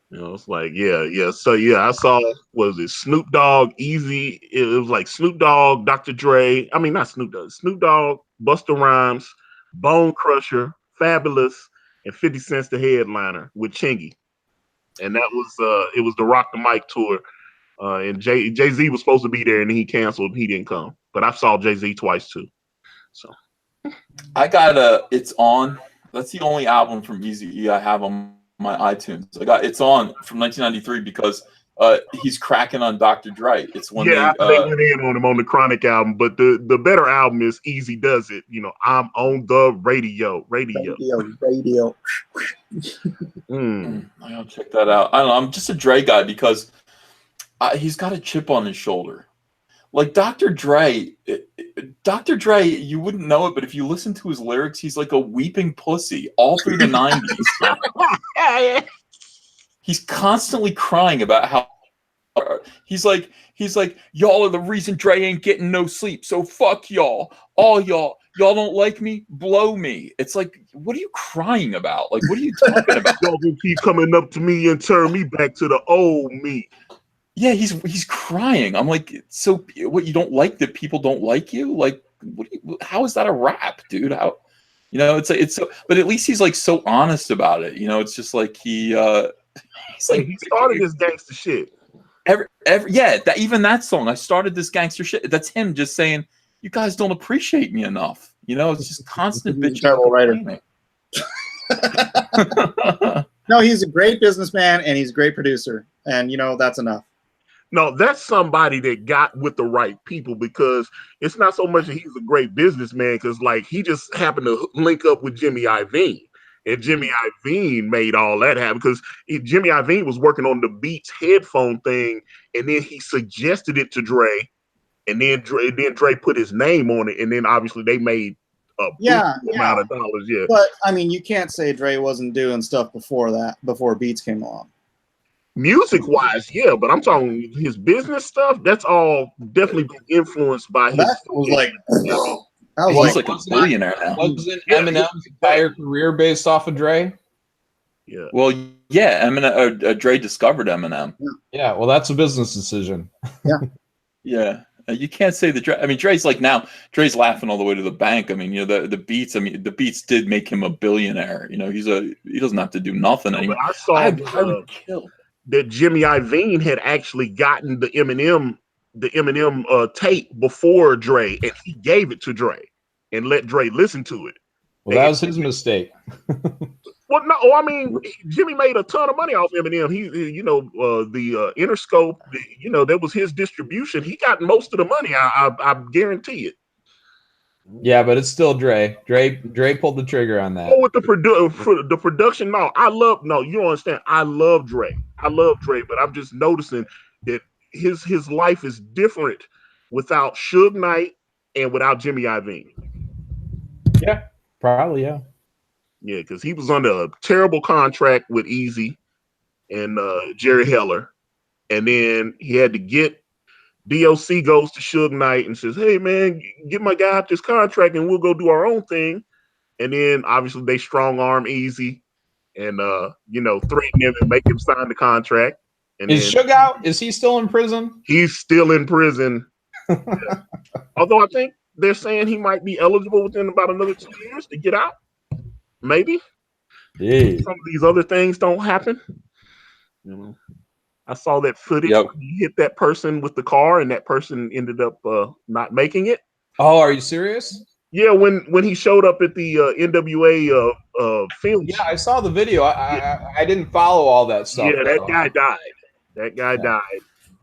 You know, it's like, yeah. So yeah, I saw, was it Snoop Dogg, Easy? It was like Snoop Dogg, Dr. Dre. I mean, not Snoop Dogg. Snoop Dogg, Busta Rhymes, Bone Crusher, Fabulous, and 50 Cent's the headliner with Chingy. And that was it was the Rock the Mic tour. And Jay-Z was supposed to be there and he canceled. He didn't come. But I saw Jay-Z twice too. So I got It's On. That's the only album from Eazy-E I have on my iTunes. I got It's On from 1993 because he's cracking on Dr. Dre. It's when they went in on him on the Chronic album, but the better album is Easy Does It. You know, I'm on the radio. I gotta check that out. I don't know. I'm just a Dre guy because he's got a chip on his shoulder. Like Dr. Dre, you wouldn't know it, but if you listen to his lyrics, he's like a weeping pussy all through the 90s. He's constantly crying about how he's like, y'all are the reason Dre ain't getting no sleep. So fuck y'all. All y'all don't like me, blow me. It's like, what are you crying about? Like, what are you talking about? Y'all will keep coming up to me and turn me back to the old me. Yeah, he's crying. I'm like, so what? You don't like that people don't like you? Like, how is that a rap, dude? How, you know? It's so, but at least he's like so honest about it. You know, it's just like he's like he started this gangster shit. Even that song, I started this gangster shit. That's him just saying, you guys don't appreciate me enough. You know, it's just constant bitching. Terrible writer. No, he's a great businessman and he's a great producer, and you know that's enough. No, that's somebody that got with the right people, because it's not so much that he's a great businessman, because like he just happened to link up with Jimmy Iovine, and Jimmy Iovine made all that happen because Jimmy Iovine was working on the Beats headphone thing, and then he suggested it to Dre, and then Dre put his name on it, and then obviously they made a amount of dollars. Yeah, but I mean, you can't say Dre wasn't doing stuff before Beats came along. Music wise, yeah, but I'm talking his business stuff. That's all definitely been influenced by his. That was like, he's like a billionaire now. Wasn't Eminem's entire career based off of Dre? Yeah. Well, yeah, Eminem. Dre discovered Eminem. Yeah. Well, that's a business decision. Yeah. Yeah. You can't say that Dre. I mean, Dre's like now. Dre's laughing all the way to the bank. I mean, you know, the Beats. I mean, the Beats did make him a billionaire. You know, he doesn't have to do nothing anymore. I saw that Jimmy Iovine had actually gotten the Eminem tape before Dre, and he gave it to Dre and let Dre listen to it. Well, that was his mistake. Well, no, I mean, Jimmy made a ton of money off Eminem. He the Interscope, that was his distribution. He got most of the money. I guarantee it. Yeah, but it's still Dre. Dre pulled the trigger on that. Oh, with the production, no, you don't understand. I love Dre. But I'm just noticing that his life is different without Suge Knight and without Jimmy Iovine. Yeah, probably, yeah. Yeah, because he was under a terrible contract with Easy and Jerry Heller, and then he had to get DOC goes to Suge Knight and says, "Hey man, get my guy out this contract, and we'll go do our own thing." And then obviously they strong arm Easy and threaten him and make him sign the contract. And is Suge out? Is he still in prison? He's still in prison. Yeah. Although I think they're saying he might be eligible within about another 2 years to get out. Maybe. Yeah. Some of these other things don't happen. I saw that footage when he hit that person with the car, and that person ended up not making it. Oh, are you serious? Yeah, when he showed up at the NWA film. Yeah, I saw the video. I didn't follow all that stuff. Yeah, that guy died. That guy died.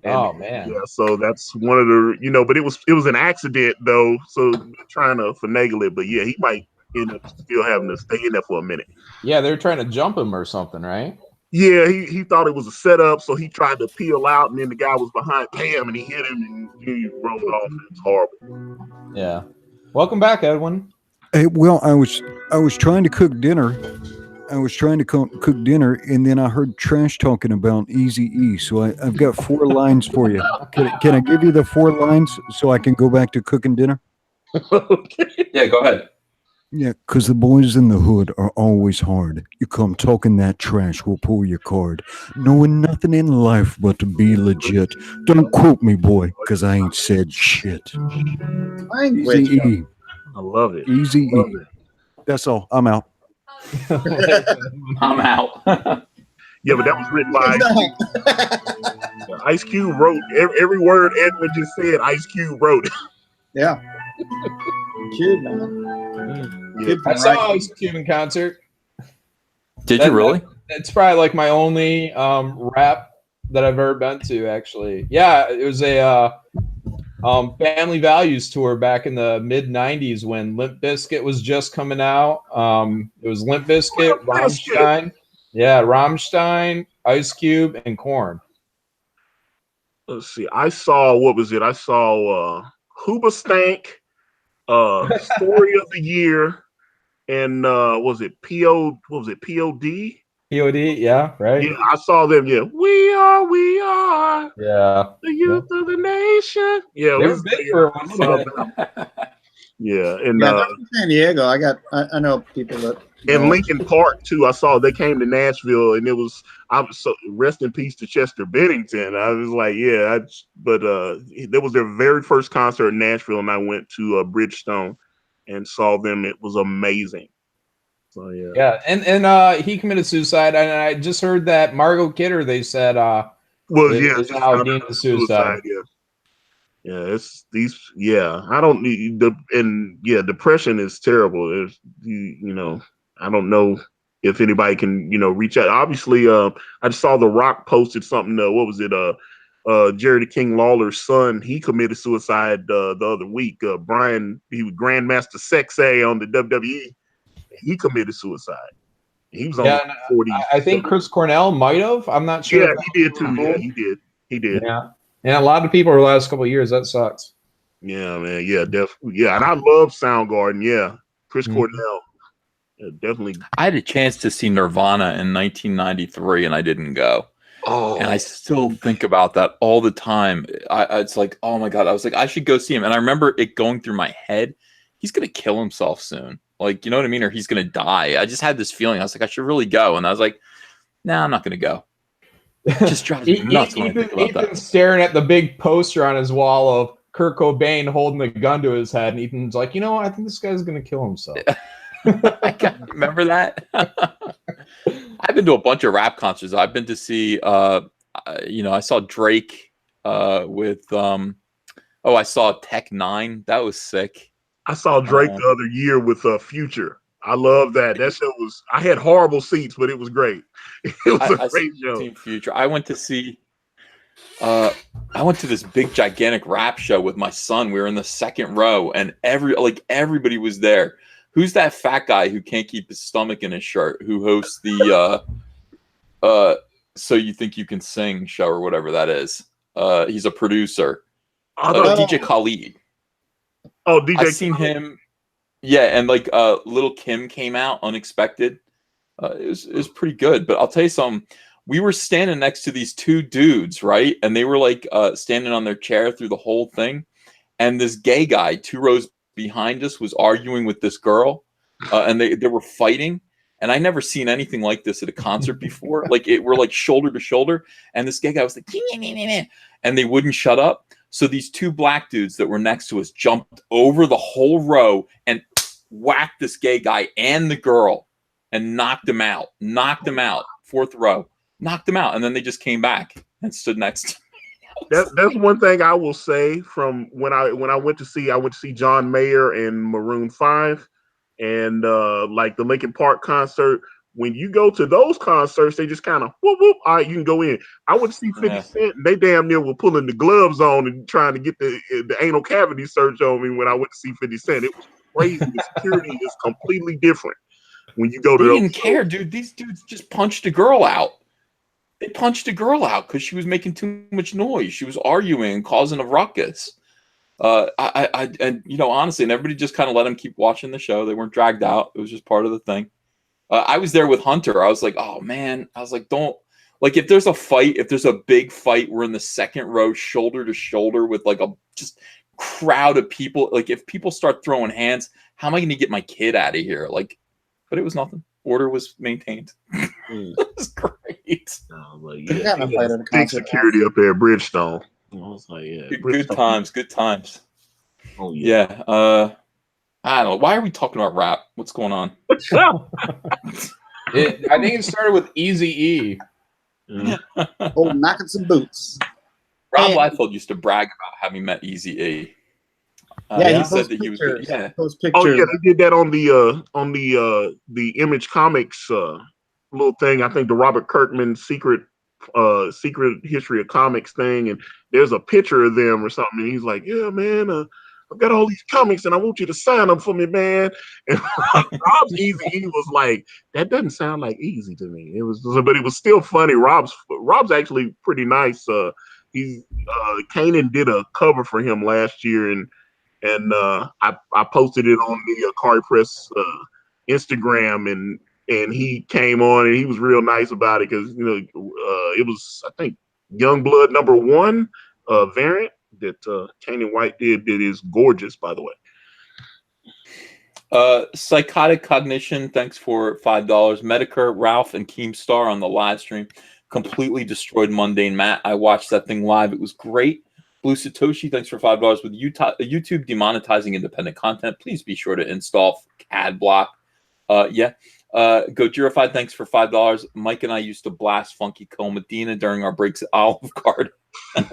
And, oh man. Yeah, so that's one of the but it was an accident though. So trying to finagle it, but yeah, he might end up still having to stay in there for a minute. Yeah, they're trying to jump him or something, right? Yeah, he thought it was a setup, so he tried to peel out, and then the guy was behind Pam, and he hit him, and he rolled off. It's horrible. Yeah. Welcome back, Edwin. Hey, well, I was trying to cook dinner. Cook dinner, and then I heard trash talking about Eazy-E. So I've got 4 lines for you. Can I give you the 4 lines so I can go back to cooking dinner? Okay. Yeah, go ahead. Yeah, because the boys in the hood are always hard. You come talking that trash, we'll pull your card. Knowing nothing in life but to be legit. Don't quote me, boy, because I ain't said shit. Eazy-E. I love it. Eazy-E. That's all. I'm out. I'm out. Yeah, but that was written by Ice Cube. Wrote every word Edwin just said. Ice Cube wrote it. Yeah. Cube, man. Yeah. I saw Ice Cube in concert. Did you really? It's probably like my only rap that I've ever been to, actually. Yeah, it was a Family Values tour back in the mid 90s when Limp Bizkit was just coming out. It was Limp Bizkit, Rammstein. Yeah, Rammstein, Ice Cube, and Korn. Let's see. I saw, what was it? I saw Hoobastank, Story of the Year, and was it POD? POD, yeah, right? Yeah, I saw them. Yeah, we are. Yeah, the youth of the nation. Yeah, they were big for a minute. Yeah, and they're from San Diego. I know people that. And Lincoln Park too. I saw they came to Nashville, and it was. So rest in peace to Chester Bennington. I was like, yeah, but that was their very first concert in Nashville, and I went to Bridgestone and saw them. It was amazing. So yeah. Yeah, and he committed suicide, and I just heard that Margot Kidder, they said, is now deemed suicide. Yeah, it's these. Yeah, I don't need depression is terrible. I don't know if anybody can reach out. Obviously, I just saw The Rock posted something. What was it? Jerry the King Lawler's son, he committed suicide the other week. Brian, he was Grandmaster Sexay on the WWE. He committed suicide. He was on 40. I think Chris Cornell might have. I'm not sure. Yeah, he did too. Yeah, he did. Yeah, and a lot of people over the last couple of years. That sucks. Yeah, man. Yeah, definitely. Yeah, and I love Soundgarden. Yeah, Chris Cornell. Yeah, definitely. I had a chance to see Nirvana in 1993, and I didn't go. Oh, and I still think about that all the time. It's like, oh my god, I was like, I should go see him, and I remember it going through my head. He's gonna kill himself soon. Like, you know what I mean? Or he's going to die. I just had this feeling. I was like, I should really go. And I was like, nah, I'm not going to go. It just drives me nuts when I think about that. Ethan's staring at the big poster on his wall of Kurt Cobain holding a gun to his head. And Ethan's like, I think this guy's going to kill himself. I can't remember that. I've been to a bunch of rap concerts. I've been to see, I saw Drake with, I saw Tech 9. That was sick. I saw Drake the other year with Future. I love that. That show was. I had horrible seats, but it was great. It was a great show. Future. I went to see I went to this big gigantic rap show with my son. We were in the second row, and everybody was there. Who's that fat guy who can't keep his stomach in his shirt? Who hosts the So You Think You Can Sing show or whatever that is? He's a producer. DJ Khalid. Oh, DJ. I've seen him. Yeah, and like Little Kim came out unexpected. It was pretty good. But I'll tell you something. We were standing next to these two dudes, right? And they were like standing on their chair through the whole thing. And this gay guy, 2 rows behind us, was arguing with this girl. And they were fighting. And I never seen anything like this at a concert before. We're like shoulder to shoulder. And this gay guy was like, and they wouldn't shut up. So these 2 black dudes that were next to us jumped over the whole row and whacked this gay guy and the girl and knocked him out. 4th row. Knocked him out, and then they just came back and stood next to me. That's one thing I will say from when I went to see John Mayer and Maroon 5 and like the Linkin Park concert. When you go to those concerts, they just kind of whoop whoop. All right, you can go in. I went to see 50 Cent. And they damn near were pulling the gloves on and trying to get the anal cavity search on me when I went to see 50 Cent. It was crazy. The security is completely different when you go to. They didn't care, dude. These dudes just punched a girl out. They punched a girl out because she was making too much noise. She was arguing and causing a ruckus. And honestly, and everybody just kind of let them keep watching the show. They weren't dragged out. It was just part of the thing. I was there with Hunter. I was like, oh man. I was like, don't, like, if there's a fight, if there's a big fight, we're in the second row, shoulder to shoulder with like a just crowd of people. Like, if people start throwing hands, how am I going to get my kid out of here? Like, but it was nothing. Order was maintained. It was great. Big security up there at Bridgestone. I was like, yeah, good times. Oh yeah. I don't know. Why are we talking about rap? What's going on? I think it started with Eazy-E. Oh, knocking some boots. Rob Liefeld used to brag about having met Eazy-E. He said that he was good. Yeah. Oh yeah, they did that on the Image Comics little thing. I think the Robert Kirkman secret history of comics thing, and there's a picture of them or something. And he's like, "Yeah, man, I've got all these comics, and I want you to sign them for me, man." And Rob's Eazy-E was like, "That doesn't sound like easy to me." It was, but it was still funny. Rob's actually pretty nice. He's Kanan did a cover for him last year, and I posted it on the Card Press Instagram, and he came on and he was real nice about it because it was, I think, Youngblood #1 variant that Kanan White did is gorgeous, by the way. Psychotic Cognition, thanks for $5. Medicare, Ralph, and Keemstar on the live stream completely destroyed Mundane Matt. I watched that thing live. It was great. Blue Satoshi, thanks for $5 with YouTube demonetizing independent content. Please be sure to install ad block. Gojira5, thanks for $5. Mike and I used to blast Funky Cole Medina during our breaks at Olive Garden.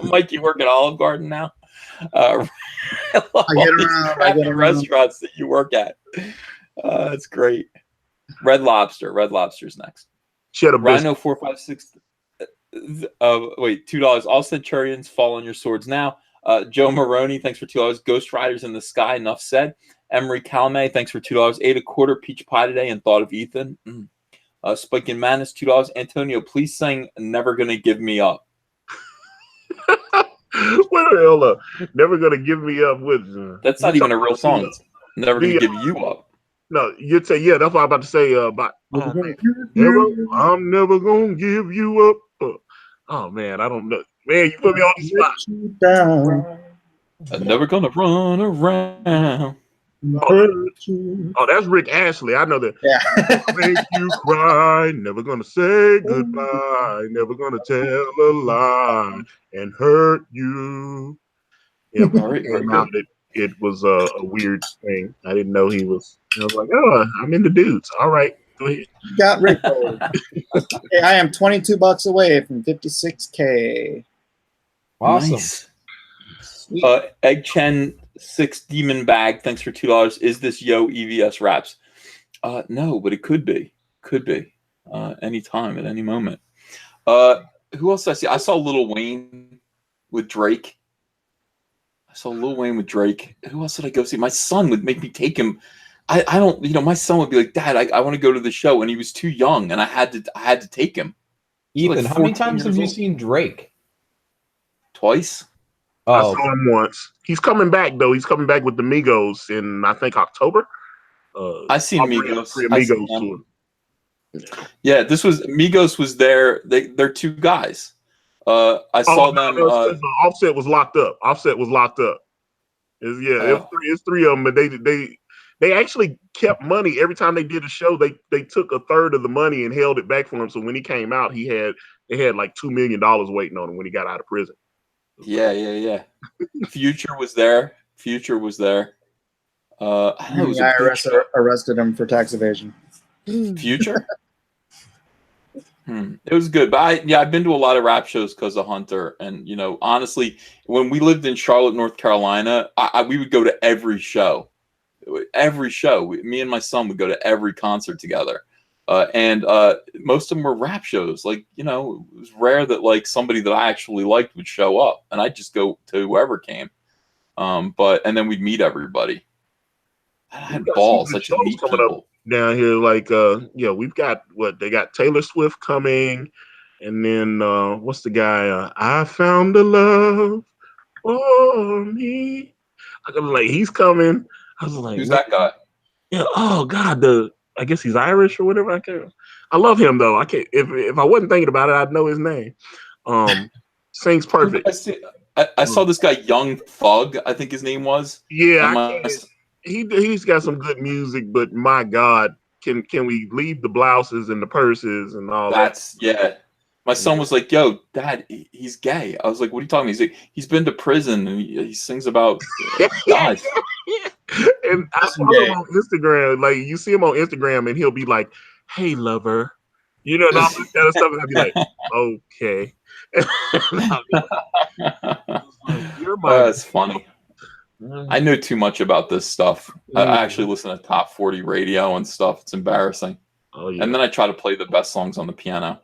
Mike, you work at Olive Garden now? I get around restaurants that you work at. That's great. Red Lobster's next. Rhino 456. $2. All Centurions, fall on your swords now. Joe Maroney, thanks for $2. Ghost Riders in the Sky, enough said. Emery Calme, thanks for $2. 8.25 peach pie today and thought of Ethan. Spike and Madness, $2. Antonio, please sing Never Gonna Give Me Up. Hold up. Never Gonna Give Me Up with that's not even a real song. It's Never Gonna Give You Up. No, you'd say, yeah, that's what I'm about to say about I'm never gonna give you up. Oh man, I don't know. Man, you put me on the spot. I'm never gonna run around. Oh, that's Rick Astley. I know that. Yeah. Make you cry, never gonna say goodbye, never gonna tell a lie and hurt you. Yeah, all right, it was a weird thing. I didn't know he was. I was like, oh, I'm into dudes. All right, go ahead. Got Rick. Hey, I am $22 away from 56K. Awesome. Nice. Egg Chen 6 Demon Bag, thanks for $2. Is this Yo EVS Raps? No, but it could be. Anytime, at any moment. Who else did I see? I saw Lil Wayne with Drake. Who else did I go see? My son would make me take him. I don't, my son would be like, Dad, I want to go to the show, and he was too young, and I had to take him. Ethan, like how many 14 times have years you old. seen Drake? Twice. I Oh, saw him once. He's coming back though. He's coming back with the Migos in I think October. I seen I'll bring Migos. three I seen Amigos them. to him. Yeah, Migos was there. They're two guys. I saw them. Offset was locked up. It's three of them, but they actually kept money every time they did a show. They took a third of the money and held it back for him. So when he came out, they had like $2 million waiting on him when he got out of prison. Yeah. Future was there. I don't know. It The was a big IRS show. arrested him for tax evasion. Future. It was good, but I've been to a lot of rap shows because of Hunter, and honestly, when we lived in Charlotte, North Carolina, we would go to every show. Me and my son would go to every concert together, and most of them were rap shows. Like it was rare that like somebody that I actually liked would show up, and I'd just go to whoever came. And then we'd meet everybody. I had balls. I should meet people. Down here, we've got they got Taylor Swift coming, and then what's the guy? I found a love for me. He's coming. I was like, who's that guy? Yeah. Oh God, I guess he's Irish or whatever. I love him though. I can't. If I wasn't thinking about it, I'd know his name. Sings perfect. I saw this guy, Young Thug. I think his name was. Yeah. He's got some good music, but my God, can we leave the blouses and the purses and all that? Yeah. My son was like, "Yo, Dad, he's gay." I was like, "What are you talking about?" He's like, "He's been to prison and he sings about guys." And I follow him on Instagram. Like you see him on Instagram, and he'll be like, "Hey, lover," and all this kind of stuff. And I'll be like, "Okay." You're my. That's funny. I know too much about this stuff. I actually listen to Top 40 radio and stuff. It's embarrassing. Oh, yeah. And then I try to play the best songs on the piano.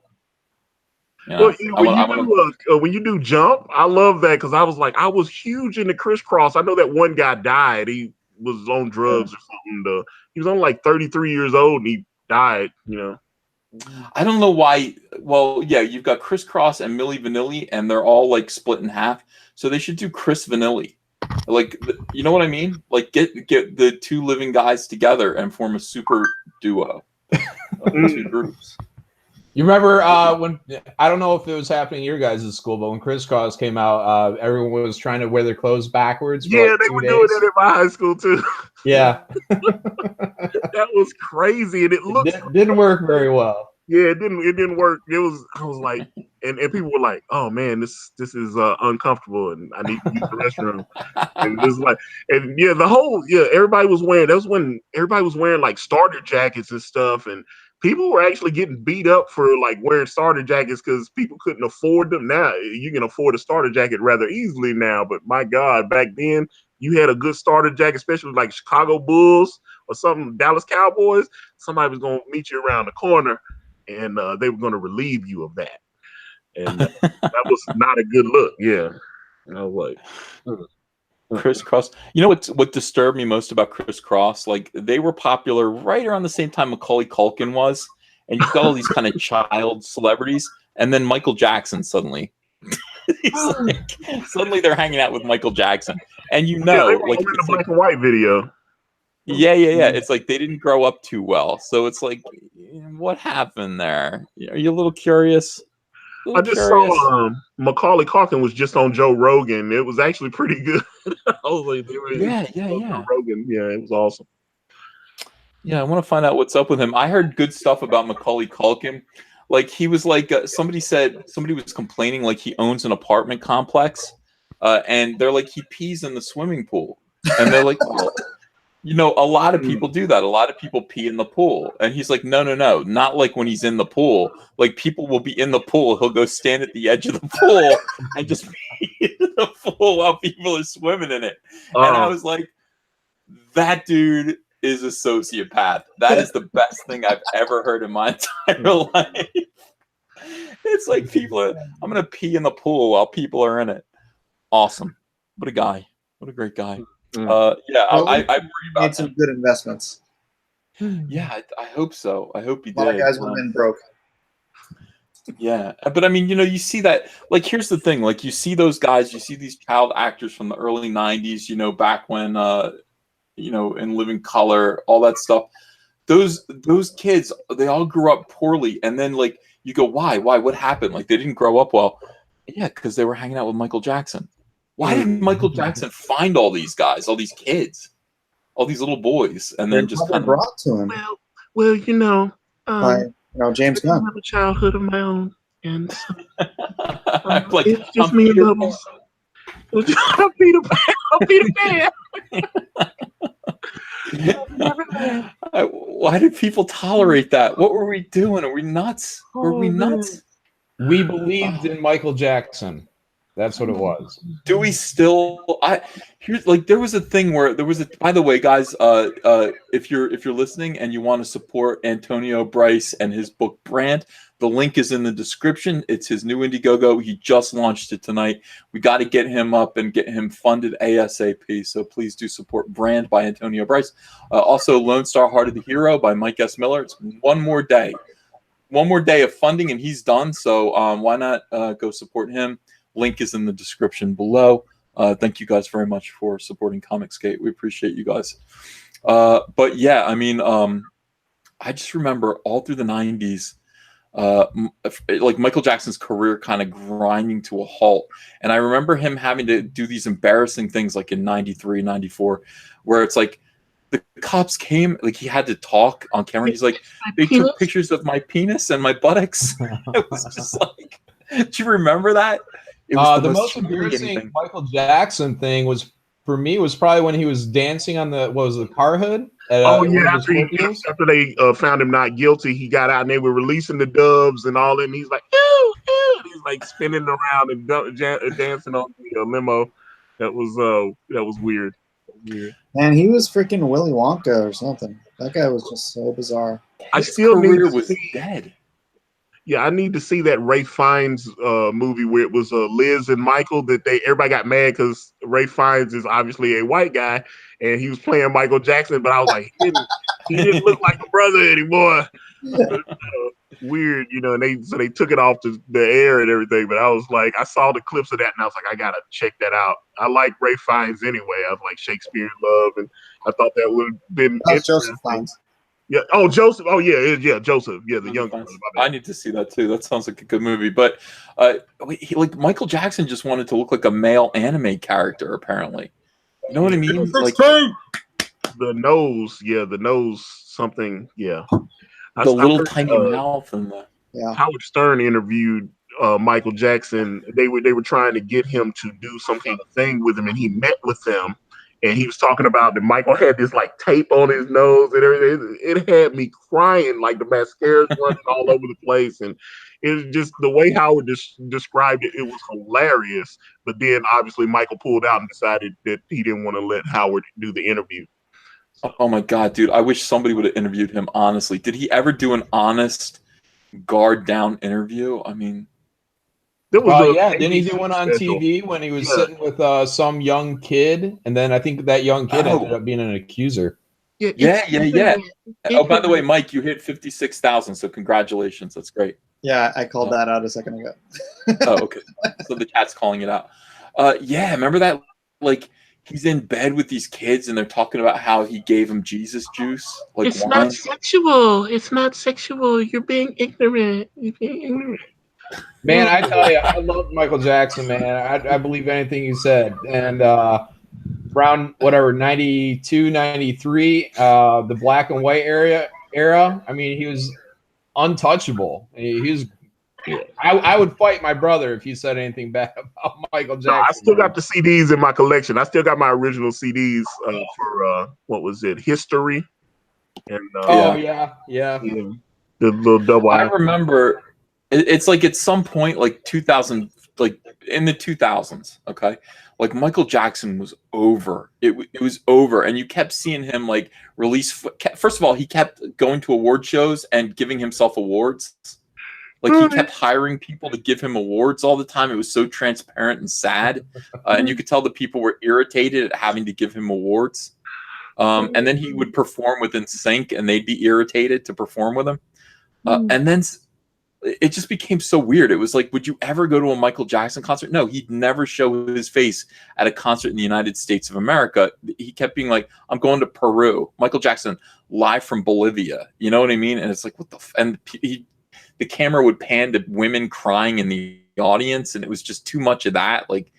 When you do Jump, I love that because I was huge into Crisscross. I know that one guy died. He was on drugs or something. He was only like 33 years old and he died. I don't know why. Well, yeah, you've got Crisscross and Milli Vanilli, and they're all like split in half. So they should do Chris Vanilli. Like, you know what I mean? Like, get the two living guys together and form a super duo of two groups. You remember when, I don't know if it was happening at your guys' school, but when Crisscross came out, everyone was trying to wear their clothes backwards. For they were doing that at my high school too. Yeah. That was crazy. And it didn't work very well. Yeah, it didn't work. I was like, and people were like, "Oh man, this is uncomfortable, and I need to use the restroom." And it was like, everybody was wearing. That was when everybody was wearing like starter jackets and stuff, and people were actually getting beat up for like wearing starter jackets because people couldn't afford them. Now you can afford a starter jacket rather easily now, but my God, back then you had a good starter jacket, especially like Chicago Bulls or something, Dallas Cowboys. Somebody was gonna meet you around the corner. And they were going to relieve you of that. And that was not a good look. Yeah. And I was like, Crisscross. You know what disturbed me most about Crisscross? Like, they were popular right around the same time Macaulay Culkin was. And you've got all these kind of child celebrities. And then Michael Jackson suddenly. Suddenly they're hanging out with Michael Jackson. And they were like in the black and white video. Yeah. It's like they didn't grow up too well. So it's like, what happened there? Are you a little curious? I just saw Macaulay Culkin was just on Joe Rogan. It was actually pretty good. I was like, Joe Rogan. Yeah, it was awesome. Yeah, I want to find out what's up with him. I heard good stuff about Macaulay Culkin. Like, he was like, somebody was complaining like he owns an apartment complex. And they're like, he pees in the swimming pool. And they're like, well, a lot of people do that. A lot of people pee in the pool. And he's like, no, not like when he's in the pool. Like, people will be in the pool. He'll go stand at the edge of the pool and just pee in the pool while people are swimming in it. And I was like, that dude is a sociopath. That is the best thing I've ever heard in my entire life. It's like people are, I'm gonna pee in the pool while people are in it. Awesome. What a guy. What a great guy. Yeah, Well, I worry made about some him. good investments. Yeah, I hope so. I hope he A lot of did. guys would have been broke. Yeah, but I mean, you see that. Like, here's the thing. Like, you see those guys. You see these child actors from the early '90s. Back when in Living Color, all that stuff. Those kids, they all grew up poorly, and then like you go, why? What happened? Like they didn't grow up well. Yeah, because they were hanging out with Michael Jackson. Why did Michael Jackson find all these guys, all these kids, all these little boys, and then just kind of brought to him Well, by James I Gunn. have a childhood of my own, and so, like it's just I'm me and Peter Bubbles. I'm Peter Pan. I'm Peter Pan. Why did people tolerate that? What were we doing? Are we nuts? Were we nuts? We believed in Michael Jackson. That's what it was. Do we still? Here's like there was a thing where there was a. By the way, guys, if you're listening and you want to support Antonio Bryce and his book Brand, the link is in the description. It's his new Indiegogo. He just launched it tonight. We got to get him up and get him funded ASAP. So please do support Brand by Antonio Bryce. Also, Lone Star Heart of the Hero by Mike S. Miller. It's one more day of funding, and he's done. So why not go support him? Link is in the description below. Thank you guys very much for supporting Comicsgate. We appreciate you guys. But yeah, I mean, I just remember all through the 90s, like Michael Jackson's career kind of grinding to a halt. And I remember him having to do these embarrassing things like in 93, 94, where it's like the cops came, like he had to talk on camera. He's like, they took pictures of my penis and my buttocks. It was just like, do you remember that? It was the most embarrassing Michael Jackson thing was probably when he was dancing on the car hood. After they found him not guilty, he got out and they were releasing the doves and all that. And he's like, ew, ew. And he's like spinning around and dancing on the limo. That was weird. Man, he was freaking Willy Wonka or something. That guy was just so bizarre. His career was dead. Yeah, I need to see that Ray Fiennes movie where it was Liz and Michael that everybody got mad because Ray Fiennes is obviously a white guy and he was playing Michael Jackson, but I was like, he didn't look like a brother anymore. Weird, and they took it off the air and everything. But I was like, I saw the clips of that and I was like, I gotta check that out. I like Ray Fiennes anyway. I was like Shakespeare in Love, and I thought that would have been Joseph Fiennes. Yeah. Oh, Joseph. Oh, yeah. Joseph. Yeah, the young brother. I need to see that too. That sounds like a good movie. But like Michael Jackson just wanted to look like a male anime character. Apparently, you know what I mean? Like the nose. Yeah, the nose. Something. Yeah. The little tiny mouth and the. Yeah. Howard Stern interviewed Michael Jackson. They were trying to get him to do some kind of thing with him, and he met with them. And he was talking about that Michael had this like tape on his nose and everything. It had me crying, like the mascara's running all over the place. And it was just the way Howard described it. It was hilarious. But then obviously Michael pulled out and decided that he didn't want to let Howard do the interview. Oh my God, dude. I wish somebody would have interviewed him honestly. Did he ever do an honest guard down interview? I mean, didn't he do one on TV when he was sitting with some young kid, and then I think that young kid ended up being an accuser. Yeah. Oh, by the way, Mike, you hit 56,000, so congratulations. That's great. Yeah, I called that out a second ago. Oh, okay. So the chat's calling it out. Yeah, remember that? Like he's in bed with these kids, and they're talking about how he gave them Jesus juice. Like it's wine. not sexual. It's not sexual. You're being ignorant. Man, I tell you, I love Michael Jackson, man. I believe anything he said. And around, 92, 93, the black and white era, I mean, he was untouchable. He was. I would fight my brother if he said anything bad about Michael Jackson. I still got the CDs in my collection. I still got my original CDs for, what was it, History? And yeah. The little double. I remember... It's like at some point, like 2000, like in the 2000s, okay? Like Michael Jackson was over. It was over. And you kept seeing him like release. First of all, he kept going to award shows and giving himself awards. Like he kept hiring people to give him awards all the time. It was so transparent and sad, and you could tell the people were irritated at having to give him awards. And then he would perform with NSYNC, and they'd be irritated to perform with him. And then it just became so weird. It was like, would you ever go to a Michael Jackson concert? No, he'd never show his face at a concert in the United States of America. He kept being like, I'm going to Peru. Michael Jackson live from Bolivia. You know what I mean? And it's like, what the and the camera would pan to women crying in the audience, and it was just too much of that. Like,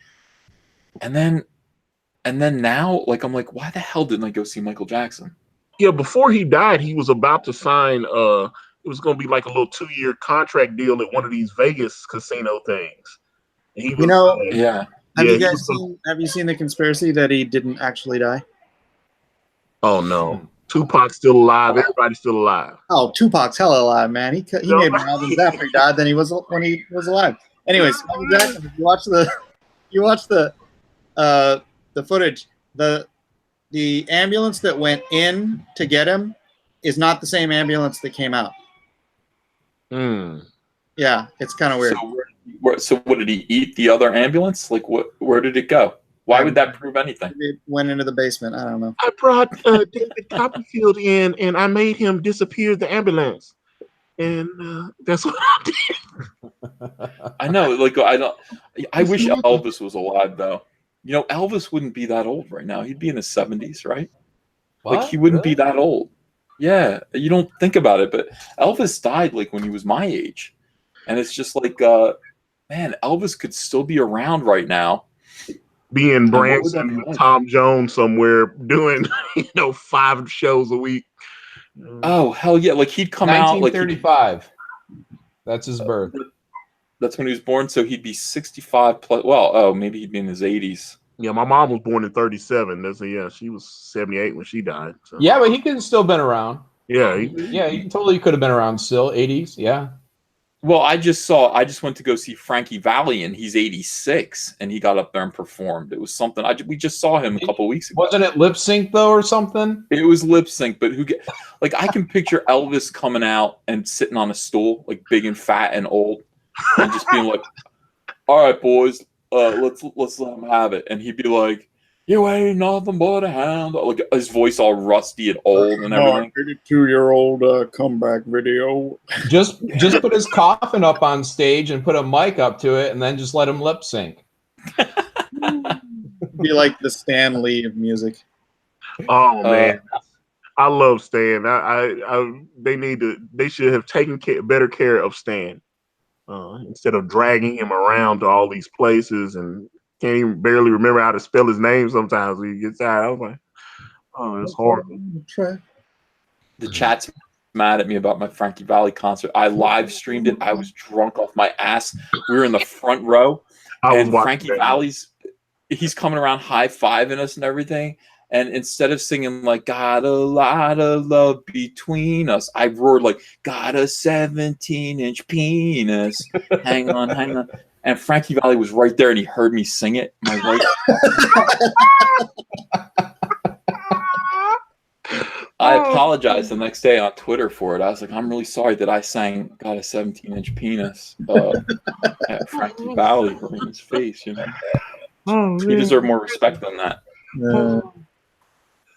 and then now, like, I'm like, why the hell didn't I go see Michael Jackson? Yeah, before he died, he was about to sign it was going to be like a little 2-year contract deal at one of these Vegas casino things. And he was, yeah. Have you seen the conspiracy that he didn't actually die? Oh no, Tupac's still alive. Everybody's still alive. Oh, Tupac's hella alive, man. He made more albums after he died than he was when he was alive. Anyways, Michael Jackson, you watch the footage. The ambulance that went in to get him is not the same ambulance that came out. Yeah, it's kind of weird. So what did he eat the other ambulance? Like where did it go? Why would that prove anything? It went into the basement. I don't know. I brought David Copperfield in, and I made him disappear the ambulance, and that's what I did. I know. Like I wish Elvis was alive though. You know, Elvis wouldn't be that old right now. He'd be in his 70s, right? What? Like he wouldn't be that old. Yeah, you don't think about it, but Elvis died like when he was my age, and it's just like, man, Elvis could still be around right now. Be in Branson with Tom Jones somewhere doing 5 shows a week. Oh hell yeah! Like he'd come out like 1935. That's his birth. That's when he was born, so he'd be 65 plus. Well, maybe he'd be in his 80s. Yeah, my mom was born in 37. She was 78 when she died. So. Yeah, but he could have still been around. Yeah, he totally could have been around still. 80s, yeah. Well, I just went to go see Frankie Valli, and he's 86, and he got up there and performed. It was something. We just saw him a couple of weeks ago. Wasn't it lip sync though, or something? It was lip sync, but I can picture Elvis coming out and sitting on a stool, like big and fat and old, and just being like, "All right, boys, let's let him have it," and he'd be like, "You ain't nothing but a hound." Like his voice all rusty and old and everything. 82-year-old comeback video. Just put his coffin up on stage and put a mic up to it, and then just let him lip sync. Be like the Stan Lee of music. Oh man, I love Stan. They should have taken better care of Stan instead of dragging him around to all these places and can't even barely remember how to spell his name sometimes when he gets out. I was like, oh, it's horrible. The chat's mad at me about my Frankie Valli concert. I live streamed it. I was drunk off my ass. We were in the front row, and Frankie Valli's he's coming around high-fiving us and everything. And instead of singing like "Got a lot of love between us," I roared like "Got a 17-inch penis." Hang on, hang on. And Frankie Valli was right there, and he heard me sing it. My I apologized the next day on Twitter for it. I was like, I'm really sorry that I sang "Got a 17-inch penis" at Frankie Valli in his face. He deserved more respect than that.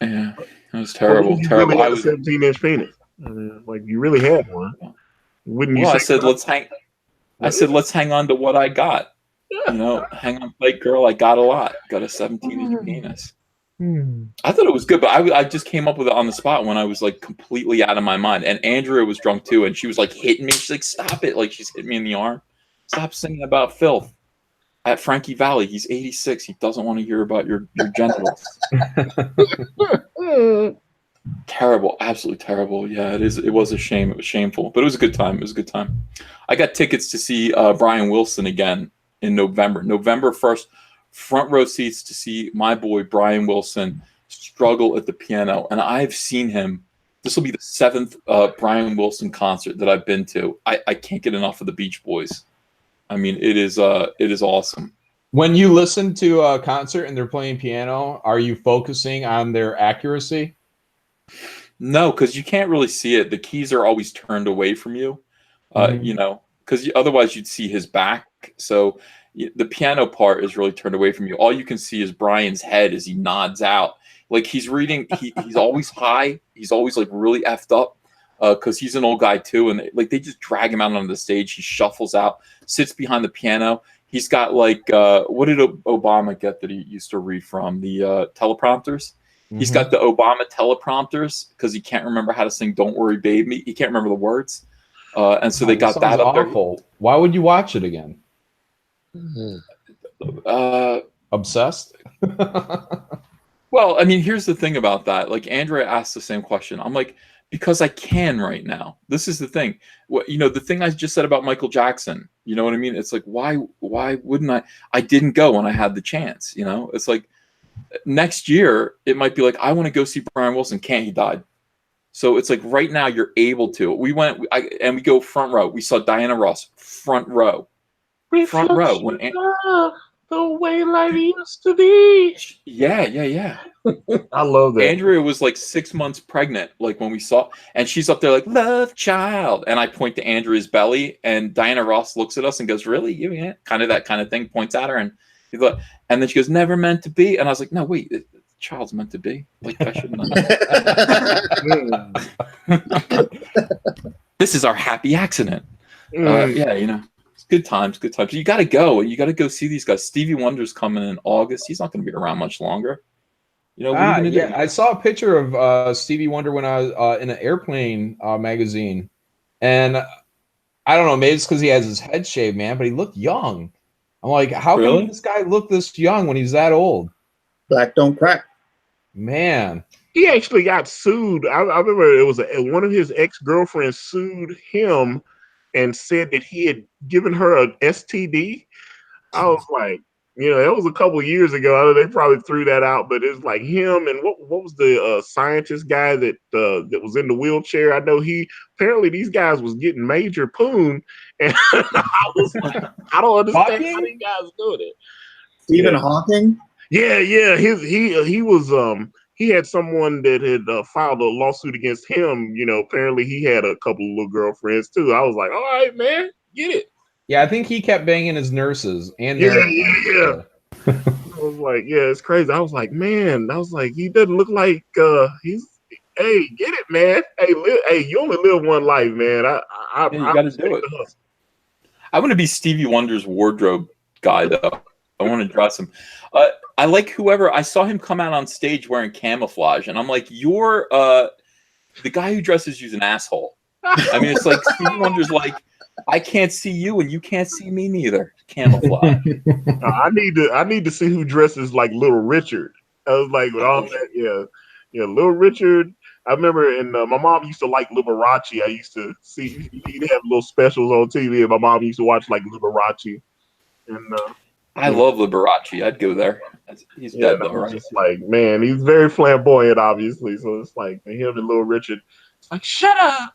Yeah, it was terrible. Well, terrible. Really I was 17-inch penis. Like you really had one. Wouldn't you? Well, I said let's hang on to what I got. Hang on tight, girl. I got a lot. Got a 17-inch penis. I thought it was good, but I just came up with it on the spot when I was like completely out of my mind. And Andrea was drunk too, and she was like hitting me. She's like, "Stop it!" Like she's hitting me in the arm. Stop singing about filth. At Frankie Valli, he's 86. He doesn't want to hear about your genitals. Terrible, absolutely terrible. Yeah, it is. It was a shame. It was shameful, but it was a good time. It was a good time. I got tickets to see Brian Wilson again in November. November 1st, front row seats to see my boy Brian Wilson struggle at the piano, and I've seen him. This will be the 7th Brian Wilson concert that I've been to. I can't get enough of the Beach Boys. I mean, it is awesome. When you listen to a concert and they're playing piano, are you focusing on their accuracy? No, because you can't really see it. The keys are always turned away from you, because otherwise you'd see his back. So the piano part is really turned away from you. All you can see is Brian's head as he nods out. Like he's reading, he's always high. He's always like really effed up because he's an old guy too. And they just drag him out on the stage. He shuffles out, sits behind the piano. He's got like, what did Obama get that he used to read from? The teleprompters. He's got the Obama teleprompters because he can't remember how to sing "Don't Worry, Baby." He can't remember the words, and so they got that up awful. There. Why would you watch it again? Obsessed. Well, I mean, here's the thing about that. Like Andrea asked the same question. I'm like, because I can right now. This is the thing. What the thing I just said about Michael Jackson. You know what I mean? It's like, why wouldn't I? I didn't go when I had the chance. It's like. Next year, it might be like, I want to go see Brian Wilson. Can't, he died. So it's like right now you're able to. We went and we go front row. We saw Diana Ross front row. Front row. When the way life used to be. Yeah. I love that. Andrea was like 6 months pregnant, like when we saw, and she's up there like, love child. And I point to Andrea's belly, and Diana Ross looks at us and goes, really? You ain't? Kind of that kind of thing, points at her, and then she goes, never meant to be. And I was like, no, wait, the child's meant to be. Like, I shouldn't have. This is our happy accident. Yeah, it's good times. You got to go. You got to go see these guys. Stevie Wonder's coming in August. He's not going to be around much longer. What are you going to do? I saw a picture of Stevie Wonder when I was in an Airplane magazine. And I don't know, maybe it's because he has his head shaved, man, but he looked young. I'm like, how can this guy look this young when he's that old? Black don't crack. Man. He actually got sued. I remember it was one of his ex-girlfriends sued him and said that he had given her an STD. I was like, that was a couple of years ago. I know they probably threw that out, but it's like him and what was the scientist guy that was in the wheelchair? I know apparently these guys was getting major poon, and I was like, I don't understand how these guys doing it. Stephen Hawking? Yeah. He was he had someone that had filed a lawsuit against him. Apparently he had a couple of little girlfriends too. I was like, all right, man, get it. Yeah, I think he kept banging his nurses and yeah. I was like, yeah, it's crazy. I was like, man, he doesn't look like he's. Hey, get it, man. Hey, you only live one life, man. You got to do it. I want to be Stevie Wonder's wardrobe guy, though. I want to dress him. I like whoever. I saw him come out on stage wearing camouflage, and I'm like, you're the guy who dresses you's an asshole. I mean, it's like Stevie Wonder's like, I can't see you and you can't see me neither. Camouflage. I need to see who dresses like Little Richard. I was like, with all that, yeah, Little Richard. I remember, and my mom used to like Liberace. I used to see he'd have little specials on TV, and my mom used to watch like Liberace. And I love Liberace. I'd go there. He's dead though, right? Just like, man, he's very flamboyant, obviously. So it's like him and Little Richard. It's like, shut up.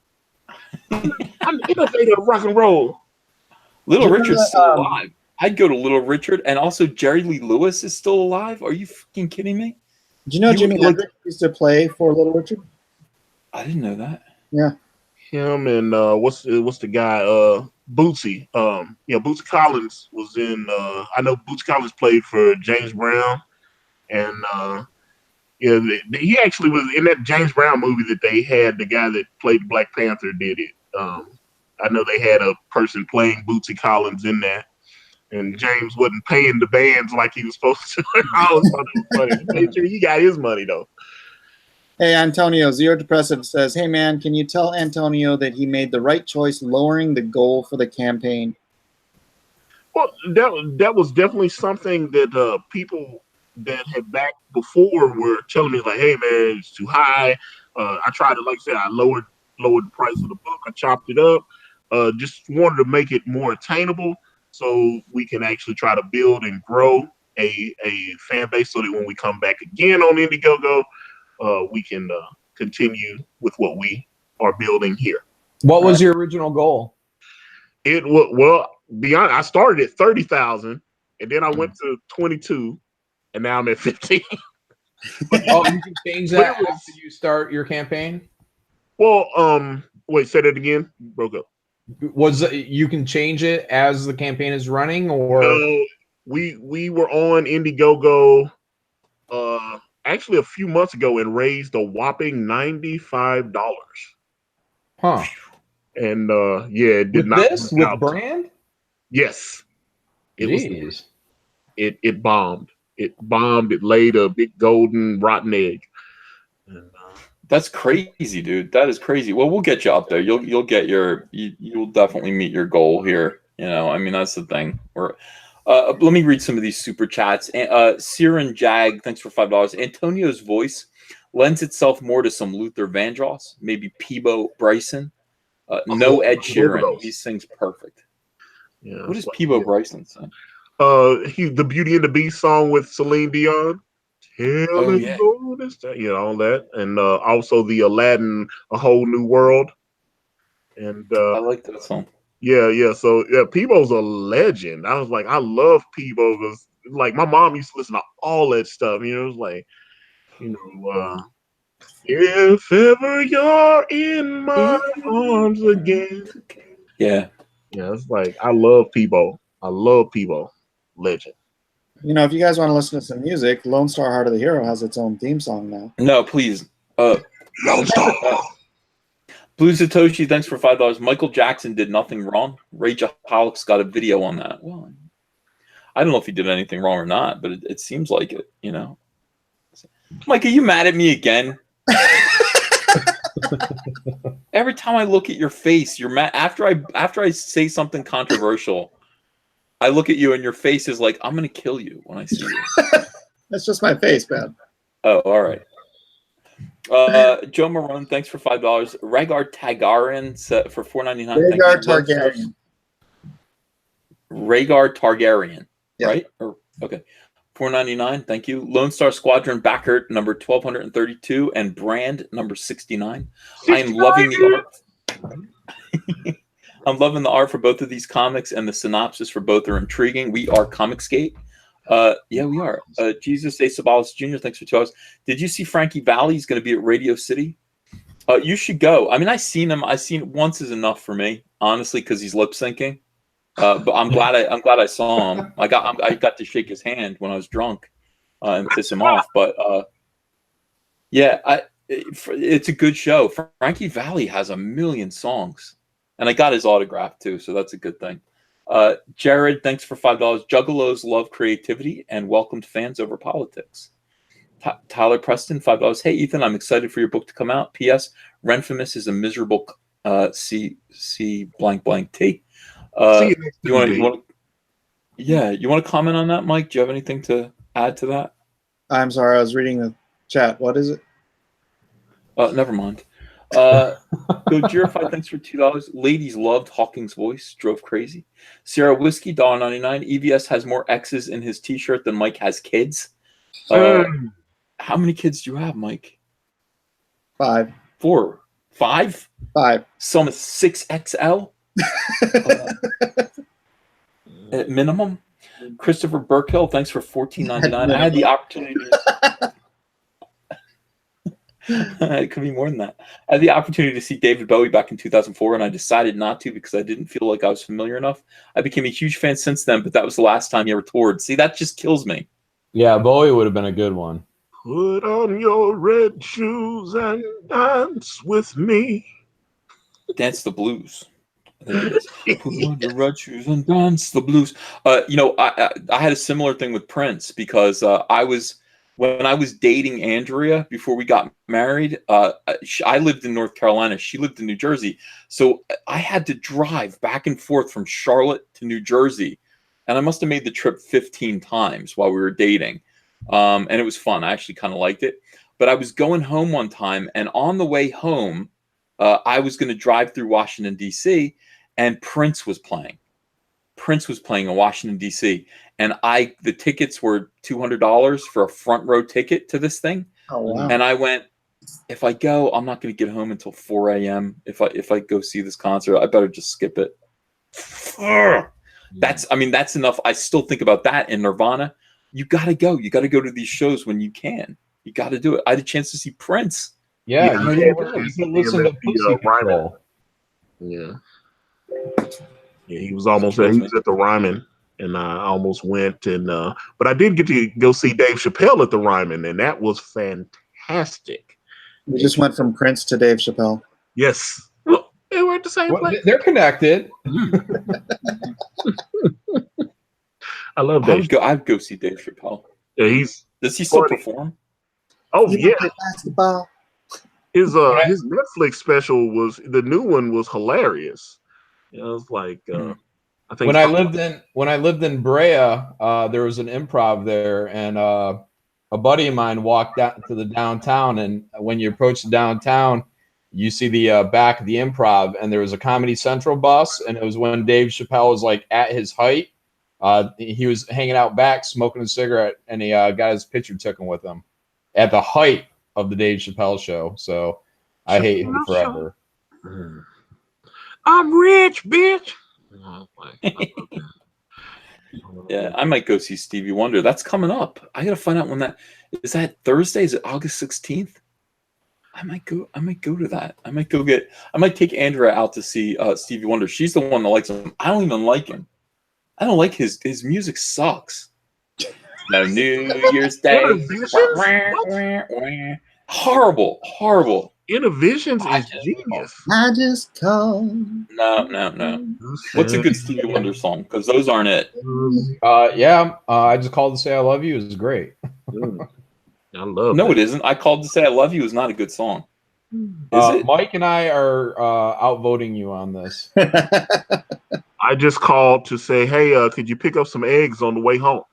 I'm the innovator of rock and roll. Little Richard's still alive. I'd go to Little Richard, and also Jerry Lee Lewis is still alive. Are you fucking kidding me? Do you know Jimi Hendrix used to play for Little Richard? I didn't know that. Yeah. Him and what's the guy? Bootsy. Bootsy Collins was in. I know Bootsy Collins played for James Brown, and he actually was in that James Brown movie that they had. The guy that played Black Panther did it. I know they had a person playing Bootsy Collins in that, and James wasn't paying the bands like he was supposed to. I always thought it was funny. He made sure he got his money though. Hey, Antonio, Zero Depressive says, hey, man, can you tell Antonio that he made the right choice lowering the goal for the campaign? Well, that was definitely something that people that had backed before were telling me, like, hey, man, it's too high. I tried to, like I said, I lowered the price of the book. I chopped it up. Just wanted to make it more attainable so we can actually try to build and grow a fan base so that when we come back again on Indiegogo, we can continue with what we are building here. What was your original goal? It was, well, beyond. I started at 30,000, and then I went to 22, and now I'm at 15. Oh, you can change that after you start your campaign? Well, wait, say that again. You broke up. You can change it as the campaign is running, or No, we were on Indiegogo actually a few months ago and raised a whopping $95. huh? And yeah, it did With not this, work with out. brand? Yes, it was. Jeez. It bombed. It bombed. It laid a big golden rotten egg. And, That's crazy, dude. That is crazy. Well, we'll get you up there. You'll get you'll definitely meet your goal here. You know, I mean, that's the thing. Let me read some of these super chats. Siren Jag, thanks for $5. Antonio's voice lends itself more to some Luther Vandross, maybe Peebo Bryson. No Ed Sheeran. He sings perfect. yeah, What does Peebo Bryson sing? The Beauty and the Beast song with Celine Dion. Oh yeah, All that, and also the Aladdin, A Whole New World, and I like that song. yeah. So yeah, Peebo's a legend. I was like, I love Peebo because like my mom used to listen to all that stuff. You know, it was like, if ever you're in my arms again. Yeah. Yeah, it's like I love Peebo. I love Peebo. Legend. You know, if you guys want to listen to some music, Lone Star Heart of the Hero has its own theme song now. No, please. Lone Star. Blue Satoshi, thanks for $5. Michael Jackson did nothing wrong. Rageaholics got a video on that. Well, I don't know if he did anything wrong or not, but it seems like it, you know. Mike, are you mad at me again? Every time I look at your face, you're mad. After I say something controversial, I look at you and your face is like, I'm gonna kill you when I see you. That's just my face, man. Oh, all right. Joe Marone, thanks for $5. Rhaegar Targaryen for $4.99. Rhaegar Targaryen. Rhaegar Targaryen, Yeah. right? Okay. $4.99. Thank you. Lone Star Squadron Backert number 1232 and Brand number 69. I am loving the art. I'm loving the art for both of these comics, and the synopsis for both are intriguing. We are Comicsgate. Yeah, we are. Jesus A. Sabalas Jr., thanks for $2. Did you see Frankie Valli? He's going to be at Radio City. You should go. I mean, I've seen him. I've seen it once is enough for me, honestly, because he's lip syncing. But I'm glad I saw him. I got to shake his hand when I was drunk and piss him off. But yeah, it's a good show. Frankie Valli has a million songs, and I got his autograph too, so that's a good thing. Jared, thanks for $5. Juggalos love creativity and welcomed fans over politics. Tyler Preston, $5. Hey Ethan, I'm excited for your book to come out. P.S. Renfamous is a miserable C blank blank T. You want to comment on that, Mike? Do you have anything to add to that? I'm sorry, I was reading the chat. What is it? Never mind. Gojirify, thanks for $2. Ladies loved Hawking's voice, drove crazy. Sierra Whiskey, $1.99. EVS has more X's in his t-shirt than Mike has kids. How many kids do you have, Mike? 5. 4. 5? 5. Some is 6XL? At minimum. Christopher Burkill, thanks for $14.99. I had the opportunity. It could be more than that. I had the opportunity to see David Bowie back in 2004, and I decided not to because I didn't feel like I was familiar enough. I became a huge fan since then, but that was the last time he ever toured. See, that just kills me. Yeah, Bowie would have been a good one. Put on your red shoes and dance with me. Dance the blues. Put on your red shoes and dance the blues. I had a similar thing with Prince because when I was dating Andrea before we got married, I lived in North Carolina. She lived in New Jersey. So I had to drive back and forth from Charlotte to New Jersey. And I must have made the trip 15 times while we were dating. And it was fun. I actually kind of liked it. But I was going home one time, and on the way home, I was going to drive through Washington, D.C., and Prince was playing. Prince was playing in Washington, D.C., and the tickets were $200 for a front row ticket to this thing. Oh, wow. And I went, if I go, I'm not going to get home until 4 a.m. If I go see this concert, I better just skip it. That's enough. I still think about that in Nirvana. You got to go. You got to go to these shows when you can. You got to do it. I had a chance to see Prince. Yeah, you can listen to Pussy Control. Yeah. Yeah, he was almost there. He was at the Ryman, and I almost went. And but I did get to go see Dave Chappelle at the Ryman, and that was fantastic. We just went from Prince to Dave Chappelle. Yes, well, they were at the same place. They're connected. I love Dave. I'd go see Dave Chappelle. Yeah, does he still perform? Oh You yeah, play basketball. his Netflix special was the new one was hilarious. It was like I think when I lived in Brea, there was an improv there, and a buddy of mine walked out to the downtown. And when you approach the downtown, you see the back of the improv, and there was a Comedy Central bus, and it was when Dave Chappelle was like at his height. He was hanging out back, smoking a cigarette, and he got his picture taken with him at the height of the Dave Chappelle show. So I hate him forever. I'm rich, bitch. Yeah, I might go see Stevie Wonder. That's coming up. I gotta find out when that is. That Thursday? Is it August 16th? I might go to that. I might take Andrea out to see Stevie Wonder. She's the one that likes him. I don't even like him. I don't like his music sucks. No New Year's Day. Horrible. Innovations is genius. I just called. No. What's a good Stevie Wonder song? Because those aren't it. I just called to say I love you is great. I love. No, it isn't. I called to say I love you is not a good song. Is it? Mike and I are outvoting you on this. I just called to say, hey, could you pick up some eggs on the way home?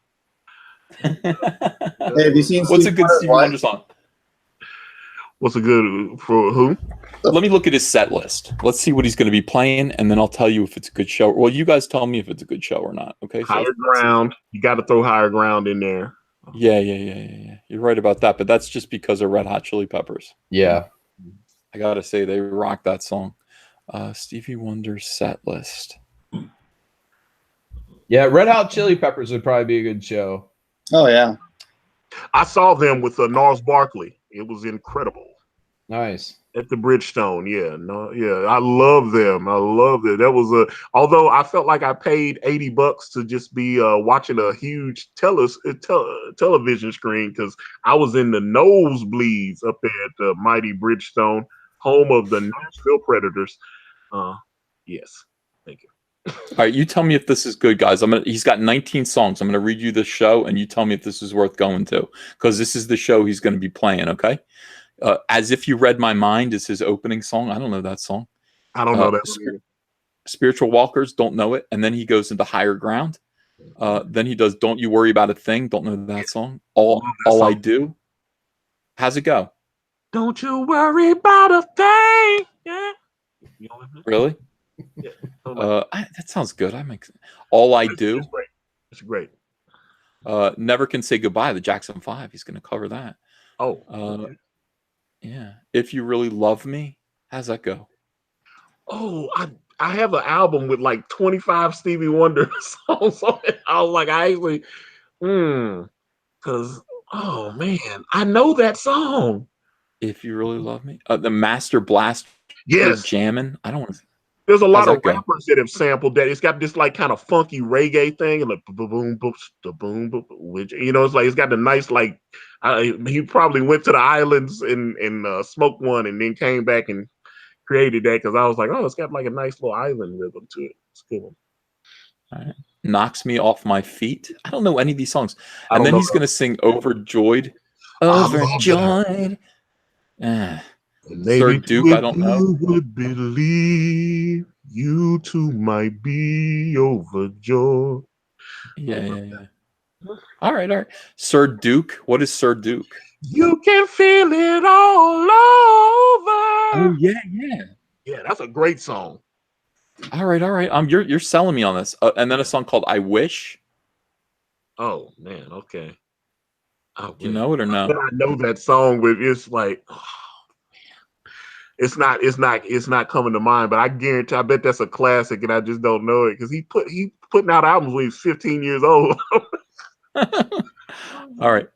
Hey, have you seen What's a good Stevie Wonder song? What's a good for who? Let me look at his set list. Let's see what he's going to be playing, and then I'll tell you if it's a good show. Well, you guys tell me if it's a good show or not. Okay. Higher Ground. You got to throw Higher Ground in there. Yeah. You're right about that, but that's just because of Red Hot Chili Peppers. Yeah. I gotta say they rock that song. Stevie Wonder's set list. Yeah, Red Hot Chili Peppers would probably be a good show. Oh yeah. I saw them with Gnarls Barkley. It was incredible. Nice. At the Bridgestone, I love them. That was although I felt like I paid $80 to just be watching a huge television screen because I was in the nosebleeds up there at the mighty Bridgestone, home of the Nashville Predators. Yes, thank you. All right, you tell me if this is good, guys. He's got 19 songs. I'm gonna read you the show, and you tell me if this is worth going to, because this is the show he's gonna be playing. Okay. As If You Read My Mind is his opening song. I don't know that song. I don't know that. Spiritual Walkers, don't know it. And then he goes into Higher Ground. Then he does Don't You Worry About a Thing. Don't know that song. All I Do. How's it go? Don't you worry about a thing. Yeah. Really? Yeah. That sounds good. All I Do. It's great. Never Can Say Goodbye, the Jackson 5. He's going to cover that. Oh. Okay. Yeah. If You Really Love Me. How's that go? Oh, I have an album with like 25 Stevie Wonder songs on it. I was like, because oh man, I know that song. If You Really Love Me. The Master Blast. Yes. Jamming. I don't want to. There's a lot of rappers that have sampled that. It's got this like kind of funky reggae thing, and like boom, boom, which it's like it's got the nice like. He probably went to the islands and smoked one, and then came back and created that because I was like, oh, it's got like a nice little island rhythm to it. It's a good one. All right. Knocks Me Off My Feet. I don't know any of these songs. And then he's going to sing Overjoyed. Overjoyed. Sir Duke, I don't know. Would believe you too might be overjoyed. Yeah. All right. Sir Duke. What is Sir Duke? You can feel it all over. Oh yeah. Yeah, that's a great song. All right. You're selling me on this. And then a song called I Wish. Oh man, okay. You know it or no? I know that song, but it's like, oh, man. It's not coming to mind. But I guarantee, I bet that's a classic, and I just don't know it because he putting out albums when he's 15 years old. All right.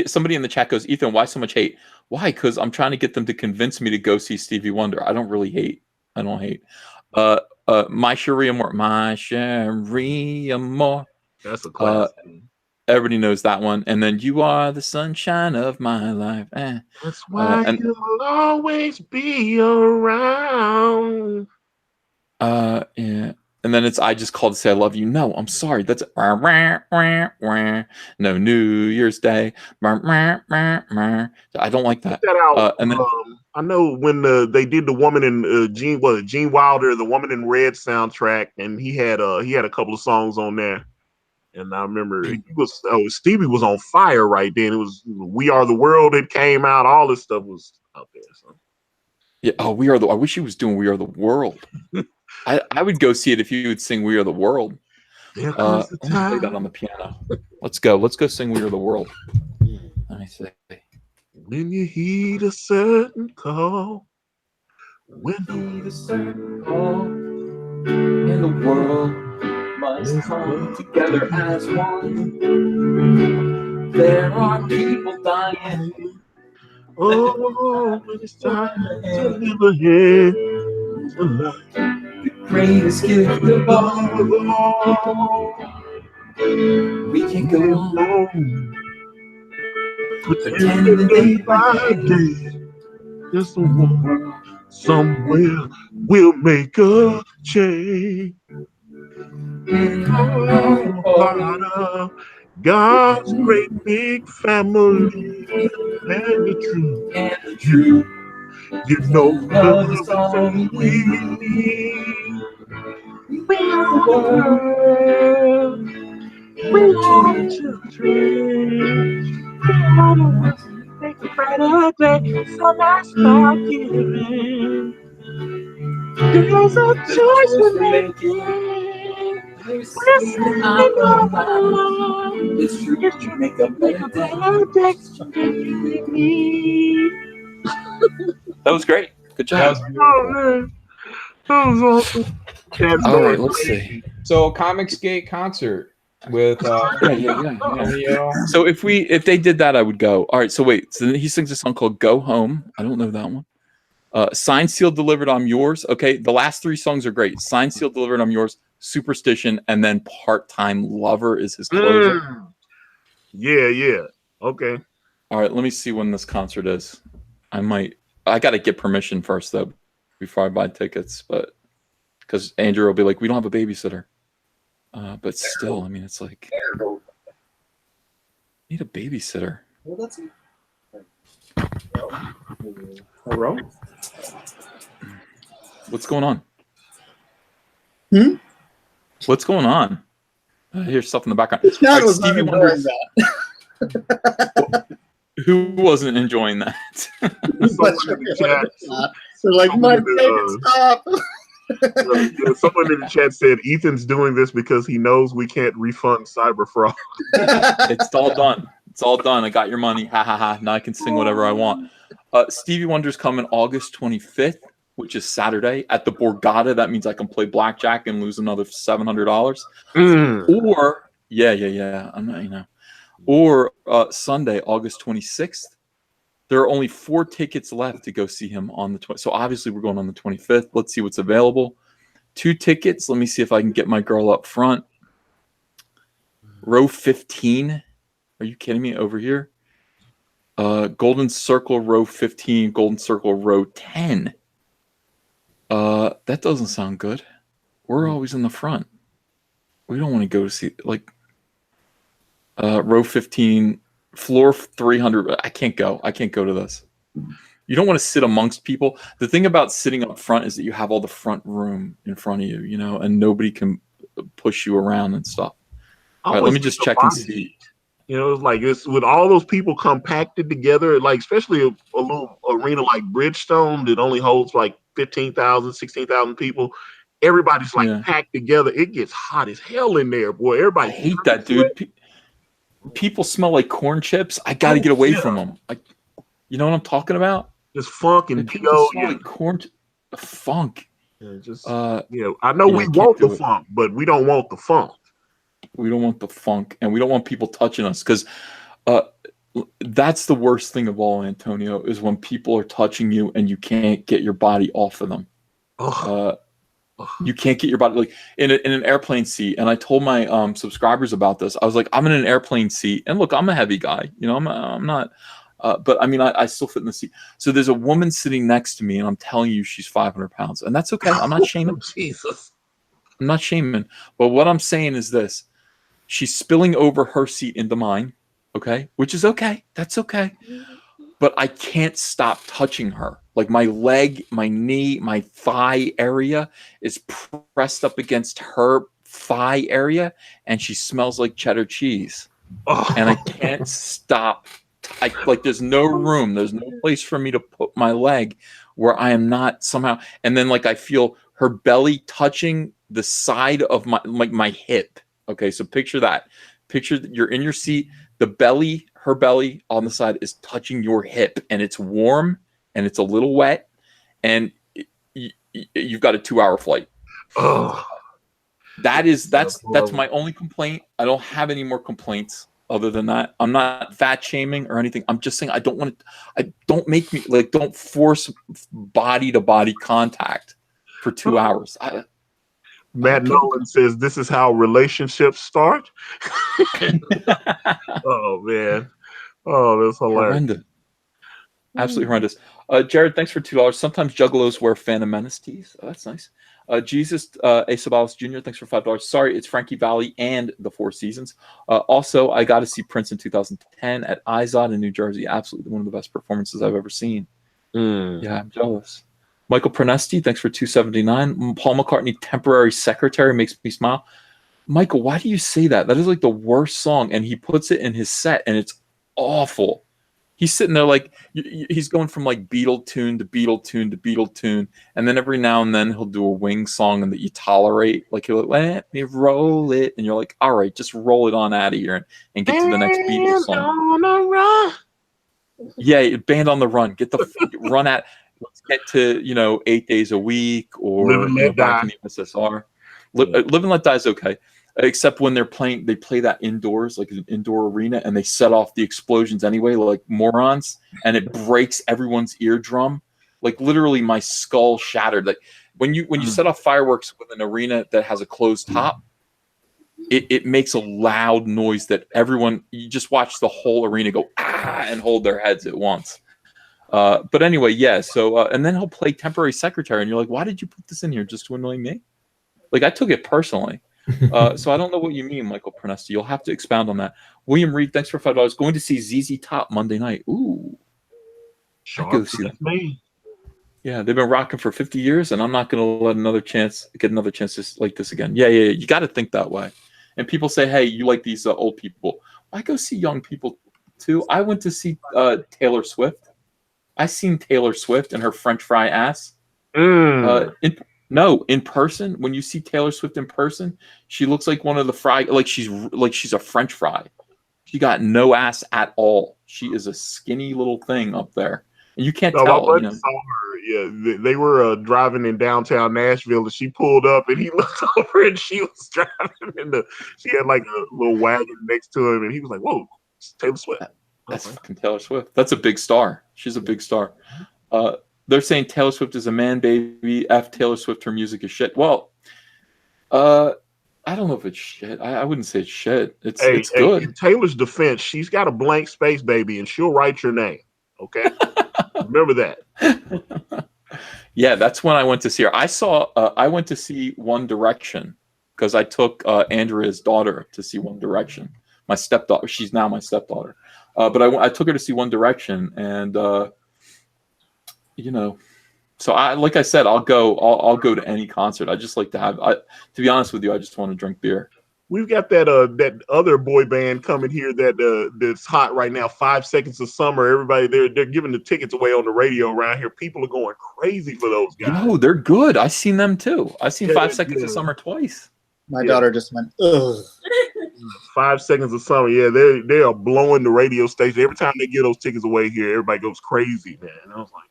Somebody in the chat goes, Ethan, why so much hate? Why? Because I'm trying to get them to convince me to go see Stevie Wonder. I don't really hate. I don't hate. My Sharia More. My Sharia More. That's a classic. Everybody knows that one. And then You Are the Sunshine of My Life. That's why you'll always be around. Yeah. And then it's I Just Called to Say I Love You. No, I'm sorry. That's no New Year's Day. I don't like that. Check that out. And then I know when they did the Woman in Gene Wilder, the Woman in Red soundtrack, and he had a couple of songs on there. And I remember Stevie was on fire right then. It was We Are the World that came out. All this stuff was out there. So. Yeah. Oh, I wish he was doing We Are the World. I would go see it if you would sing We Are the World. There comes the time. Play that on the piano. Let's go. Let's go sing We Are the World. Let me see. When you heed a certain call. When you heed a certain call. And the world must come together as one. There are people dying. Oh, it's time to live ahead. The greatest gift of all. We can go on. Pretending day by day. Just one somewhere we'll make a change. Part of God's great big family, and the truth, you know, love is all we need. We are the world, we are the children, we are the ones who make a brighter day. So let's start giving. There's a choice we're making. We're singing our love. It's true. Make a better day. That was great. Good job. That was awesome. All right, let's see. So Comicsgate concert with yeah. So if they did that, I would go. All right. So wait. So he sings a song called "Go Home." I don't know that one. Signed, Sealed, Delivered, I'm Yours. Okay, the last three songs are great. Signed, Sealed, Delivered, I'm Yours. Superstition, and then Part-Time Lover is his closer. Yeah. Okay. All right, let me see when this concert is. I got to get permission first though before I buy tickets, but because Andrew will be like, we don't have a babysitter. But still, I mean, it's like need a babysitter. Well, that's a row. What's going on? What's going on? I hear stuff in the background. Right, Stevie Wonder. Who wasn't enjoying that? So like, my stop. Someone in the chat said Ethan's doing this because he knows we can't refund cyber fraud. It's all done. It's all done. I got your money. Ha ha ha. Now I can sing whatever I want. Stevie Wonder's coming August 25th, which is Saturday at the Borgata. That means I can play blackjack and lose another $700. Or I'm not, Or Sunday, August 26th. There are only 4 tickets left to go see him on the 20th. So obviously we're going on the 25th. Let's see what's available. 2 tickets. Let me see if I can get my girl up front. Row 15. Are you kidding me? Over here. Golden Circle, row 15. Golden Circle, row 10. That doesn't sound good. We're always in the front. We don't want to go to see row 15, floor 300. I can't go to this. You don't want to sit amongst people. The thing about sitting up front is that you have all the front room in front of you, and nobody can push you around and stuff. All right, let me just check and see. It's like it's with all those people compacted together, like especially a little arena like Bridgestone that only holds like 15,000, 16,000 people. Everybody's like packed together. It gets hot as hell in there, boy. Everybody. I hate that, dude. People smell like corn chips. I got to get away from them. You know what I'm talking about? Just funk and people smell like corn. Funk. I know we want the funk, but we don't want the funk. We don't want the funk, and we don't want people touching us because that's the worst thing of all, Antonio, is when people are touching you and you can't get your body off of them. You can't get your body like in an airplane seat. And I told my subscribers about this. I was like, I'm in an airplane seat, and look, I'm a heavy guy. You know, I'm not. But I mean, I still fit in the seat. So there's a woman sitting next to me, and I'm telling you, she's 500 pounds, and that's okay. I'm not shaming. Jesus. I'm not shaming. But what I'm saying is this: she's spilling over her seat into mine. Okay, which is okay. That's okay. But I can't stop touching her. Like my leg, my knee, my thigh area is pressed up against her thigh area, and she smells like cheddar cheese. And I can't stop. There's no room. There's no place for me to put my leg where I am not somehow. And then like I feel her belly touching the side of my hip. Okay, so picture that. Picture that you're in your seat. The belly, her belly on the side is touching your hip, and it's warm and it's a little wet, and you've got a 2-hour flight. Oh, That's my only complaint. I don't have any more complaints other than that. I'm not fat shaming or anything. I'm just saying I don't want to. Don't make me like. Don't force body to body contact for 2 hours. Matt Nolan says this is how relationships start. Oh man, oh that's hilarious. Horrendous. Absolutely horrendous. Jared, thanks for $2. Sometimes juggalos wear Phantom Menace tees. Oh, that's nice. Jesus Asabalis Jr., thanks for $5. Sorry, it's Frankie Valli and the Four Seasons. Also, I got to see Prince in 2010 at IZOD in New Jersey. Absolutely one of the best performances I've ever seen. Yeah, I'm jealous. Michael Pernesti, thanks for $2.79. Paul McCartney, Temporary Secretary, makes me smile. Michael, why do you say that? That is like the worst song, and he puts it in his set, and it's awful. He's sitting there like he's going from like Beatle tune to Beatle tune to Beatle tune, and then every now and then he'll do a Wings song and that you tolerate. Like he'll let me roll it, and you're like, all right, just roll it on out of here and get to the next Beatles song. On the run. Yeah, Band on the Run. Get the run at. Let's get to 8 days a week or back in the USSR. Live and Let Die is okay. Except when they play that indoors, like an indoor arena, and they set off the explosions anyway, like morons, and it breaks everyone's eardrum. Like literally, my skull shattered. Like when you set off fireworks with an arena that has a closed top, it makes a loud noise that you just watch the whole arena go and hold their heads at once. But anyway, yeah. So and then he'll play Temporary Secretary, and you're like, why did you put this in here just to annoy me? Like I took it personally. So I don't know what you mean, Michael Pernesti. You'll have to expound on that. William Reed, thanks for $5. Going to see ZZ Top Monday night. Ooh, I go see that. Yeah, they've been rocking for 50 years, and I'm not going to get another chance like this again. Yeah. You got to think that way. And people say, hey, you like these old people. I go see young people too. I went to see Taylor Swift. I seen Taylor Swift and her French fry ass. In person, when you see Taylor Swift in person, she looks like one of the she's a French fry. She got no ass at all. She is a skinny little thing up there, and you can't tell. My buddy saw her. Yeah, they were driving in downtown Nashville, and she pulled up, and he looked over, and she was driving she had like a little wagon next to him, and he was like, "Whoa, it's Taylor Swift." That's fucking Taylor Swift. That's a big star. She's a big star. They're saying Taylor Swift is a man baby. F Taylor Swift, her music is shit. Well, I don't know if it's shit. I wouldn't say it's shit. It's good. In Taylor's defense, she's got a blank space, baby, and she'll write your name. Okay, remember that. Yeah, that's when I went to see her. I went to see One Direction because I took Andrea's daughter to see One Direction. My stepdaughter. She's now my stepdaughter. But I took her to see One Direction, and so like I said, I'll go to any concert. I just like to have. To be honest with you, I just want to drink beer. We've got that other boy band coming here that's hot right now. 5 Seconds of Summer. Everybody, they're giving the tickets away on the radio around here. People are going crazy for those guys. No, they're good. I seen them too. I seen 5 Seconds of Summer twice. My daughter just went, ugh. 5 Seconds of Summer. Yeah, they are blowing the radio station. Every time they give those tickets away here, everybody goes crazy, man. And I was like,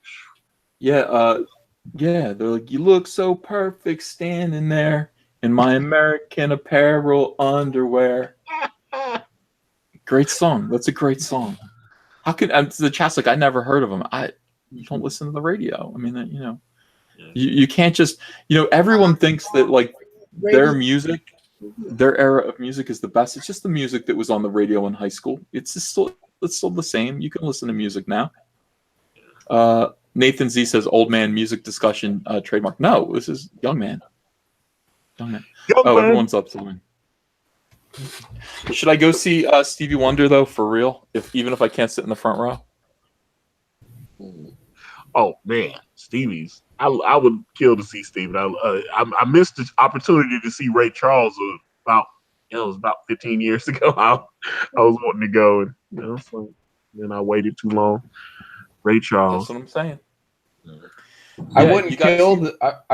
yeah. They're like, you look so perfect standing there in my American Apparel underwear. Great song. That's a great song. How could the chat's like? I never heard of them. You don't listen to the radio. I mean, You can't just, everyone thinks that like their music, their era of music is the best. It's just the music that was on the radio in high school. It's still the same. You can listen to music now. Nathan Z says old man music discussion trademark. No, this is young man. Young man. Everyone's up to win. Should I go see Stevie Wonder though, for real? Even if I can't sit in the front row? Oh man, Stevie's. I would kill to see Stevie. I missed the opportunity to see Ray Charles about 15 years ago. I was wanting to go, and so then I waited too long. Ray Charles. That's what I'm saying. I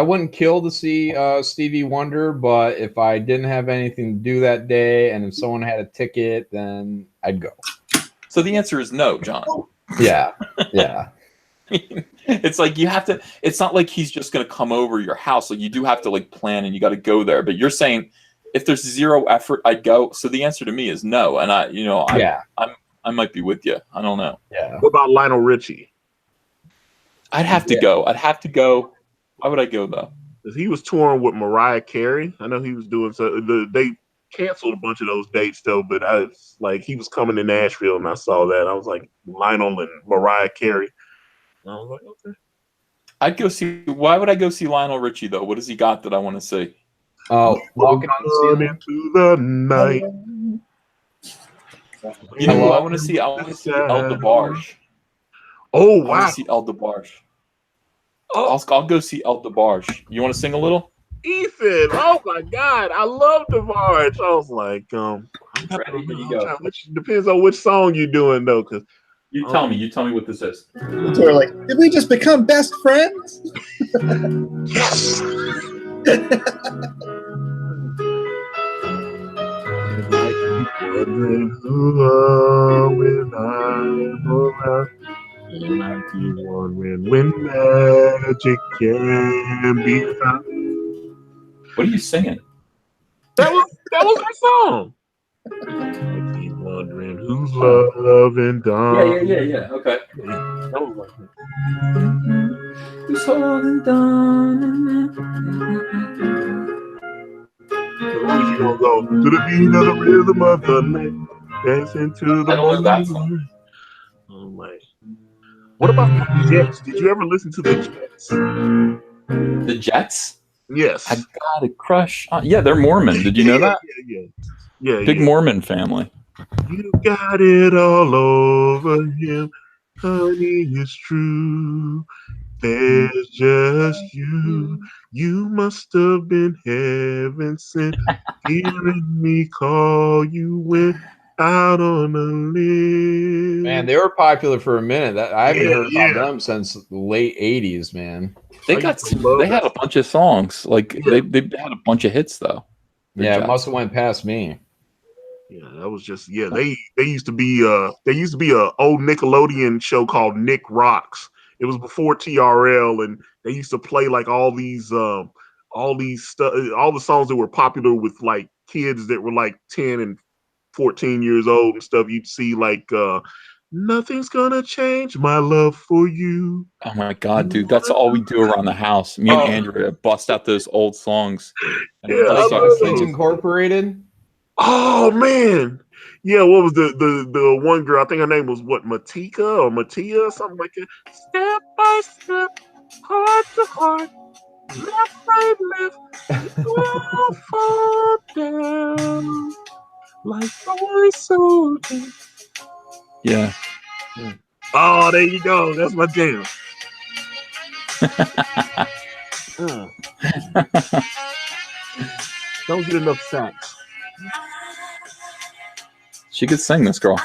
wouldn't kill to see Stevie Wonder, but if I didn't have anything to do that day, and if someone had a ticket, then I'd go. So the answer is no, John. Yeah. It's like you have to. It's not like he's just going to come over your house. Like you do have to like plan, and you got to go there. But you're saying if there's zero effort, I'd go. So the answer to me is no. And I might be with you. I don't know. Yeah. What about Lionel Richie? I'd have to go. Why would I go though? Because he was touring with Mariah Carey. I know he was doing they canceled a bunch of those dates though, but he was coming to Nashville and I saw that. I was like, Lionel and Mariah Carey. And I was like, okay. I'd go see. Why would I go see Lionel Richie though? What has he got that I want to see? Oh, Walking on the Ceiling. Into the night. I want to see El DeBarge. Oh I want wow! to see El DeBarge. I'll go see El DeBarge. You want to sing a little? Ethan, oh my God, I love DeBarge. I was like, Ready? Here you go. Depends on which song you're doing though, because You tell me what this is. So we're like, did we just become best friends? yes. When magic can be found. What are you singing? That was my song. I keep wondering who's loving Dawn. Yeah. Okay. That was like Who's holding Dawn? you gonna go to the beat of the rhythm of the night, dancing to the I don't know that song. Oh my. What about the Jets? Did you ever listen to the Jets? The Jets? Yes. I got a crush on. Yeah, they're Mormon. Did you know that? Yeah. Big Mormon family. You got it all over him, honey, it's true. There's just you. You must have been heaven sent, hearing me call you went out on a limb. Man, they were popular for a minute. I haven't heard about them since the late '80s. Man, they had a bunch of songs. Like they had a bunch of hits though. Yeah, it must have went past me. Yeah, that was just they used to be a old Nickelodeon show called Nick Rocks. It was before TRL, and they used to play like all the songs that were popular with like kids that were like 10 and 14 years old and stuff. You'd see like nothing's gonna change my love for you. Oh my God, dude, that's all we do around the house. Me and Andrea bust out those old songs. Kids Incorporated. Oh man, yeah. What was the one girl? I think her name was Matika or Matia or something like that. Step by step, heart to heart, left, right, left, we'll fall down like boy soldiers. Yeah. Oh, there you go. That's my jam. Don't get enough sax. She could sing, this girl.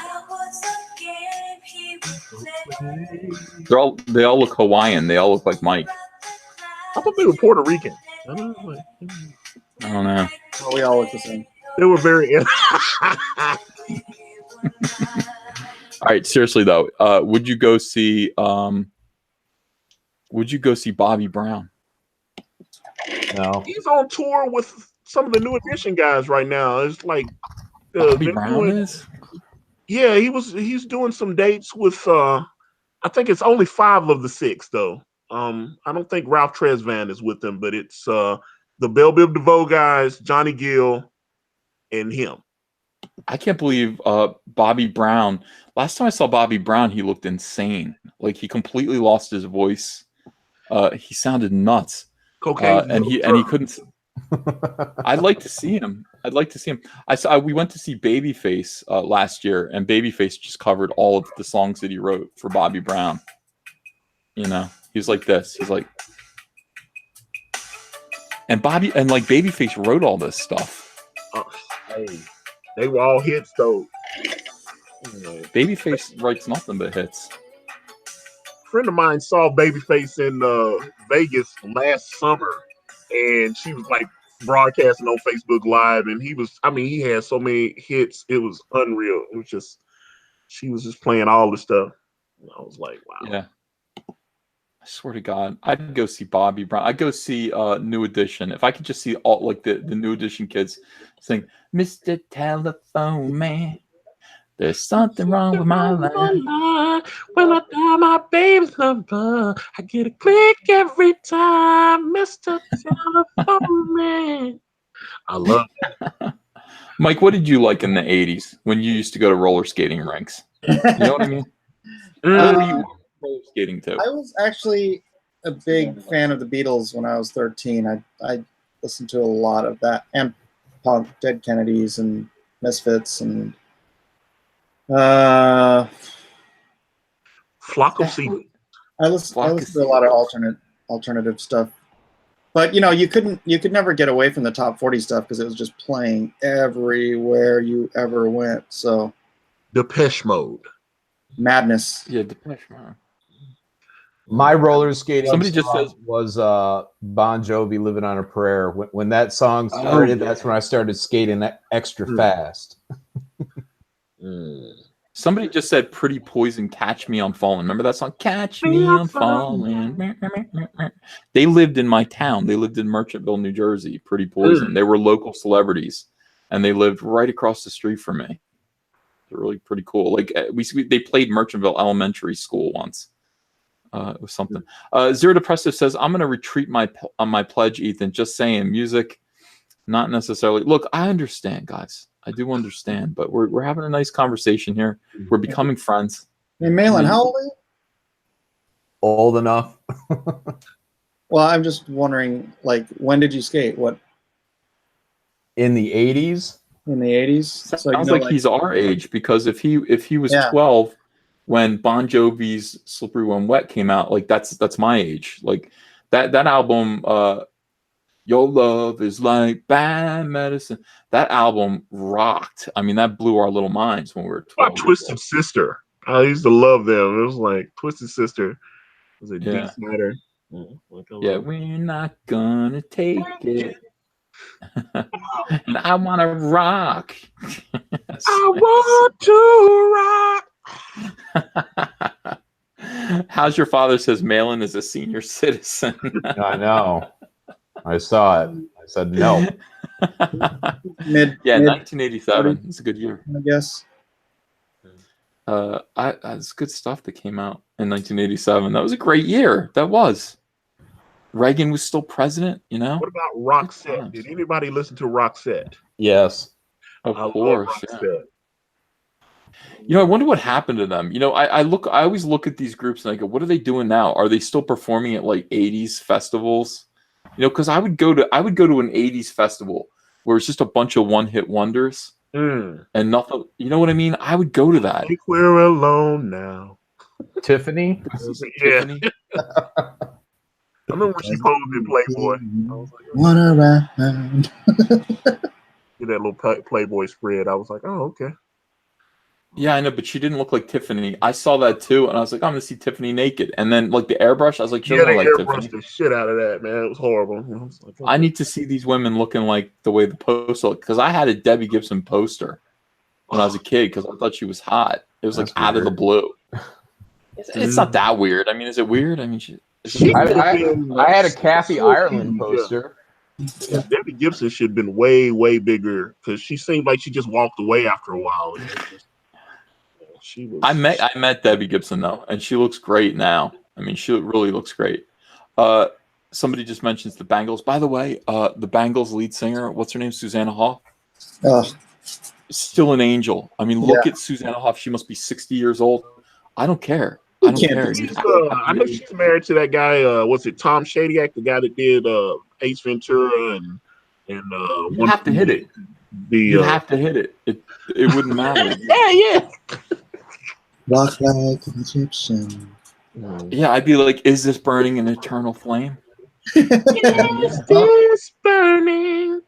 They all look Hawaiian. They all look like Mike. I thought they were Puerto Rican. I don't know. Well, we all look the same. They were very. All right, seriously though, would you go see Bobby Brown? No. He's on tour with some of the New Edition guys right now. It's like Bobby Brown is? Yeah, he's doing some dates with I think it's only 5 of the 6 though. I don't think Ralph Tresvant is with them, but it's the Belle Biv DeVoe guys, Johnny Gill, and him. I can't believe Bobby Brown. Last time I saw Bobby Brown, he looked insane. Like he completely lost his voice. He sounded nuts. Cocaine, and he couldn't. I'd like to see him. We went to see Babyface last year, and Babyface just covered all of the songs that he wrote for Bobby Brown. You know, he's like this. He's like, and Babyface wrote all this stuff. Hey, they were all hits though. Babyface writes nothing but hits. A friend of mine saw Babyface in Vegas last summer, and she was like broadcasting on Facebook Live, and he had so many hits, it was unreal. It was just, she was just playing all the stuff. And I was like, wow. Yeah. I swear to God, I'd go see Bobby Brown. I'd go see New Edition. If I could just see all like the New Edition kids sing, Mr. Telephone Man, there's something wrong with my line. When I dial my baby's number, I get a click every time, Mr. Telephone Man. I love that. Mike, what did you like in the 80s when you used to go to roller skating rinks? You know what I mean? Where were you roller skating to? I was actually a big fan of the Beatles when I was 13. I listened to a lot of that, and punk, Dead Kennedys and Misfits and Flock of Seagulls. I listened to a lot of alternative stuff. But you could never get away from the top 40 stuff because it was just playing everywhere you ever went. So Depeche Mode. Madness. Yeah, Depeche Mode. My roller skating Somebody just says was Bon Jovi, "Living on a Prayer." When that song started, that's when I started skating extra fast. Somebody just said Pretty Poison, Catch Me I'm Falling. Remember that song? Catch Me I'm Falling. They lived in my town. They lived in Merchantville, New Jersey. Pretty Poison. They were local celebrities, and they lived right across the street from me. They're really pretty cool. Like they played Merchantville Elementary School once. It was something. Zero Depressive says, I'm going to retreat on my pledge, Ethan. Just saying, music, not necessarily. Look, I understand, guys. I do understand, but we're having a nice conversation here. We're becoming friends. Hey, Malin, how old are you? Old enough. Well, I'm just wondering, like, when did you skate? What? In the 80s? In the 80s? Sounds like he's our age, because if he was 12 when Bon Jovi's Slippery When Wet came out, like that's my age. Like that album, Your Love Is Like Bad Medicine. That album rocked. I mean, that blew our little minds when we were 12. Twisted Sister. I used to love them. It was like Twisted Sister was a deep matter. Yeah, we're not gonna take it. And I want to rock. I want to rock. How's your father? Says Malin is a senior citizen. I know. I saw it. I said no. 1987. It's a good year. I guess. It's good stuff that came out in 1987. That was a great year. That was. Reagan was still president, you know? What about Roxette? Did anybody listen to Roxette? Yes. Of course. Yeah. You know, I wonder what happened to them. You know, I always look at these groups and I go, what are they doing now? Are they still performing at like 80s festivals? You know, because I would go to an 80s festival where it's just a bunch of one-hit wonders and nothing. You know what I mean? I would go to that. I think we're alone now. Tiffany? Tiffany? I remember when she posed in Playboy. I was like, What around? Get that little Playboy spread. I was like, oh, okay. Yeah, I know, but she didn't look like Tiffany. I saw that too, and I was like, I'm gonna see Tiffany naked. And then like the airbrush, I was like, she doesn't look like airbrushed Tiffany. the shit out of that, man. It was horrible. I was like, okay. I need to see these women looking like the way the poster looked, because I had a Debbie Gibson poster when I was a kid because I thought she was hot. It was like out of the blue. It's not that weird. I mean, is it weird? I mean, I had a Kathy Ireland poster. Yeah, Debbie Gibson should have been way, way bigger because she seemed like she just walked away after a while. I met Debbie Gibson though, and she looks great now. I mean, she really looks great. Somebody just mentions the Bangles. By the way, the Bangles lead singer, what's her name? Susanna Hoff. Oh, Still an angel. I mean, look at Susanna Hoff. She must be 60 years old. I don't care. I don't care. I know she's married to that guy. What's it? Tom Shadyac, the guy that did Ace Ventura and you have to hit it. You have to hit it. It wouldn't matter. yeah. Walk like an Egyptian. Yeah, I'd be like, is this burning an eternal flame? Is this burning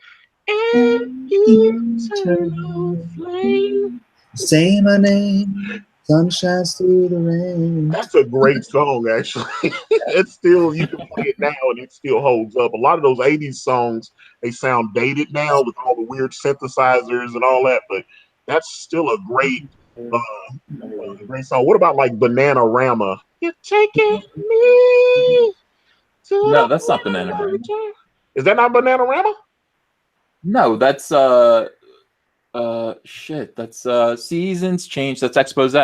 an eternal flame? Say my name, sun shines through the rain. That's a great song, actually. It's still, you can play it now and it still holds up. A lot of those 80s songs, they sound dated now with all the weird synthesizers and all that, but that's still a great song. What about like Bananarama? You're taking me to No, that's not Bananarama. Is that not Bananarama? No, that's shit. That's Seasons Change. That's Expose.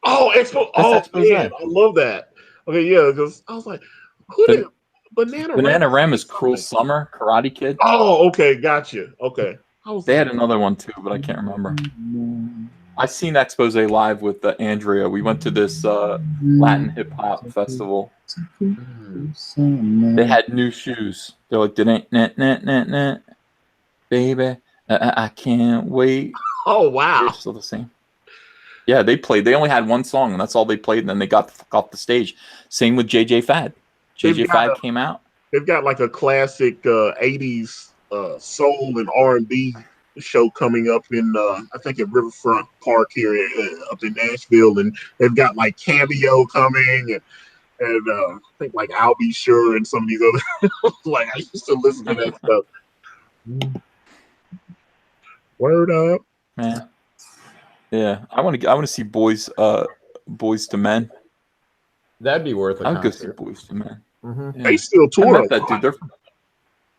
Oh, Expose. Man, I love that. Okay, yeah, because I was like, who did Bananarama is Cruel Summer, Karate Kid. Oh, okay, gotcha. Okay. They had another one too, but I can't remember. I seen Expose live with Andrea. We went to this Latin hip hop festival. They had new shoes. They're like, baby, I can't wait. Oh wow! They're still the same. Yeah, they played. They only had one song, and that's all they played. And then they got off the stage. Same with JJ Fad. JJ Fad came out. They've got like a classic '80s soul and R&B show coming up in I think at Riverfront Park here up in Nashville, and they've got like Cameo coming and I think like I'll Be Sure and some of these other like I used to listen to that stuff. Word up, man. Yeah, I want to see Boys to Men. That'd be worth it. I would go see Boys to Men. Mm-hmm. Yeah. They still tour that dude. They're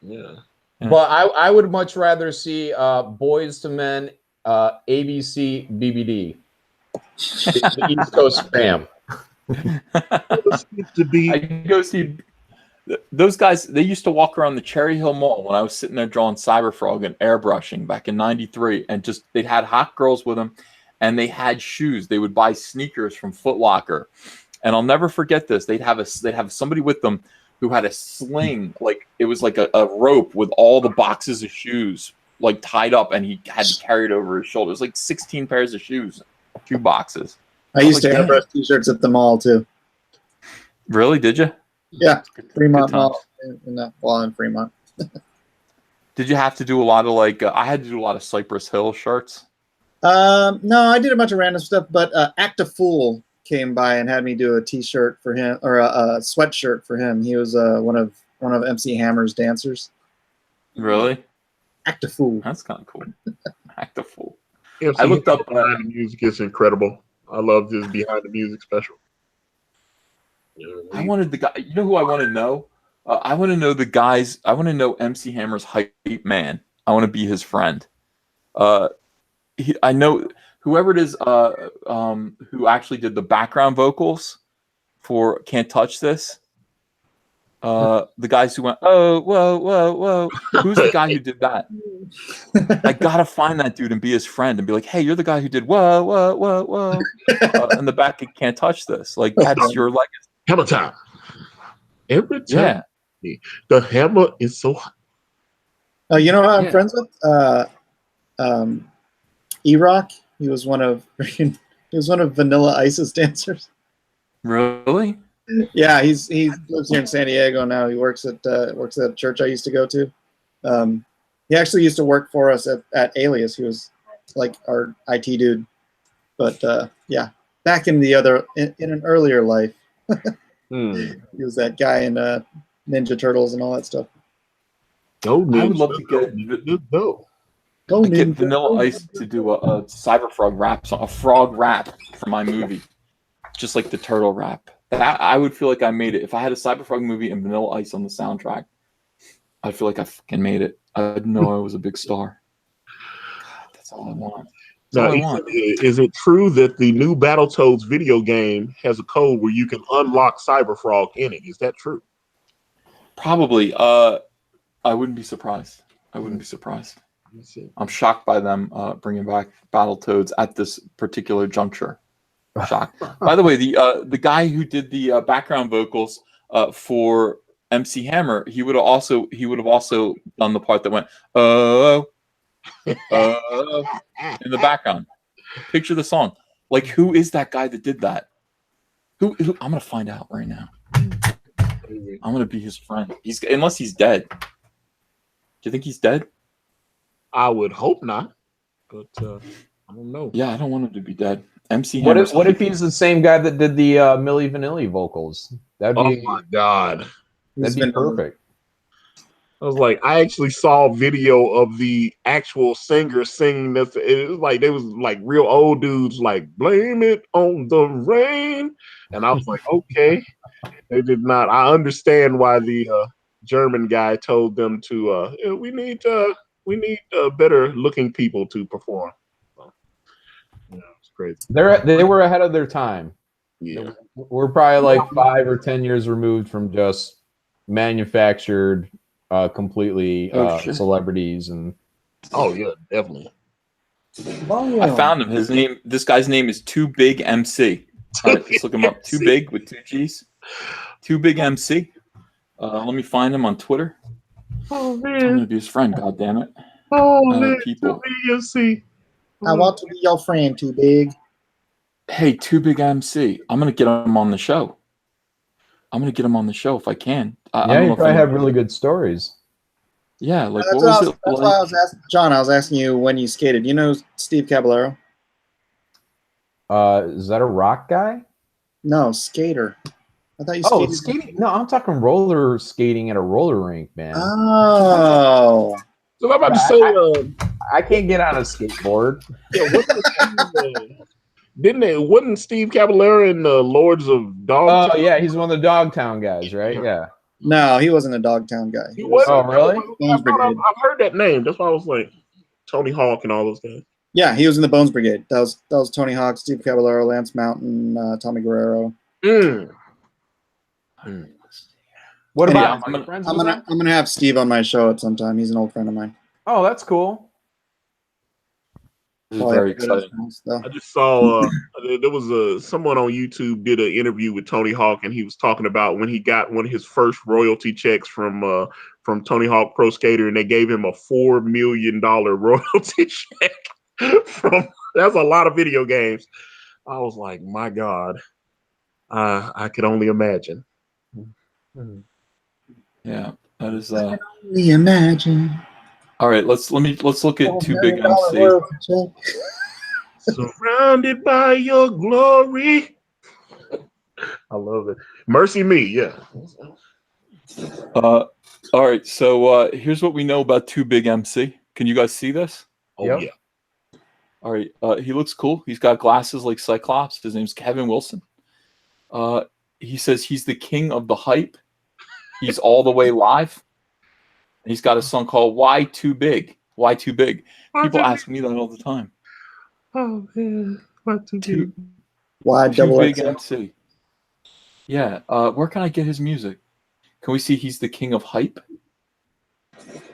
yeah. But I would much rather see Boys to Men, ABC, BBD, the East Coast fam. I can go see those guys. They used to walk around the Cherry Hill Mall when I was sitting there drawing Cyberfrog and airbrushing back in '93, and just they had hot girls with them, and they had shoes. They would buy sneakers from Foot Locker, and I'll never forget this. They'd have somebody with them who had a sling, like it was like a rope with all the boxes of shoes like tied up, and he had to carry it over his shoulder. It was like 16 pairs of shoe boxes. I used to airbrush t-shirts at the mall too. Really? Did you? Yeah, Fremont Mall in Fremont. Did you have to do a lot of like? I had to do a lot of Cypress Hill shirts. No, I did a bunch of random stuff, but Act a Fool came by and had me do a t-shirt for him or a sweatshirt for him. He was one of MC Hammer's dancers. Really? Act a Fool. That's kind of cool. Act a Fool. MC I looked up behind the music is incredible. I love this behind the music special. I wanted the guy. You know who I want to know? I want to know the guys. I want to know MC Hammer's hype man. I want to be his friend. I know whoever it is who actually did the background vocals for Can't Touch This. The guys who went, oh, whoa, whoa, whoa. Who's the guy who did that? I gotta find that dude and be his friend and be like, hey, you're the guy who did whoa, whoa, whoa, whoa. In the back, of Can't Touch This. Like, that's your legacy. Hammer time. Every time. Yeah. The hammer is so hot. Oh, you know who I'm friends with? E-Rock. He was one of Vanilla Ice's dancers. Really? Yeah, he lives here in San Diego now. He works at a church I used to go to. He actually used to work for us at Alias. He was like our IT dude. But yeah, back in an earlier life, he was that guy in Ninja Turtles and all that stuff. I would love to get Vanilla Ice to do a Cyberfrog rap song, a frog rap for my movie, just like the turtle rap. I would feel like I made it. If I had a Cyberfrog movie and Vanilla Ice on the soundtrack, I'd feel like I fucking made it. I'd know I was a big star. God, that's all I want. Now, is it true that the new Battletoads video game has a code where you can unlock Cyberfrog in it? Is that true? Probably. I wouldn't be surprised. I wouldn't be surprised. Let me see. I'm shocked by them bringing back Battletoads at this particular juncture. Shocked. By the way, the guy who did the background vocals for MC Hammer, he would have also done the part that went oh in the background. Picture the song. Like, who is that guy that did that? Who? I'm gonna find out right now. I'm gonna be his friend. Unless he's dead. Do you think he's dead? I would hope not, but I don't know. Yeah, I don't want him to be dead. MC What Hammer's if he's the same guy that did the Milli Vanilli vocals? That'd Oh be my god! perfect. I was like, I actually saw video of the actual singer singing this. It was like they was like real old dudes, like blame it on the rain, and I was like, okay, they did not. I understand why the German guy told them to. We need better looking people to perform. So, it's crazy. They were ahead of their time. Yeah, We're probably like 5 or 10 years removed from just manufactured, completely celebrities and. oh yeah, definitely. I found him. This guy's name is Too Big MC. All right, let's look him up. Too Big with 2 G's. Too Big MC. Let me find him on Twitter. Oh I'm man! gonna be his friend. God damn it! Oh man! People. I want to be your friend, Too Big. Hey, Too Big MC. I'm gonna get him on the show. I'm gonna get him on the show if I can. I don't You know if probably have really good stories. Yeah, like That's what was it that's like? why I was asking John. I was asking you when you skated. You know Steve Caballero? Is that a rock guy? No, skater. I thought you Oh, skated. skating? No, I'm talking roller skating at a roller rink, man. Oh. So I'm about to say, I can't get on a skateboard. wasn't Steve Caballero in Lords of Dog? Oh yeah, he's one of the Dogtown guys, right? Yeah. No, he wasn't a Dogtown guy. He wasn't. Oh, really? Bones Brigade. I've heard that name. That's why I was like Tony Hawk and all those guys. Yeah, he was in the Bones Brigade. That was Tony Hawk, Steve Caballero, Lance Mountain, Tommy Guerrero. What about I'm my friends? I'm with him? gonna have Steve on my show at some time. He's an old friend of mine. Oh, that's cool. This is very exciting. I just saw there was someone on YouTube did an interview with Tony Hawk, and he was talking about when he got one of his first royalty checks from Tony Hawk Pro Skater, and they gave him a $4 million royalty check from. That's a lot of video games. I was like, my God, I could only imagine. Yeah, that is. I can only imagine. All right, let's look at Too Big MC. Surrounded by your glory. I love it. Mercy me, yeah. All right, so here's what we know about Too Big MC. Can you guys see this? Oh Yep. yeah. All right, he looks cool. He's got glasses like Cyclops. His name's Kevin Wilson. He says he's the king of the hype. He's all the way live. He's got a song called "Why Too Big." Why too big? People ask me that all the time. Oh man, what to do? Why Too double Big XL? MC. Yeah. Where can I get his music? Can we see he's the king of hype?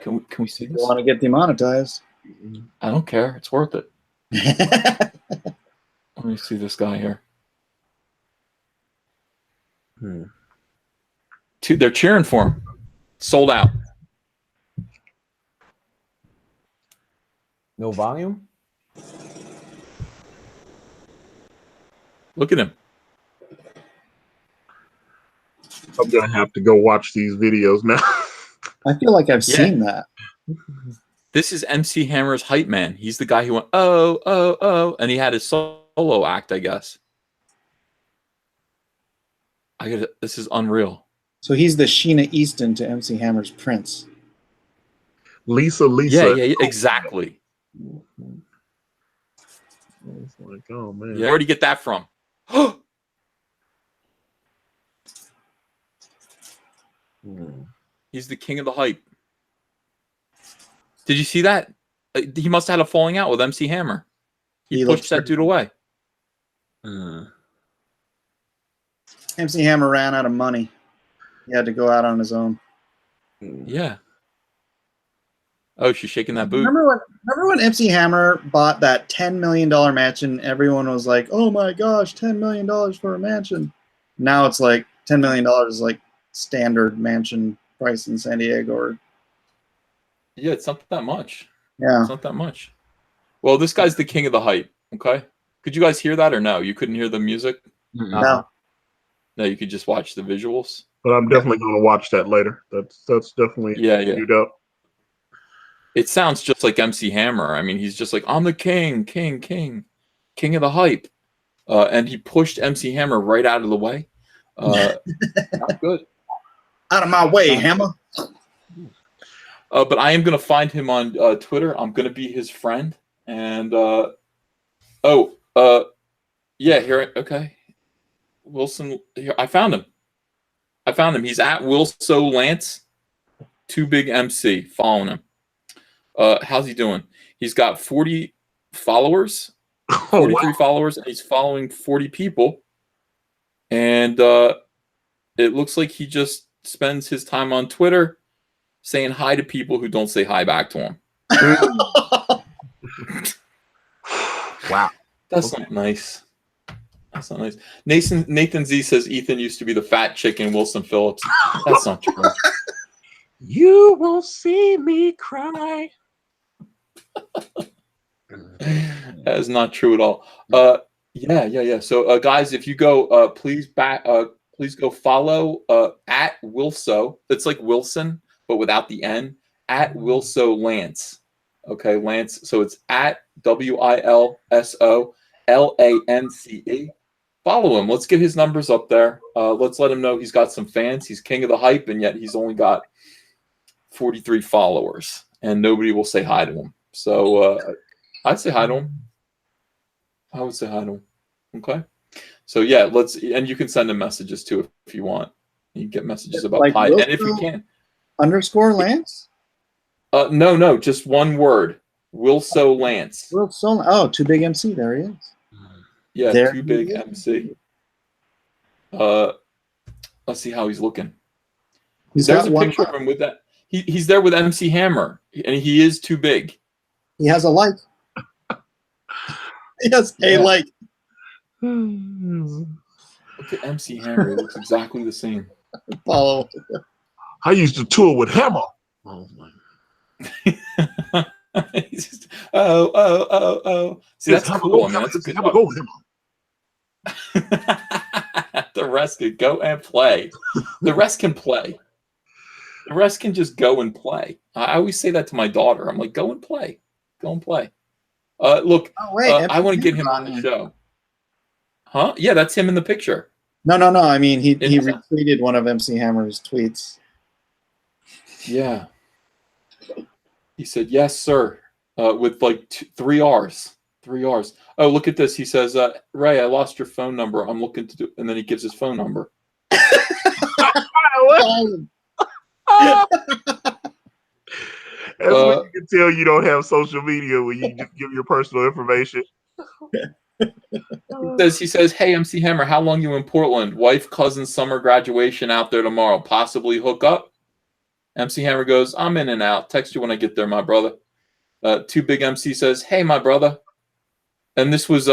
Can we see You this? want to get demonetized? I don't care. It's worth it. Let me see this guy here. They're cheering for him. Sold out. No volume? Look at him. I'm gonna have to go watch these videos now. I feel like I've seen that. This is MC Hammer's hype man. He's the guy who went, oh, oh, oh, and he had his solo act, I guess. This is unreal. So he's the Sheena Easton to MC Hammer's Prince. Lisa. Yeah, exactly. It's like, oh man. Yeah, where'd you get that from? He's the king of the hype. Did you see that? He must have had a falling out with MC Hammer. He pushed that dude away. MC Hammer ran out of money. He had to go out on his own. Yeah. Oh, she's shaking that boot. Remember when MC Hammer bought that $10 million mansion? Everyone was like, "Oh my gosh, $10 million for a mansion!" Now it's like $10 million is like standard mansion price in San Diego. Or Yeah, it's not that much. yeah, It's not that much. Well, this guy's the king of the hype. Okay. Could you guys hear that or no? You couldn't hear the music? no. No, you could just watch the visuals. But I'm definitely going to watch that later. That's definitely Yeah. queued up. It sounds just like MC Hammer. I mean, he's just like, I'm the king of the hype. And he pushed MC Hammer right out of the way. Not good. Out of my way, Hammer. But I am going to find him on Twitter. I'm going to be his friend. And, yeah, here, okay. Wilson, here, I found him. He's at Wilso Lance, Too Big MC, following him. How's he doing? He's got 40 followers, 43 followers, and he's following 40 people. And it looks like he just spends his time on Twitter saying hi to people who don't say hi back to him. Wow. That's not nice. That's not nice. Nathan Z says Ethan used to be the fat chick in Wilson Phillips. That's not true. You won't see me cry. That is not true at all. Yeah. So, guys, if you go, please go follow at Wilso. It's like Wilson, but without the N. At Wilso Lance. Okay, Lance. So it's at WILSOLANCE. Follow him. Let's get his numbers up there. Let's let him know he's got some fans. He's king of the hype, and yet he's only got 43 followers, and nobody will say hi to him. So I'd say hi to him. I would say hi to him. Okay. So yeah, and you can send him messages too if you want. You can get messages about like hi, Wilson and if you can. _ Lance. No, just one word. Wilso Lance. Wilson. Oh, Too Big MC. There he is. Yeah, There Too Big he is. MC. Let's see how he's looking. He's There's got a one. picture of him with that. He's there with MC Hammer, and he is too big. He has a like. He has a like. Look at MC Hammer. He looks exactly the same. Follow. I used to tour with Hammer. Oh my. He's just, oh. See, that's cool. I mean, that's a good Hammer, go Hammer. The rest can go and play. The rest can play. The rest can just go and play. I always say that to my daughter. I'm like, go and play. Go and play. Look, Oh, wait, I want to get him on the show. Huh? Yeah, that's him in the picture. No. I mean, he It's- retweeted one of MC Hammer's tweets. Yeah. He said, yes, sir, with like 3 R's. 3 R's. Oh, look at this. He says, Ray, I lost your phone number. I'm looking to do, and then he gives his phone number. As you can tell, you don't have social media when you just give your personal information. He says, hey, MC Hammer, how long you in Portland? Wife, cousin, summer graduation out there tomorrow. Possibly hook up? MC Hammer goes, I'm in and out. Text you when I get there, my brother. Too Big MC says, hey, my brother. And this was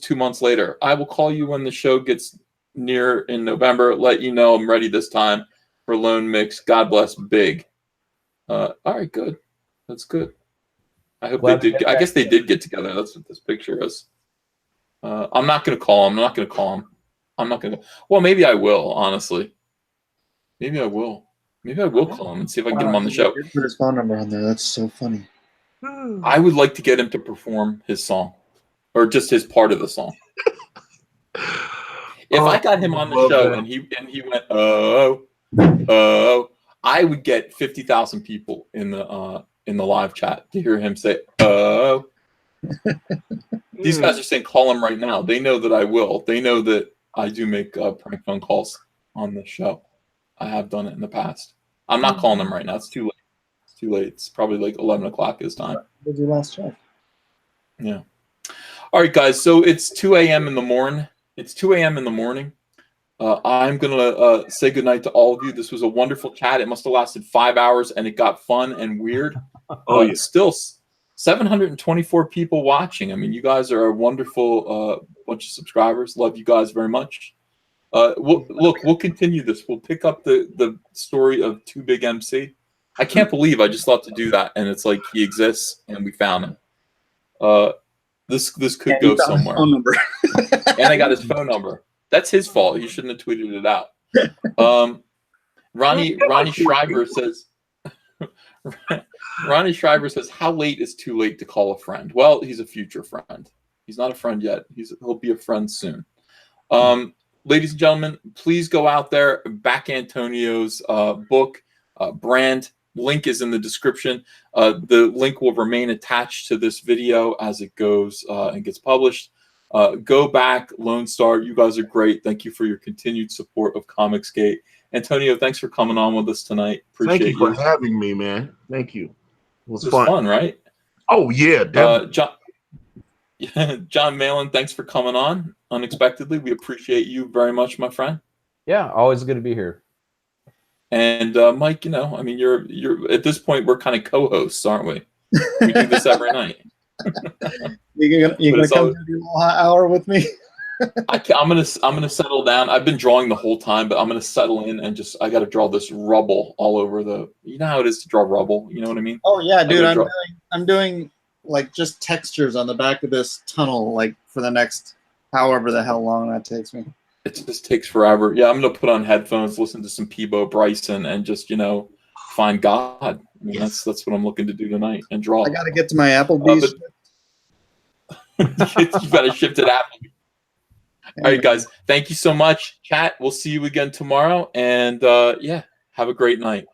2 months later. I will call you when the show gets near in November. Let you know I'm ready this time for Lone Mix. God bless, Big. All right, good. That's good. I hope they did. I guess they did get together. That's what this picture is. I'm not going to call him. I'm not going to. Well, maybe I will, honestly. Maybe I will call him and see if I can get him on the show. Put his phone number on there. That's so funny. I would like to get him to perform his song, or just his part of the song. If I got him on the show and he went I would get 50,000 people in the live chat to hear him say These guys are saying call him right now. They know that I will. They know that I do make prank phone calls on the show. I have done it in the past. I'm not calling them right now. It's too late. It's too late. It's probably like 11 o'clock his time. Did you last check? Yeah. All right, guys. So it's 2 a.m. in the morning. It's 2 a.m. in the morning. I'm gonna say goodnight to all of you. This was a wonderful chat. It must have lasted 5 hours, and it got fun and weird. Oh yeah. Still 724 people watching. I mean, you guys are a wonderful bunch of subscribers. Love you guys very much. We'll continue this. We'll pick up the story of Too Big MC. I can't believe I just thought to do that, and it's like he exists, and we found him. This could go somewhere. Phone number. And I got his phone number. That's his fault. He shouldn't have tweeted it out. Ronnie Schreiber says. Ronnie Schreiber says, "How late is too late to call a friend?" Well, he's a future friend. He's not a friend yet. He'll be a friend soon. Ladies and gentlemen, please go out there, back Antonio's book, brand. Link is in the description. The link will remain attached to this video as it goes and gets published. Go back, Lone Star. You guys are great. Thank you for your continued support of Comicsgate. Antonio, thanks for coming on with us tonight. Appreciate Thank you for having me, man. Thank you. It was fun, right? Oh yeah, definitely. John Malin, thanks for coming on unexpectedly. We appreciate you very much, my friend. Yeah, always good to be here. And Mike, I mean, you're at this point we're kind of co-hosts, aren't we? We do this every night. You're gonna come to the hot hour with me? I'm gonna settle down. I've been drawing the whole time, but I'm gonna settle in and I got to draw this rubble all over the. You know how it is to draw rubble. You know what I mean? Oh yeah, dude. I'm doing like just textures on the back of this tunnel, like for the next however the hell long that takes me. It just takes forever. Yeah, I'm gonna put on headphones, listen to some Peebo Bryson, and just find God. I mean, Yes. that's what I'm looking to do tonight and draw. I got to get to my Applebee's. You got to shift it Applebee's. All right, guys. Thank you so much. Chat. We'll see you again tomorrow. And yeah, have a great night.